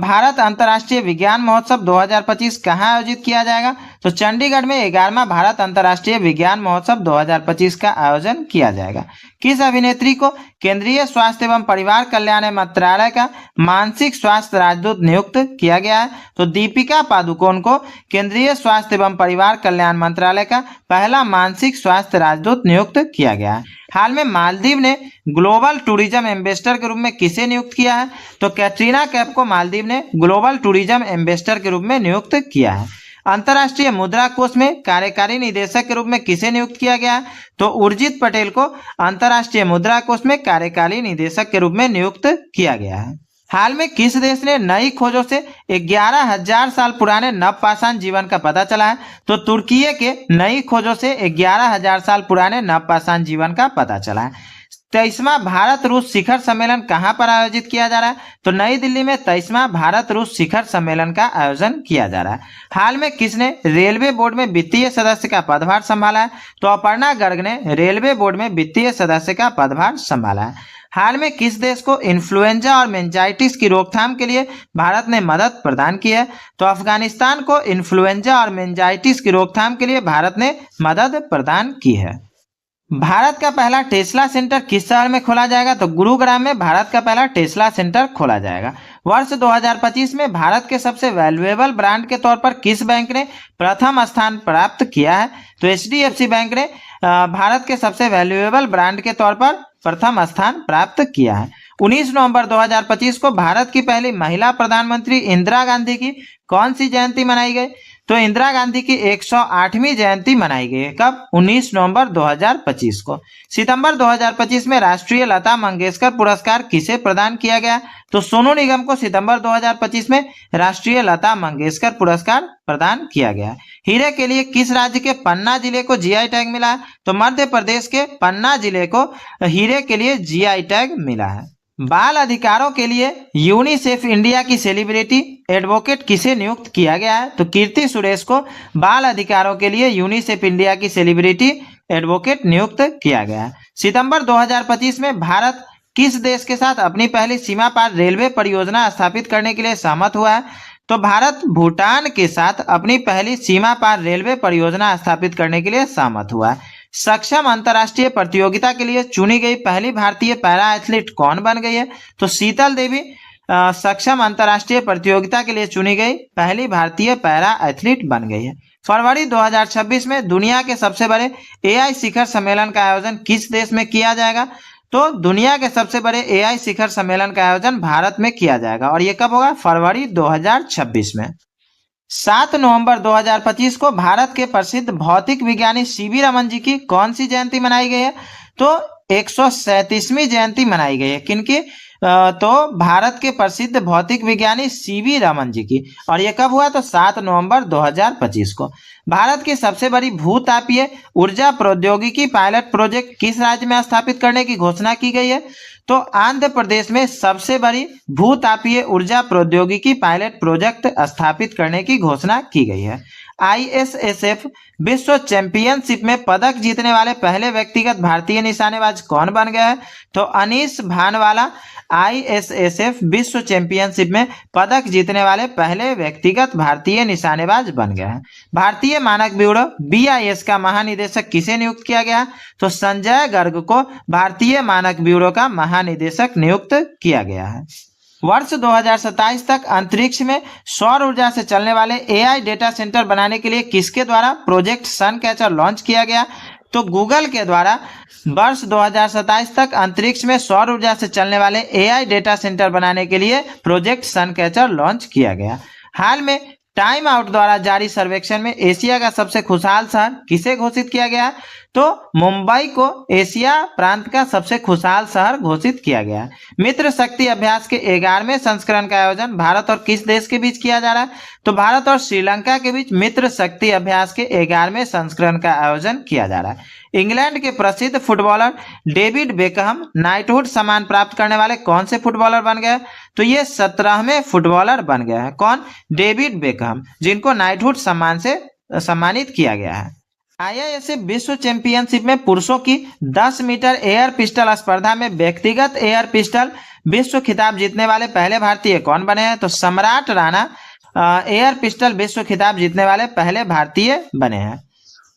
भारत अंतर्राष्ट्रीय विज्ञान महोत्सव 2025 कहाँ आयोजित किया जाएगा? तो चंडीगढ़ में 11वां भारत अंतर्राष्ट्रीय विज्ञान महोत्सव 2025 का आयोजन किया जाएगा। किस अभिनेत्री को केंद्रीय स्वास्थ्य एवं परिवार कल्याण मंत्रालय का मानसिक स्वास्थ्य राजदूत नियुक्त किया गया है? तो दीपिका पादुकोण को केंद्रीय स्वास्थ्य एवं परिवार कल्याण मंत्रालय का पहला मानसिक स्वास्थ्य राजदूत नियुक्त किया गया है। हाल में मालदीव ने ग्लोबल टूरिज्म एम्बेसडर के रूप में किसे नियुक्त किया है? तो कैटरीना कैफ को मालदीव ने ग्लोबल टूरिज्म एम्बेसडर के रूप में नियुक्त किया है। अंतर्राष्ट्रीय मुद्रा कोष में कार्यकारी निदेशक के रूप में किसे नियुक्त किया गया है? तो उर्जित पटेल को अंतर्राष्ट्रीय मुद्रा कोष में कार्यकारी निदेशक के रूप में नियुक्त किया गया है। हाल में किस देश ने नई खोजों से 11,000 साल पुराने नवपाषाण जीवन का पता चला है? तो तुर्की के नई खोजों से 11,000 साल पुराने नवपाषाण जीवन का पता चला है। 23वां भारत रूस शिखर सम्मेलन कहां पर आयोजित किया जा रहा है? तो नई दिल्ली में 23वां भारत रूस शिखर सम्मेलन का आयोजन किया जा रहा है। हाल में किसने रेलवे बोर्ड में वित्तीय सदस्य का पदभार संभाला है? तो अपर्णा गर्ग ने रेलवे बोर्ड में वित्तीय सदस्य का पदभार संभाला है। हाल में किस देश को इन्फ्लुएंजा और मेनिंजाइटिस की रोकथाम के लिए भारत ने मदद प्रदान की है? तो अफगानिस्तान को इन्फ्लुएंजा और मेनिंजाइटिस की रोकथाम के लिए भारत ने मदद प्रदान की है। भारत का पहला टेस्ला सेंटर किस शहर में खोला जाएगा? तो गुरुग्राम में भारत का पहला टेस्ला सेंटर खोला जाएगा। वर्ष 2025 में भारत के सबसे वैल्यूएबल ब्रांड के तौर पर किस बैंक ने प्रथम स्थान प्राप्त किया है? तो एचडीएफसी बैंक ने भारत के सबसे वैल्यूएबल ब्रांड के तौर पर प्रथम स्थान प्राप्त किया है। 19 नवंबर 2025 को भारत की पहली महिला प्रधानमंत्री इंदिरा गांधी की कौन सी जयंती मनाई गई? तो इंदिरा गांधी की 108वीं जयंती मनाई गई है। कब? 19 नवंबर 2025 को। सितंबर 2025 में राष्ट्रीय लता मंगेशकर पुरस्कार किसे प्रदान किया गया? तो सोनू निगम को सितंबर 2025 में राष्ट्रीय लता मंगेशकर पुरस्कार प्रदान किया गया। हीरे के लिए किस राज्य के पन्ना जिले को जीआई टैग मिला है? तो मध्य प्रदेश के पन्ना जिले को हीरे के लिए जीआई टैग मिला है। बाल अधिकारों के लिए यूनिसेफ इंडिया की सेलिब्रिटी एडवोकेट किसे नियुक्त किया गया है? तो कीर्ति सुरेश को बाल अधिकारों के लिए यूनिसेफ इंडिया की सेलिब्रिटी एडवोकेट नियुक्त किया गया है। सितंबर 2025 में भारत किस देश के साथ अपनी पहली सीमा पार रेलवे परियोजना स्थापित करने के लिए सहमत हुआ है? तो भारत भूटान के साथ अपनी पहली सीमा पार रेलवे परियोजना स्थापित करने के लिए सहमत हुआ है। सक्षम अंतर्राष्ट्रीय प्रतियोगिता के लिए चुनी गई पहली भारतीय पैरा एथलीट कौन बन गई है? तो शीतल देवी सक्षम अंतर्राष्ट्रीय प्रतियोगिता के लिए चुनी गई पहली भारतीय पैरा एथलीट बन गई है। फरवरी 2026 में दुनिया के सबसे बड़े एआई शिखर सम्मेलन का आयोजन किस देश में किया जाएगा? तो दुनिया के सबसे बड़े एआई शिखर सम्मेलन का आयोजन भारत में किया जाएगा और ये कब होगा? फरवरी 2026 में। 7 नवंबर 2025 को भारत के प्रसिद्ध भौतिक विज्ञानी सीवी रमन जी की कौन सी जयंती मनाई गई है? तो 137वीं जयंती मनाई गई है। किनकी? तो भारत के प्रसिद्ध भौतिक विज्ञानी सीवी रमन जी की। और ये कब हुआ? तो 7 नवंबर 2025 को। भारत की सबसे बड़ी भूतापीय ऊर्जा प्रौद्योगिकी पायलट प्रोजेक्ट किस राज्य में स्थापित करने की घोषणा की गई है? तो आंध्र प्रदेश में सबसे बड़ी भूतापीय ऊर्जा प्रौद्योगिकी पायलट प्रोजेक्ट स्थापित करने की घोषणा की गई है। आईएसएसएफ विश्व चैंपियनशिप में पदक जीतने वाले पहले व्यक्तिगत भारतीय निशानेबाज कौन बन गया है? तो अनीश भानवाला आईएसएसएफ विश्व चैंपियनशिप में पदक जीतने वाले पहले व्यक्तिगत भारतीय निशानेबाज बन गए हैं। भारतीय मानक ब्यूरो बीआईएस का महानिदेशक किसे नियुक्त किया गया? तो संजय गर्ग को भारतीय मानक ब्यूरो का महानिदेशक नियुक्त किया गया है। वर्ष 2027 तक अंतरिक्ष में सौर ऊर्जा से चलने वाले एआई डेटा सेंटर बनाने के लिए किसके द्वारा प्रोजेक्ट सन कैचर लॉन्च किया गया? तो गूगल के द्वारा वर्ष 2027 तक अंतरिक्ष में सौर ऊर्जा से चलने वाले एआई डेटा सेंटर बनाने के लिए प्रोजेक्ट सन कैचर लॉन्च किया गया। हाल में टाइम आउट द्वारा जारी सर्वेक्षण में एशिया का सबसे खुशहाल शहर किसे घोषित किया गया? तो मुंबई को एशिया प्रांत का सबसे खुशहाल शहर घोषित किया गया। मित्र शक्ति अभ्यास के 11वें संस्करण का आयोजन भारत और किस देश के बीच किया जा रहा है? तो भारत और श्रीलंका के बीच मित्र शक्ति अभ्यास के 11वें संस्करण का आयोजन किया जा रहा है। इंग्लैंड के प्रसिद्ध फुटबॉलर डेविड बेकहम नाइटहुड सम्मान प्राप्त करने वाले कौन से फुटबॉलर बन गए? तो ये 17वें फुटबॉलर बन गए हैं। कौन? डेविड बेकहम, जिनको नाइटहुड सम्मान से सम्मानित किया गया है। आईआईएसएफ विश्व चैंपियनशिप में पुरुषों की 10 मीटर एयर पिस्टल स्पर्धा में व्यक्तिगत एयर पिस्टल विश्व खिताब जीतने वाले पहले भारतीय कौन बने हैं? तो सम्राट राणा एयर पिस्टल विश्व खिताब जीतने वाले पहले भारतीय बने हैं।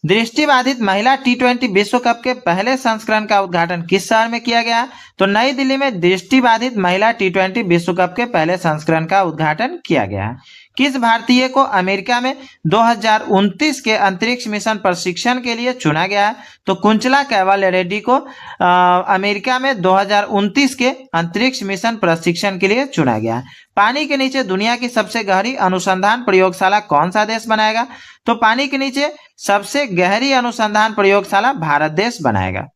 दृष्टिबाधित महिला टी20 विश्व कप के पहले संस्करण का उद्घाटन किस शहर में किया गया? तो नई दिल्ली में दृष्टिबाधित महिला टी20 विश्व कप के पहले संस्करण का उद्घाटन किया गया है। किस भारतीय को अमेरिका में 2029 के अंतरिक्ष मिशन प्रशिक्षण के लिए चुना गया है? तो कुंचला कैवल रेड्डी को अमेरिका में 2029 के अंतरिक्ष मिशन प्रशिक्षण के लिए चुना गया है। पानी के नीचे दुनिया की सबसे गहरी अनुसंधान प्रयोगशाला कौन सा देश बनाएगा? तो पानी के नीचे सबसे गहरी अनुसंधान प्रयोगशाला भारत देश बनाएगा।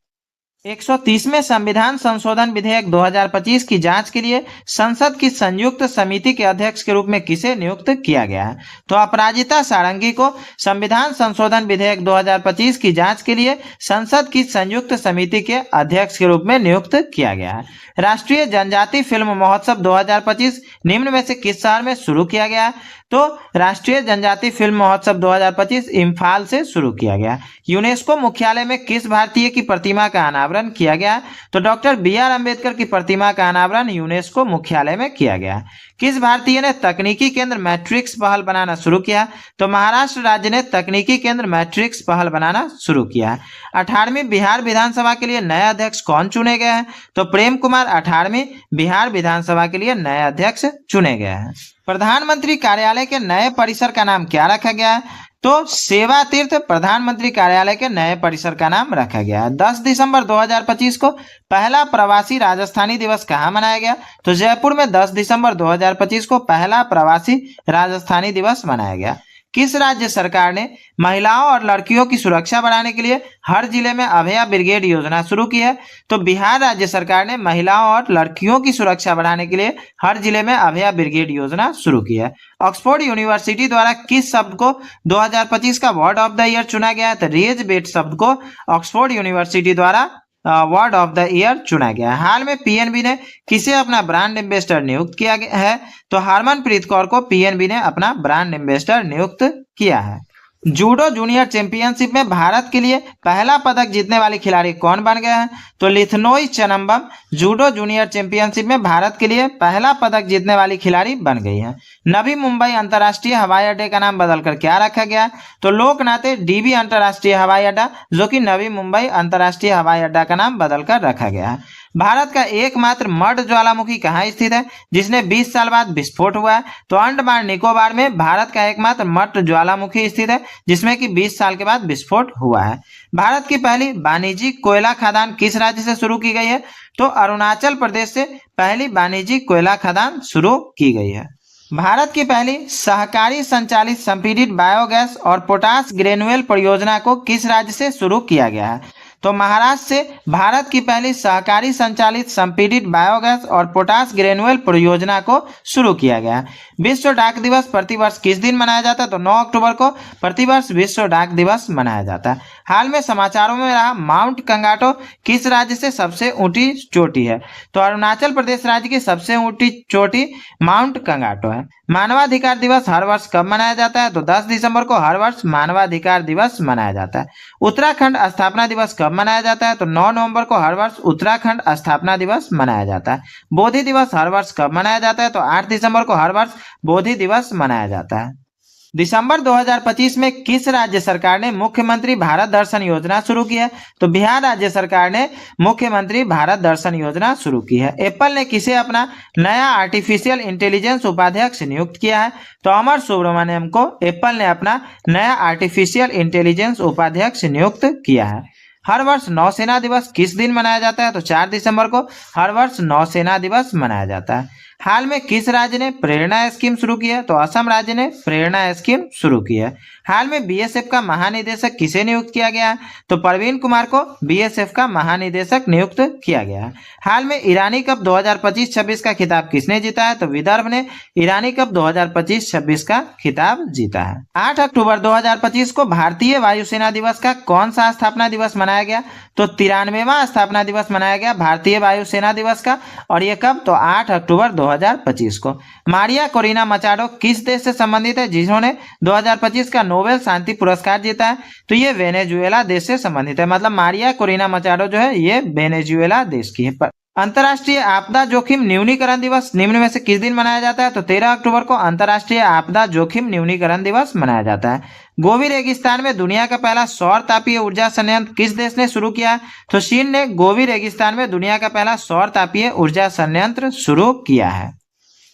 130वें संविधान संशोधन विधेयक 2025 की जांच के लिए संसद की संयुक्त समिति के अध्यक्ष के रूप में किसे नियुक्त किया गया है? तो अपराजिता सारंगी को संविधान संशोधन विधेयक 2025 की जांच के लिए संसद की संयुक्त समिति के अध्यक्ष के रूप में नियुक्त किया गया है। राष्ट्रीय जनजाति फिल्म महोत्सव 2025 निम्न में से किस शहर में शुरू किया गया है? तो राष्ट्रीय जनजाति फिल्म महोत्सव 2025 इम्फाल से शुरू किया गया। यूनेस्को मुख्यालय में किस भारतीय की प्रतिमा का अनावरण किया गया? तो डॉक्टर बी.आर. अम्बेडकर की प्रतिमा का अनावरण यूनेस्को मुख्यालय में किया गया। किस भारतीय ने तकनीकी केंद्र मैट्रिक्स पहल बनाना शुरू किया? तो महाराष्ट्र राज्य ने तकनीकी केंद्र मैट्रिक्स पहल बनाना शुरू किया। 18वीं बिहार विधानसभा के लिए नए अध्यक्ष कौन चुने गए हैं? तो प्रेम कुमार 18वीं बिहार विधानसभा के लिए नए अध्यक्ष चुने गए हैं। प्रधानमंत्री कार्यालय के नए परिसर का नाम क्या रखा गया है? तो सेवा तीर्थ प्रधानमंत्री कार्यालय के नए परिसर का नाम रखा गया है। 10 दिसंबर 2025 को पहला प्रवासी राजस्थानी दिवस कहाँ मनाया गया? तो जयपुर में 10 दिसंबर 2025 को पहला प्रवासी राजस्थानी दिवस मनाया गया। किस राज्य सरकार ने महिलाओं और लड़कियों की सुरक्षा बढ़ाने के लिए हर जिले में अभया ब्रिगेड योजना शुरू की है? तो बिहार राज्य सरकार ने महिलाओं और लड़कियों की सुरक्षा बढ़ाने के लिए हर जिले में अभया ब्रिगेड योजना शुरू की है। ऑक्सफोर्ड यूनिवर्सिटी द्वारा किस शब्द को 2025 का वर्ड ऑफ द ईयर चुना गया है? तो रेज बेट शब्द को ऑक्सफोर्ड यूनिवर्सिटी द्वारा वर्ड ऑफ द ईयर चुना गया है। हाल में पीएनबी ने किसे अपना ब्रांड एम्बेसडर नियुक्त किया गया है? तो हरमनप्रीत कौर को पीएनबी ने अपना ब्रांड एम्बेसडर नियुक्त किया है। जूडो जूनियर चैंपियनशिप में भारत के लिए पहला पदक जीतने वाले खिलाड़ी कौन बन गए हैं? तो लिथनोई चनम्बम जूडो जूनियर चैंपियनशिप में भारत के लिए पहला पदक जीतने वाली खिलाड़ी बन गई है। नवी मुंबई अंतर्राष्ट्रीय हवाई अड्डे का नाम बदलकर क्या रखा गया? तो लोकनाथ डीबी अंतर्राष्ट्रीय हवाई अड्डा, जो कि नवी मुंबई अंतर्राष्ट्रीय हवाई अड्डा का नाम बदलकर रखा गया है। भारत का एकमात्र मर्द ज्वालामुखी कहाँ स्थित है जिसने 20 साल बाद विस्फोट हुआ है? तो अंडमान निकोबार में भारत का एकमात्र मर्द ज्वालामुखी स्थित है जिसमें कि 20 साल के बाद विस्फोट हुआ है। भारत की पहली वाणिज्यिक कोयला खदान किस राज्य से शुरू की गई है? तो अरुणाचल प्रदेश से पहली वाणिज्यिक कोयला खदान शुरू की गई है। भारत की पहली सहकारी संचालित संपीड़ित बायोगैस और पोटास ग्रेनुअल परियोजना को किस राज्य से शुरू किया गया है? तो महाराष्ट्र से भारत की पहली सहकारी संचालित संपीड़ित बायोगैस और पोटास ग्रेनुअल परियोजना को शुरू किया गया। विश्व डाक दिवस प्रतिवर्ष किस दिन मनाया जाता है? तो 9 अक्टूबर को प्रतिवर्ष विश्व डाक दिवस मनाया जाता है। हाल में समाचारों में रहा माउंट कंगाटो किस राज्य से सबसे ऊंची चोटी है? तो अरुणाचल प्रदेश राज्य की सबसे ऊंची चोटी माउंट कंगाटो है। मानवाधिकार दिवस हर वर्ष कब मनाया जाता है? तो 10 दिसंबर को हर वर्ष मानवाधिकार दिवस मनाया जाता है। उत्तराखंड स्थापना दिवस कब मनाया जाता है? तो 9 नवंबर को हर वर्ष उत्तराखंड स्थापना दिवस मनाया जाता है। बोधि दिवस हर वर्ष कब मनाया जाता है? तो 8 दिसंबर को हर वर्ष बोधि दिवस मनाया जाता है। दिसंबर 2025 में किस राज्य सरकार ने मुख्यमंत्री भारत दर्शन योजना शुरू की है? तो बिहार राज्य सरकार ने मुख्यमंत्री भारत दर्शन योजना शुरू की है। एप्पल ने किसे अपना नया आर्टिफिशियल इंटेलिजेंस उपाध्यक्ष नियुक्त किया है? तो अमर सुब्रमण्यम को एप्पल ने अपना नया आर्टिफिशियल इंटेलिजेंस उपाध्यक्ष नियुक्त किया है। हर वर्ष नौसेना दिवस किस दिन मनाया जाता है? तो 4 दिसंबर को हर वर्ष नौसेना दिवस मनाया जाता है। हाल में किस राज्य ने प्रेरणा स्कीम शुरू की है? तो असम राज्य ने प्रेरणा स्कीम शुरू की है। हाल में बीएसएफ का महानिदेशक किसे नियुक्त किया गया है? तो परवीन कुमार को बीएसएफ का महानिदेशक नियुक्त किया गया है। हाल में ईरानी कप 2025-26 का खिताब किसने जीता है? तो विदर्भ ने ईरानी कप 2025-26 का खिताब जीता है। 8 अक्टूबर 2025 को भारतीय वायुसेना दिवस का कौन सा स्थापना दिवस मनाया गया? तो 93वां स्थापना दिवस मनाया गया भारतीय वायुसेना दिवस का। और ये कब? तो 8 अक्टूबर 2025 को। मारिया कोरिना मचाडो किस देश से संबंधित है जिन्होंने 2025 का नोबेल शांति पुरस्कार जीता है? तो ये वेनेजुएला देश से संबंधित है। मतलब मारिया कोरिना मचाडो जो है ये वेनेजुएला देश की है। अंतर्राष्ट्रीय आपदा जोखिम न्यूनीकरण दिवस निम्न में से किस दिन मनाया जाता है? तो 13 अक्टूबर को अंतर्राष्ट्रीय आपदा जोखिम न्यूनीकरण दिवस मनाया जाता है। गोबी रेगिस्तान में दुनिया का पहला सौर तापीय ऊर्जा संयंत्र किस देश ने शुरू किया है? तो चीन ने गोबी रेगिस्तान में दुनिया का पहला सौर तापीय ऊर्जा संयंत्र शुरू किया है।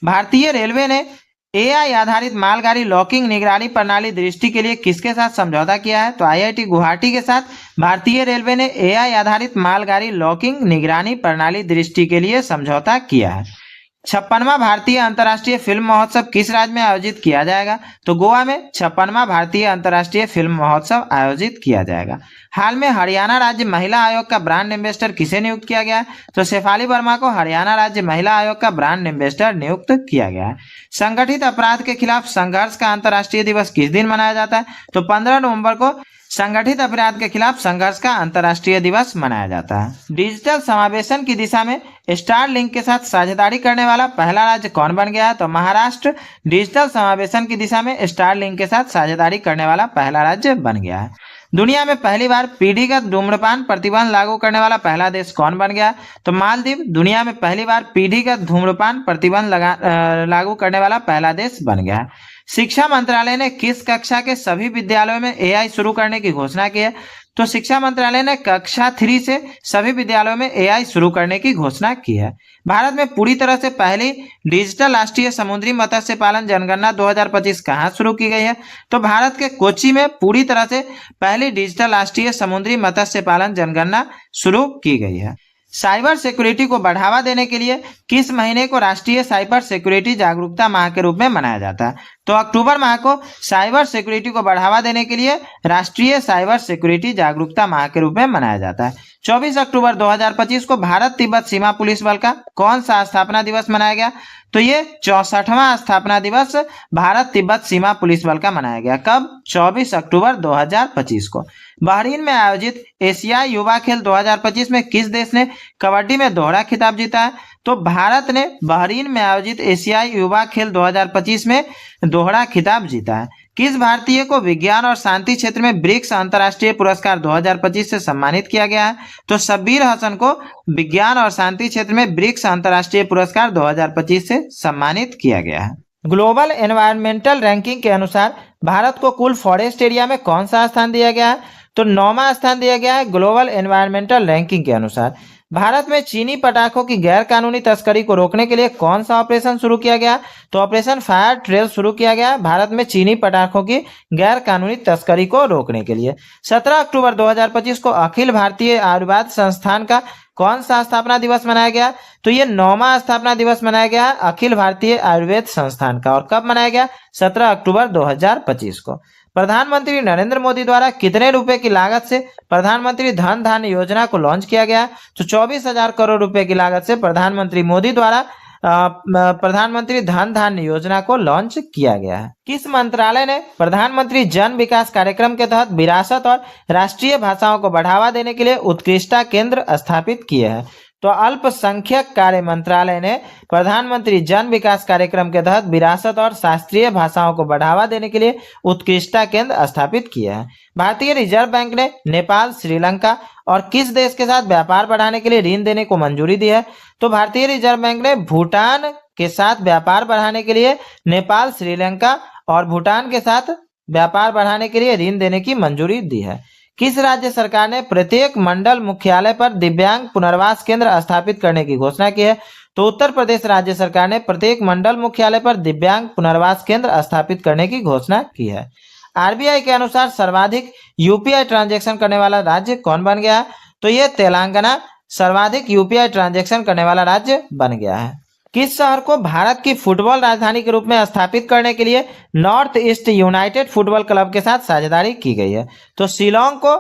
भारतीय रेलवे ने एआई आधारित मालगाड़ी लॉकिंग निगरानी प्रणाली दृष्टि के लिए किसके साथ समझौता किया है? तो आईआईटी गुवाहाटी के साथ भारतीय रेलवे ने एआई आधारित मालगाड़ी लॉकिंग निगरानी प्रणाली दृष्टि के लिए समझौता किया है। 56वां भारतीय अंतर्राष्ट्रीय फिल्म महोत्सव किस राज्य में आयोजित किया जाएगा? तो गोवा में 56वां भारतीय अंतर्राष्ट्रीय फिल्म महोत्सव आयोजित किया जाएगा। हाल में हरियाणा राज्य महिला आयोग का ब्रांड एम्बेसडर किसे नियुक्त किया गया है? तो शेफाली वर्मा को हरियाणा राज्य महिला आयोग का ब्रांड एम्बेसडर नियुक्त किया गया है। संगठित अपराध के खिलाफ संघर्ष का अंतर्राष्ट्रीय दिवस किस दिन मनाया जाता है? तो 15 नवंबर को संगठित अपराध के खिलाफ संघर्ष का अंतर्राष्ट्रीय दिवस मनाया जाता है। डिजिटल समावेशन की दिशा में स्टारलिंक के साथ साझेदारी करने वाला पहला राज्य कौन बन गया है? तो महाराष्ट्र डिजिटल समावेशन की दिशा में स्टारलिंक के साथ साझेदारी करने वाला पहला राज्य बन गया है। दुनिया में पहली बार पीढ़ीगत धूम्रपान प्रतिबंध लागू करने वाला पहला देश कौन बन गया? तो मालदीव दुनिया में पहली बार पीढ़ीगत धूम्रपान प्रतिबंध लागू करने वाला पहला देश बन गया है। शिक्षा मंत्रालय ने किस कक्षा के सभी विद्यालयों में एआई शुरू करने की घोषणा की है? तो शिक्षा मंत्रालय ने कक्षा 3 से सभी विद्यालयों में एआई शुरू करने की घोषणा की है। भारत में पूरी तरह से पहली डिजिटल राष्ट्रीय समुद्री मत्स्य पालन जनगणना 2025 कहाँ शुरू की गई है? तो भारत के कोच्चि में पूरी तरह से पहली डिजिटल राष्ट्रीय समुद्री मत्स्य पालन जनगणना शुरू की गई है। साइबर सिक्योरिटी को बढ़ावा देने के लिए किस महीने को राष्ट्रीय साइबर सिक्योरिटी जागरूकता माह के रूप में मनाया जाता है? तो अक्टूबर माह को साइबर सिक्योरिटी को बढ़ावा देने के लिए राष्ट्रीय साइबर सिक्योरिटी जागरूकता माह के रूप में मनाया जाता है। 24 अक्टूबर 2025 को भारत तिब्बत सीमा पुलिस बल का कौन सा स्थापना दिवस मनाया गया? तो ये 64वां स्थापना दिवस भारत तिब्बत सीमा पुलिस बल का मनाया गया। कब? 24 अक्टूबर 2025 को। बहरीन में आयोजित एशियाई युवा खेल 2025 में किस देश ने कबड्डी में दोहरा खिताब जीता है? तो भारत ने बहरीन में आयोजित एशियाई युवा खेल 2025 में दोहरा खिताब जीता है। किस भारतीय को विज्ञान और शांति क्षेत्र में ब्रिक्स अंतर्राष्ट्रीय पुरस्कार 2025 से सम्मानित किया गया है? तो शब्बीर हसन को विज्ञान और शांति क्षेत्र में ब्रिक्स अंतर्राष्ट्रीय पुरस्कार 2025 से सम्मानित किया गया है। ग्लोबल एनवायरमेंटल रैंकिंग के अनुसार भारत को कुल फॉरेस्ट एरिया में कौन सा स्थान दिया गया है? तो 9वां स्थान दिया गया है ग्लोबल एनवायरमेंटल रैंकिंग के अनुसार। भारत में चीनी पटाखों की गैर कानूनी तस्करी को रोकने के लिए कौन सा ऑपरेशन शुरू किया गया? तो ऑपरेशन फायर ट्रेल शुरू किया गया भारत में चीनी पटाखों की गैर कानूनी तस्करी को रोकने के लिए। 17 अक्टूबर 2025 को अखिल भारतीय आयुर्वेद संस्थान का कौन सा स्थापना दिवस मनाया गया? तो ये 9वां स्थापना दिवस मनाया गया अखिल भारतीय आयुर्वेद संस्थान का। और कब मनाया गया? 17 अक्टूबर 2025 को। प्रधानमंत्री नरेंद्र मोदी द्वारा कितने रुपए की लागत से प्रधानमंत्री धन धान्य योजना को लॉन्च किया गया? तो 24,000 करोड़ रुपए की लागत से प्रधानमंत्री मोदी द्वारा प्रधानमंत्री धन धान्य योजना को लॉन्च किया गया है। किस मंत्रालय ने प्रधानमंत्री जन विकास कार्यक्रम के तहत विरासत और राष्ट्रीय भाषाओं को बढ़ावा देने के लिए उत्कृष्टता केंद्र स्थापित किए हैं? तो अल्पसंख्यक कार्य मंत्रालय ने प्रधानमंत्री जन विकास कार्यक्रम के तहत विरासत और शास्त्रीय भाषाओं को बढ़ावा देने के लिए उत्कृष्टता केंद्र स्थापित किया है। भारतीय रिजर्व बैंक ने नेपाल, श्रीलंका और किस देश के साथ व्यापार बढ़ाने के लिए ऋण देने को मंजूरी दी है? तो भारतीय रिजर्व बैंक ने भूटान के साथ व्यापार बढ़ाने के लिए नेपाल, श्रीलंका और भूटान के साथ व्यापार बढ़ाने के लिए ऋण देने की मंजूरी दी है। किस राज्य सरकार ने प्रत्येक मंडल मुख्यालय पर दिव्यांग पुनर्वास केंद्र स्थापित करने की घोषणा की है? तो उत्तर प्रदेश राज्य सरकार ने प्रत्येक मंडल मुख्यालय पर दिव्यांग पुनर्वास केंद्र स्थापित करने की घोषणा की है। आरबीआई के अनुसार सर्वाधिक यूपीआई ट्रांजैक्शन करने वाला राज्य कौन बन गया है? तो ये तेलंगाना सर्वाधिक यूपीआई ट्रांजैक्शन करने वाला राज्य बन गया है। किस शहर को भारत की फुटबॉल राजधानी के रूप में स्थापित करने के लिए north east United football club के साथ साझेदारी की गई है? तो शिलोंग को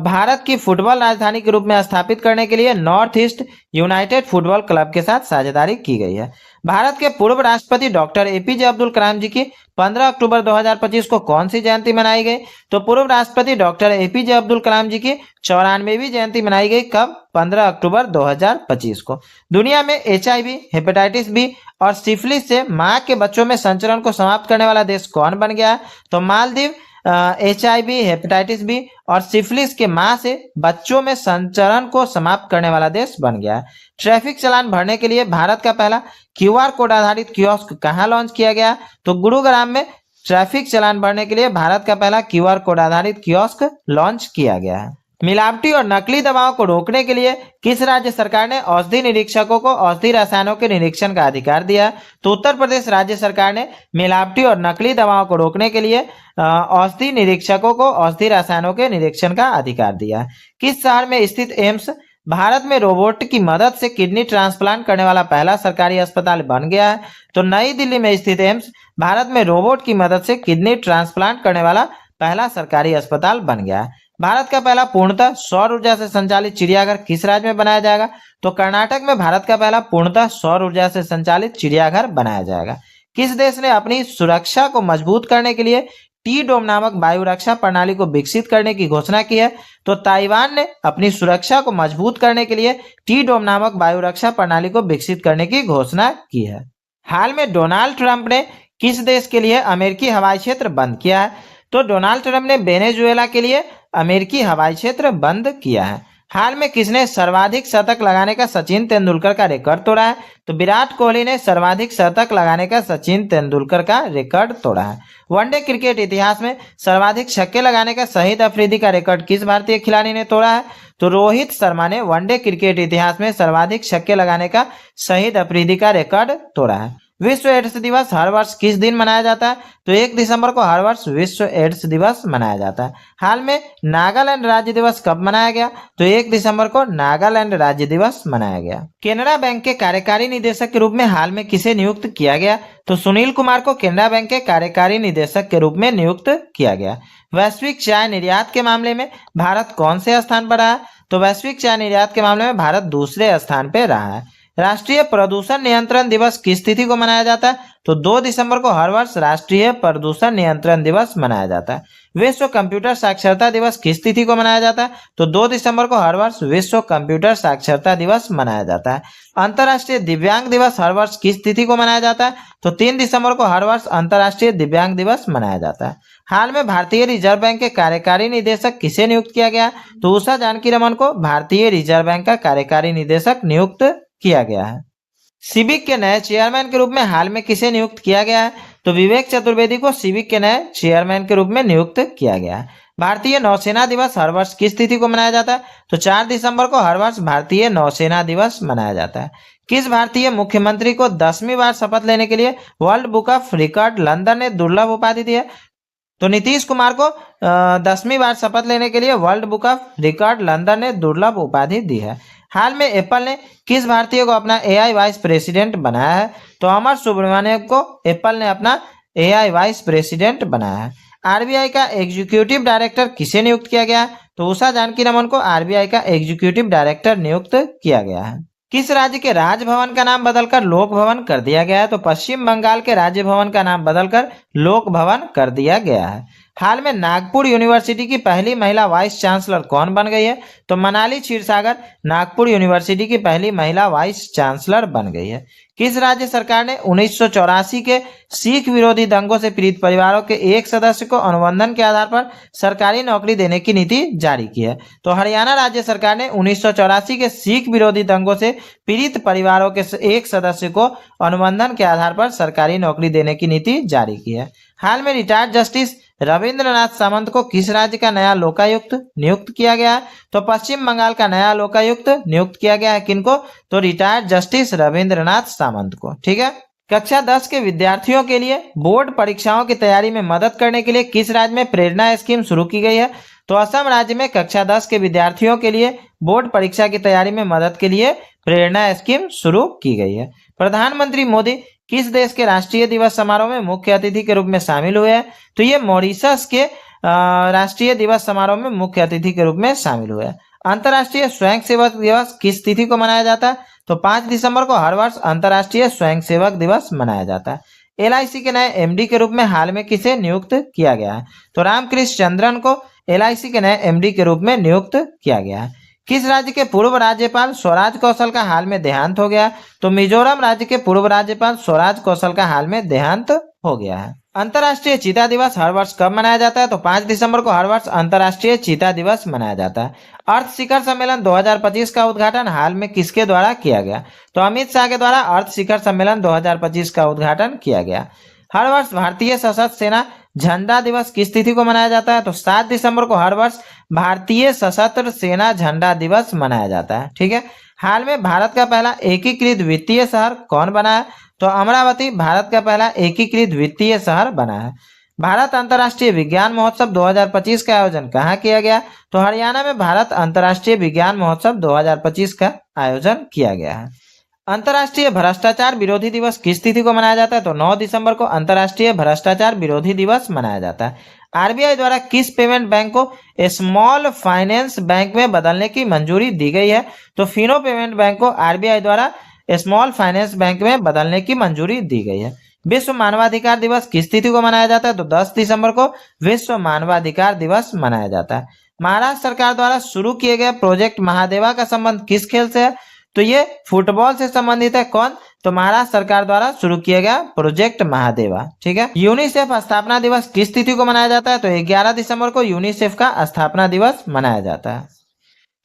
भारत की फुटबॉल राजधानी के रूप में स्थापित करने के लिए north east United football club के साथ साझेदारी की गई है। भारत के पूर्व राष्ट्रपति डॉक्टर एपीजे अब्दुल कलाम जी की 15 अक्टूबर 2025 को कौन सी जयंती मनाई गई? तो पूर्व राष्ट्रपति डॉक्टर एपीजे अब्दुल कलाम जी की 94वीं जयंती मनाई गई। कब? 15 अक्टूबर 2025 को। दुनिया में HIV, हेपेटाइटिस बी और सिफिलिस से मां के बच्चों में संचरण को समाप्त करने वाला देश कौन बन गया है? तो मालदीव HIV, हेपेटाइटिस बी और सिफिलिस के मां से बच्चों में संचरण को समाप्त करने वाला देश बन गया है। ट्रैफिक चालान भरने के लिए भारत का पहला QR कोड आधारित कियोस्क कहां लॉन्च किया गया? तो गुरुग्राम में ट्रैफिक चालान भरने के लिए भारत का पहला QR कोड आधारित कियोस्क लॉन्च किया गया है। मिलावटी और नकली दवाओं को रोकने के लिए किस राज्य सरकार ने औषधि निरीक्षकों को औषधि रसायनों के निरीक्षण का अधिकार दिया? तो उत्तर प्रदेश राज्य सरकार ने मिलावटी और नकली दवाओं को रोकने के लिए औषधि निरीक्षकों को औषधि रसायनों के निरीक्षण का अधिकार दिया है। किस शहर में स्थित एम्स भारत में रोबोट की मदद से किडनी ट्रांसप्लांट करने वाला पहला सरकारी अस्पताल बन गया है? तो नई दिल्ली में स्थित एम्स भारत में रोबोट की मदद से किडनी ट्रांसप्लांट करने वाला पहला सरकारी अस्पताल बन गया है। भारत का पहला पूर्णतः सौर ऊर्जा से संचालित चिड़ियाघर किस राज्य में बनाया जाएगा? तो कर्नाटक में भारत का पहला पूर्णतः सौर ऊर्जा से संचालित चिड़ियाघर बनाया जाएगा। किस देश ने अपनी सुरक्षा को मजबूत करने के लिए टी-डोम नामक वायु रक्षा प्रणाली को विकसित करने की घोषणा की है? तो ताइवान ने अपनी सुरक्षा को मजबूत करने के लिए टी-डोम नामक वायु रक्षा प्रणाली को विकसित करने की घोषणा की है। हाल में डोनाल्ड ट्रंप ने किस देश के लिए अमेरिकी हवाई क्षेत्र बंद किया है? तो डोनाल्ड ट्रंप ने वेनेजुएला के लिए अमेरिकी हवाई क्षेत्र बंद किया है। हाल में किसने सर्वाधिक शतक लगाने का सचिन तेंदुलकर का रिकॉर्ड तोड़ा है? तो विराट कोहली ने सर्वाधिक शतक लगाने का सचिन तेंदुलकर का रिकॉर्ड तोड़ा है। वनडे क्रिकेट इतिहास में सर्वाधिक छक्के लगाने का शहीद अफरीदी का रिकॉर्ड किस भारतीय खिलाड़ी ने तोड़ा है? तो रोहित शर्मा ने वनडे क्रिकेट इतिहास में सर्वाधिक छक्के लगाने का शहीद अफरीदी का रिकॉर्ड तोड़ा है। विश्व एड्स दिवस हर वर्ष किस दिन मनाया जाता है? तो 1 दिसंबर को हर वर्ष विश्व एड्स दिवस मनाया जाता है। हाल में नागालैंड राज्य दिवस कब मनाया गया? तो 1 दिसंबर को नागालैंड राज्य दिवस मनाया गया। केनरा बैंक के कार्यकारी निदेशक के रूप में हाल में किसे नियुक्त किया गया? तो सुनील कुमार को केनरा बैंक के कार्यकारी निदेशक के रूप में नियुक्त किया गया। वैश्विक चाय निर्यात के मामले में भारत कौन से स्थान पर रहा है? तो वैश्विक चाय निर्यात के मामले में भारत दूसरे स्थान पर रहा है। राष्ट्रीय प्रदूषण नियंत्रण दिवस किस तिथि को मनाया जाता है? तो 2 दिसंबर को हर वर्ष राष्ट्रीय प्रदूषण नियंत्रण दिवस मनाया जाता है। विश्व कंप्यूटर साक्षरता दिवस किस तिथि को मनाया जाता है? तो 2 दिसंबर को हर वर्ष विश्व कंप्यूटर साक्षरता दिवस मनाया जाता है। अंतर्राष्ट्रीय दिव्यांग दिवस हर वर्ष किस तिथि को मनाया जाता है? तो 3 दिसंबर को हर वर्ष अंतर्राष्ट्रीय दिव्यांग दिवस मनाया जाता है। हाल में भारतीय रिजर्व बैंक के कार्यकारी निदेशक किसे नियुक्त किया गया? तो उषा जानकी रमन को भारतीय रिजर्व बैंक का कार्यकारी निदेशक नियुक्त किया गया है। सिबिक के नए चेयरमैन के रूप में हाल में किसे नियुक्त किया गया है? तो विवेक चतुर्वेदी को सिबिक के नए चेयरमैन के रूप में नियुक्त किया गया है। भारतीय नौसेना दिवस हर वर्ष किस तिथि को मनाया जाता है? तो 4 दिसंबर को हर वर्ष भारतीय नौसेना दिवस मनाया जाता है। किस भारतीय मुख्यमंत्री को 10वीं बार शपथ लेने के लिए world book of record London ने दुर्लभ उपाधि दी है? तो नीतीश कुमार को 10वीं बार शपथ लेने के लिए world book of record London ने दुर्लभ उपाधि दी है। हाल में एप्पल ने किस भारतीय को अपना एआई वाइस प्रेसिडेंट बनाया है? तो अमर सुब्रमण्यम को एप्पल ने अपना एआई वाइस प्रेसिडेंट बनाया है। आरबीआई का एग्जीक्यूटिव डायरेक्टर किसे नियुक्त किया गया है? तो उषा जानकी रमन को आरबीआई का एग्जीक्यूटिव डायरेक्टर नियुक्त किया गया है। किस राज्य के राजभवन का नाम बदलकर लोक भवन कर दिया गया है? तो पश्चिम बंगाल के राज्य भवन का नाम बदलकर लोक भवन कर दिया गया है। हाल में नागपुर यूनिवर्सिटी की पहली महिला वाइस चांसलर कौन बन गई है? तो मनाली क्षीरसागर नागपुर यूनिवर्सिटी की पहली महिला वाइस चांसलर बन गई है। किस राज्य सरकार ने 1984 के सिख विरोधी दंगों से पीड़ित परिवारों के एक सदस्य को अनुबंधन के आधार पर सरकारी नौकरी देने की नीति जारी की है? तो हरियाणा राज्य सरकार ने 1984 के सिख विरोधी दंगों से पीड़ित परिवारों के एक सदस्य को अनुबंधन के आधार पर सरकारी नौकरी देने की नीति जारी की है। हाल में रिटायर्ड जस्टिस रविंद्रनाथ सामंत को किस राज्य का नया लोकायुक्त नियुक्त किया गया है? तो पश्चिम बंगाल का नया लोकायुक्त नियुक्त किया गया है। किनको? तो रिटायर्ड जस्टिस रविंद्रनाथ सामंत को। ठीक है। कक्षा 10 के विद्यार्थियों के लिए बोर्ड परीक्षाओं की तैयारी में मदद करने के लिए किस राज्य में प्रेरणा स्कीम शुरू की गई है? तो असम राज्य में कक्षा 10 के विद्यार्थियों के लिए बोर्ड परीक्षा की तैयारी में मदद के लिए प्रेरणा स्कीम शुरू की गई है। प्रधानमंत्री मोदी किस देश के राष्ट्रीय दिवस समारोह में मुख्य अतिथि के रूप में शामिल हुए हैं? तो ये मॉरिशस के राष्ट्रीय दिवस समारोह में मुख्य अतिथि के रूप में शामिल हुए हैं। अंतर्राष्ट्रीय स्वयंसेवक दिवस किस तिथि को मनाया जाता है? तो 5 दिसंबर को हर वर्ष अंतर्राष्ट्रीय स्वयंसेवक दिवस मनाया जाता है। एलआईसी के नए एमडी के रूप में हाल में किसे नियुक्त किया गया है? तो रामकृष्ण चंद्रन को एलआईसी के नए एमडी के रूप में नियुक्त किया गया है। किस राज्य के पूर्व राज्यपाल स्वराज कौशल का हाल में देहांत हो गया? तो मिजोरम राज्य के पूर्व राज्यपाल स्वराज कौशल का हाल में देहांत हो गया है। अंतर्राष्ट्रीय चीता दिवस हर वर्ष कब मनाया जाता है? तो 5 दिसंबर को हर वर्ष अंतर्राष्ट्रीय चीता दिवस मनाया जाता है। अर्थ शिखर सम्मेलन 2025 का उद्घाटन हाल में किसके द्वारा किया गया? तो अमित शाह के द्वारा अर्थ शिखर सम्मेलन 2025 का उद्घाटन किया गया। हर वर्ष भारतीय सशस्त्र सेना झंडा दिवस किस तिथि को मनाया जाता है? तो 7 दिसंबर को हर वर्ष भारतीय सशस्त्र सेना झंडा दिवस मनाया जाता है। ठीक है। हाल में भारत का पहला एकीकृत वित्तीय शहर कौन बना है? तो अमरावती भारत का पहला एकीकृत वित्तीय शहर बना है। भारत अंतर्राष्ट्रीय विज्ञान महोत्सव 2025 का आयोजन कहाँ किया गया? तो हरियाणा में भारत अंतर्राष्ट्रीय विज्ञान महोत्सव 2025 का आयोजन किया गया है। अंतर्राष्ट्रीय भ्रष्टाचार विरोधी दिवस किस तिथि को मनाया जाता है? तो 9 दिसंबर को अंतर्राष्ट्रीय भ्रष्टाचार विरोधी दिवस मनाया जाता है। आरबीआई द्वारा किस पेमेंट बैंक को स्मॉल फाइनेंस बैंक में बदलने की मंजूरी दी गई है? तो फिनो पेमेंट बैंक को आरबीआई द्वारा स्मॉल फाइनेंस बैंक में बदलने की मंजूरी दी गई है। विश्व मानवाधिकार दिवस किस तिथि को मनाया जाता है? तो 10 दिसंबर को विश्व मानवाधिकार दिवस मनाया जाता है। महाराष्ट्र सरकार द्वारा शुरू किए गए प्रोजेक्ट महादेवा का संबंध किस खेल से है? तो ये फुटबॉल से संबंधित है। कौन? तो महाराष्ट्र सरकार द्वारा शुरू किया गया प्रोजेक्ट महादेवा। ठीक है। यूनिसेफ स्थापना दिवस किस तिथि को मनाया जाता है? तो 11 दिसंबर को यूनिसेफ का स्थापना दिवस मनाया जाता है।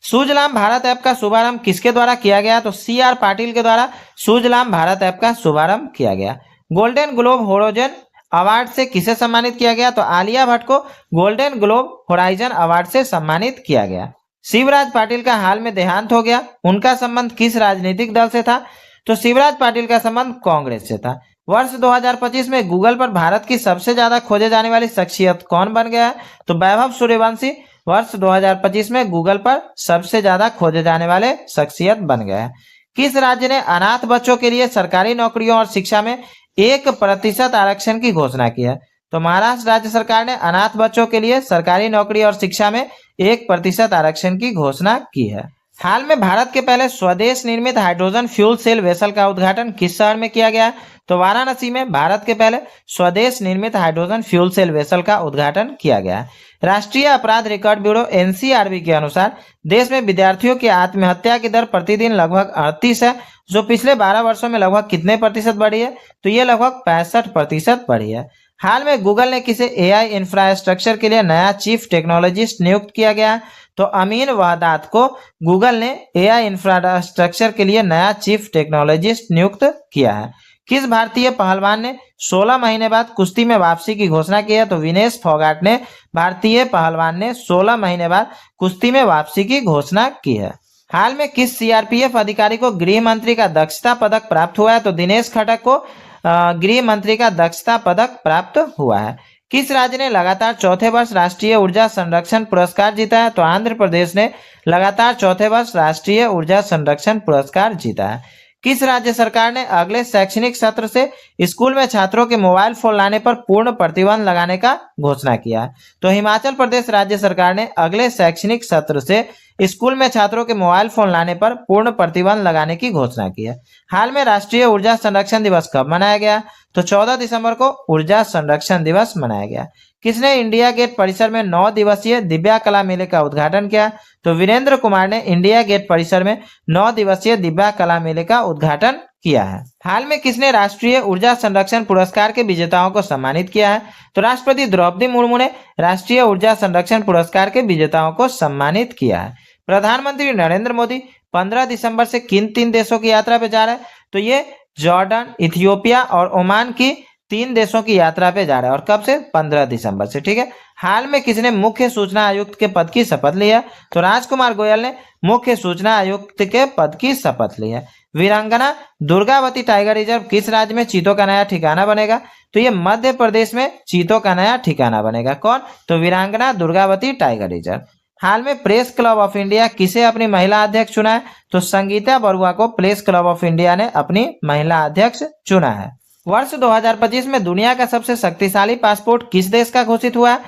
सुजलाम भारत ऐप का शुभारंभ किसके द्वारा किया गया? तो CR पाटिल के द्वारा सुजलाम भारत ऐप का शुभारंभ किया गया। गोल्डन ग्लोब होराइजन अवार्ड से किसे सम्मानित किया गया? तो आलिया भट्ट को गोल्डन ग्लोब होराइजन अवार्ड से सम्मानित किया गया। शिवराज पाटिल का हाल में देहांत हो गया। उनका संबंध किस राजनीतिक दल से था? तो शिवराज पाटिल का संबंध कांग्रेस से था। वर्ष 2025 में गूगल पर भारत की सबसे ज्यादा खोजे जाने वाली शख्सियत कौन बन गया है? तो वैभव सूर्यवंशी वर्ष 2025 में गूगल पर सबसे ज्यादा खोजे जाने वाले शख्सियत बन गए हैं। किस राज्य ने अनाथ बच्चों के लिए सरकारी नौकरियों और शिक्षा में 1% आरक्षण की घोषणा की है? तो महाराष्ट्र राज्य सरकार ने अनाथ बच्चों के लिए सरकारी नौकरी और शिक्षा में 1% आरक्षण की घोषणा की है। हाल में भारत के पहले स्वदेश निर्मित हाइड्रोजन फ्यूल सेल वेसल का उद्घाटन किस शहर में किया गया? तो वाराणसी में भारत के पहले स्वदेश निर्मित हाइड्रोजन फ्यूल सेल वेसल का उद्घाटन किया गया है। राष्ट्रीय अपराध रिकॉर्ड ब्यूरो एनसीआरबी के अनुसार देश में विद्यार्थियों की आत्महत्या की दर प्रतिदिन लगभग 38 है, जो पिछले 12 वर्षों में लगभग कितने प्रतिशत बढ़ी है? तो ये लगभग 65% बढ़ी है। हाल में गूगल ने किसे एआई इंफ्रास्ट्रक्चर के लिए नया चीफ टेक्नोलॉजिस्ट नियुक्त किया गया है? तो अमीन वहदात को गूगल ने एआई इंफ्रास्ट्रक्चर के लिए नया चीफ टेक्नोलॉजिस्ट नियुक्त किया है। किस भारतीय पहलवान ने 16 महीने बाद कुश्ती में वापसी की घोषणा की है? तो विनेश फोगाट ने भारतीय पहलवान ने 16 महीने बाद कुश्ती में वापसी की घोषणा की है। हाल में किस सीआरपीएफ अधिकारी को गृह मंत्री का दक्षता पदक प्राप्त हुआ है? तो दिनेश खटक को गृह मंत्री का दक्षता पदक प्राप्त हुआ है। किस राज्य ने लगातार चौथे वर्ष राष्ट्रीय ऊर्जा संरक्षण पुरस्कार जीता है? तो आंध्र प्रदेश ने लगातार चौथे वर्ष राष्ट्रीय ऊर्जा संरक्षण पुरस्कार जीता है। किस राज्य सरकार ने अगले शैक्षणिक सत्र से स्कूल में छात्रों के मोबाइल फोन लाने पर पूर्ण प्रतिबंध लगाने का घोषणा किया है? तो हिमाचल प्रदेश राज्य सरकार ने अगले शैक्षणिक सत्र से स्कूल में छात्रों के मोबाइल फोन लाने पर पूर्ण प्रतिबंध लगाने की घोषणा की है। हाल में राष्ट्रीय ऊर्जा संरक्षण दिवस कब मनाया गया? तो 14 दिसंबर को ऊर्जा संरक्षण दिवस मनाया गया। किसने इंडिया गेट परिसर में 9 दिवसीय दिव्या कला मेले का उद्घाटन किया? तो वीरेंद्र कुमार ने इंडिया गेट परिसर में 9 दिवसीय दिव्या कला मेले का उद्घाटन किया है। हाल में किसने राष्ट्रीय ऊर्जा संरक्षण पुरस्कार के विजेताओं को सम्मानित किया है? तो राष्ट्रपति द्रौपदी मुर्मू ने राष्ट्रीय ऊर्जा संरक्षण पुरस्कार के विजेताओं को सम्मानित किया है। प्रधानमंत्री नरेंद्र मोदी 15 दिसंबर से किन 3 देशों की यात्रा पे जा रहे हैं? तो ये जॉर्डन, इथियोपिया और ओमान की 3 देशों की यात्रा पे जा रहा है। और कब से? 15 दिसंबर से। ठीक है। हाल में किसने मुख्य सूचना आयुक्त के पद की शपथ ली है? तो राजकुमार गोयल ने मुख्य सूचना आयुक्त के पद की शपथ ली है। वीरांगना दुर्गावती टाइगर रिजर्व किस राज्य में चीतों का नया ठिकाना बनेगा? तो ये मध्य प्रदेश में चीतों का नया ठिकाना बनेगा। कौन? तो वीरांगना दुर्गावती टाइगर रिजर्व। हाल में प्रेस क्लब ऑफ इंडिया किसे अपनी महिला अध्यक्ष चुना है? तो संगीता बरुआ को प्रेस क्लब ऑफ इंडिया ने अपनी महिला अध्यक्ष चुना है। वर्ष 2025 में दुनिया का सबसे शक्तिशाली पासपोर्ट किस देश का घोषित हुआ है?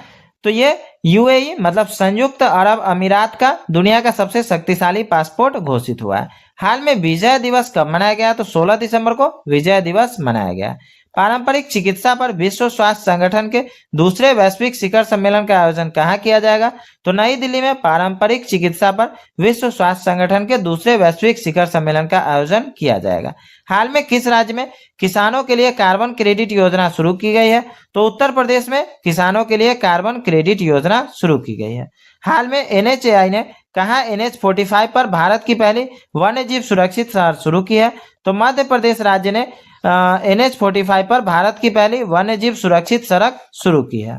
तो ये यूएई मतलब संयुक्त अरब अमीरात का दुनिया का सबसे शक्तिशाली पासपोर्ट घोषित हुआ है। हाल में विजय दिवस कब मनाया गया? तो 16 दिसंबर को विजय दिवस मनाया गया। पारंपरिक चिकित्सा पर विश्व स्वास्थ्य संगठन के दूसरे वैश्विक शिखर सम्मेलन का आयोजन कहाँ किया जाएगा? तो नई दिल्ली में पारंपरिक चिकित्सा पर विश्व स्वास्थ्य संगठन के दूसरे वैश्विक शिखर सम्मेलन का आयोजन किया जाएगा। हाल में किस राज्य में किसानों के लिए कार्बन क्रेडिट योजना शुरू की गई है? तो उत्तर प्रदेश में किसानों के लिए कार्बन क्रेडिट योजना शुरू की गई है। हाल में एनएचएआई ने कहाँ NH-45 पर भारत की पहली वन्यजीव सुरक्षित शहर शुरू की है? तो मध्य प्रदेश राज्य ने NH-45 पर भारत की पहली वन्यजीव सुरक्षित सड़क शुरू की है।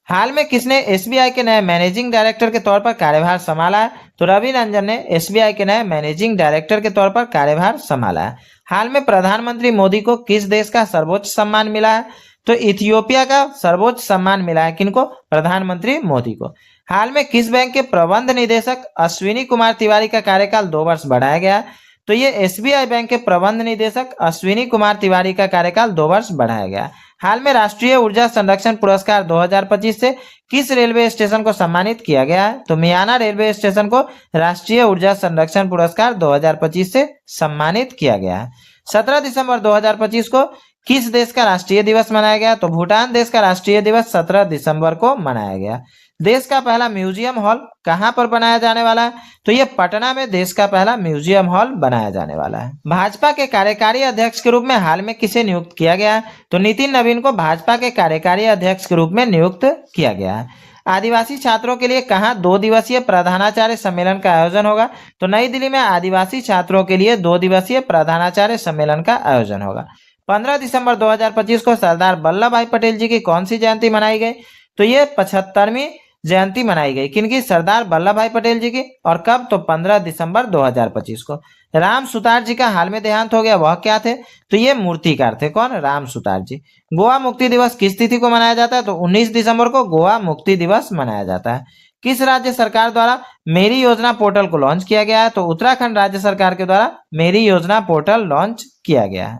हाल में किसने एसबीआई के नए मैनेजिंग डायरेक्टर के तौर पर कार्यभार संभाला है? तो रवि रंजन ने एसबीआई के नए मैनेजिंग डायरेक्टर के तौर पर कार्यभार संभाला है। हाल में प्रधानमंत्री मोदी को किस देश का सर्वोच्च सम्मान मिला है? तो इथियोपिया का सर्वोच्च सम्मान मिला है। किनको? प्रधानमंत्री मोदी को। हाल में किस बैंक के प्रबंध निदेशक अश्विनी कुमार तिवारी का कार्यकाल 2 वर्ष बढ़ाया गया है? तो ये एसबीआई बैंक के प्रबंध निदेशक अश्विनी कुमार तिवारी का कार्यकाल 2 वर्ष बढ़ाया गया। हाल में राष्ट्रीय ऊर्जा संरक्षण पुरस्कार 2025 से किस रेलवे स्टेशन को सम्मानित किया गया है? तो मियाना रेलवे स्टेशन को राष्ट्रीय ऊर्जा संरक्षण पुरस्कार 2025 से सम्मानित किया गया है। 17 दिसंबर 2025 को किस देश का राष्ट्रीय दिवस मनाया गया? तो भूटान देश का राष्ट्रीय दिवस 17 दिसंबर को मनाया गया। देश का पहला म्यूजियम हॉल कहां पर बनाया जाने वाला है? तो ये पटना में देश का पहला म्यूजियम हॉल बनाया जाने वाला है। भाजपा के कार्यकारी अध्यक्ष के रूप में हाल में किसे नियुक्त किया गया है? तो नितिन नवीन को भाजपा के कार्यकारी अध्यक्ष के रूप में नियुक्त किया गया है। आदिवासी छात्रों के लिए कहां 2 दिवसीय प्रधानाचार्य सम्मेलन का आयोजन होगा? तो नई दिल्ली में आदिवासी छात्रों के लिए 2 दिवसीय प्रधानाचार्य सम्मेलन का आयोजन होगा। 15 दिसंबर 2025 को सरदार वल्लभ भाई पटेल जी की कौन सी जयंती मनाई गई? तो ये 75वीं जयंती मनाई गई? किनकी? सरदार वल्लभ भाई पटेल जी की। और कब? तो 15 दिसंबर 2025 को। राम सुतार जी का हाल में देहांत हो गया, वह क्या थे? तो ये मूर्तिकार थे। कौन? राम सुतार जी। गोवा मुक्ति दिवस किस तिथि को मनाया जाता है? तो 19 दिसंबर को गोवा मुक्ति दिवस मनाया जाता है। किस राज्य सरकार द्वारा मेरी योजना पोर्टल को लॉन्च किया गया है? तो उत्तराखंड राज्य सरकार के द्वारा मेरी योजना पोर्टल लॉन्च किया गया है।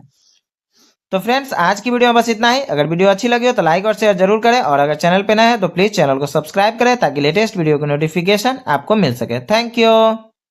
तो फ्रेंड्स, आज की वीडियो में बस इतना ही। अगर वीडियो अच्छी लगी हो तो लाइक और शेयर जरूर करें, और अगर चैनल पे नए हैं तो प्लीज चैनल को सब्सक्राइब करें ताकि लेटेस्ट वीडियो की नोटिफिकेशन आपको मिल सके। Thank you.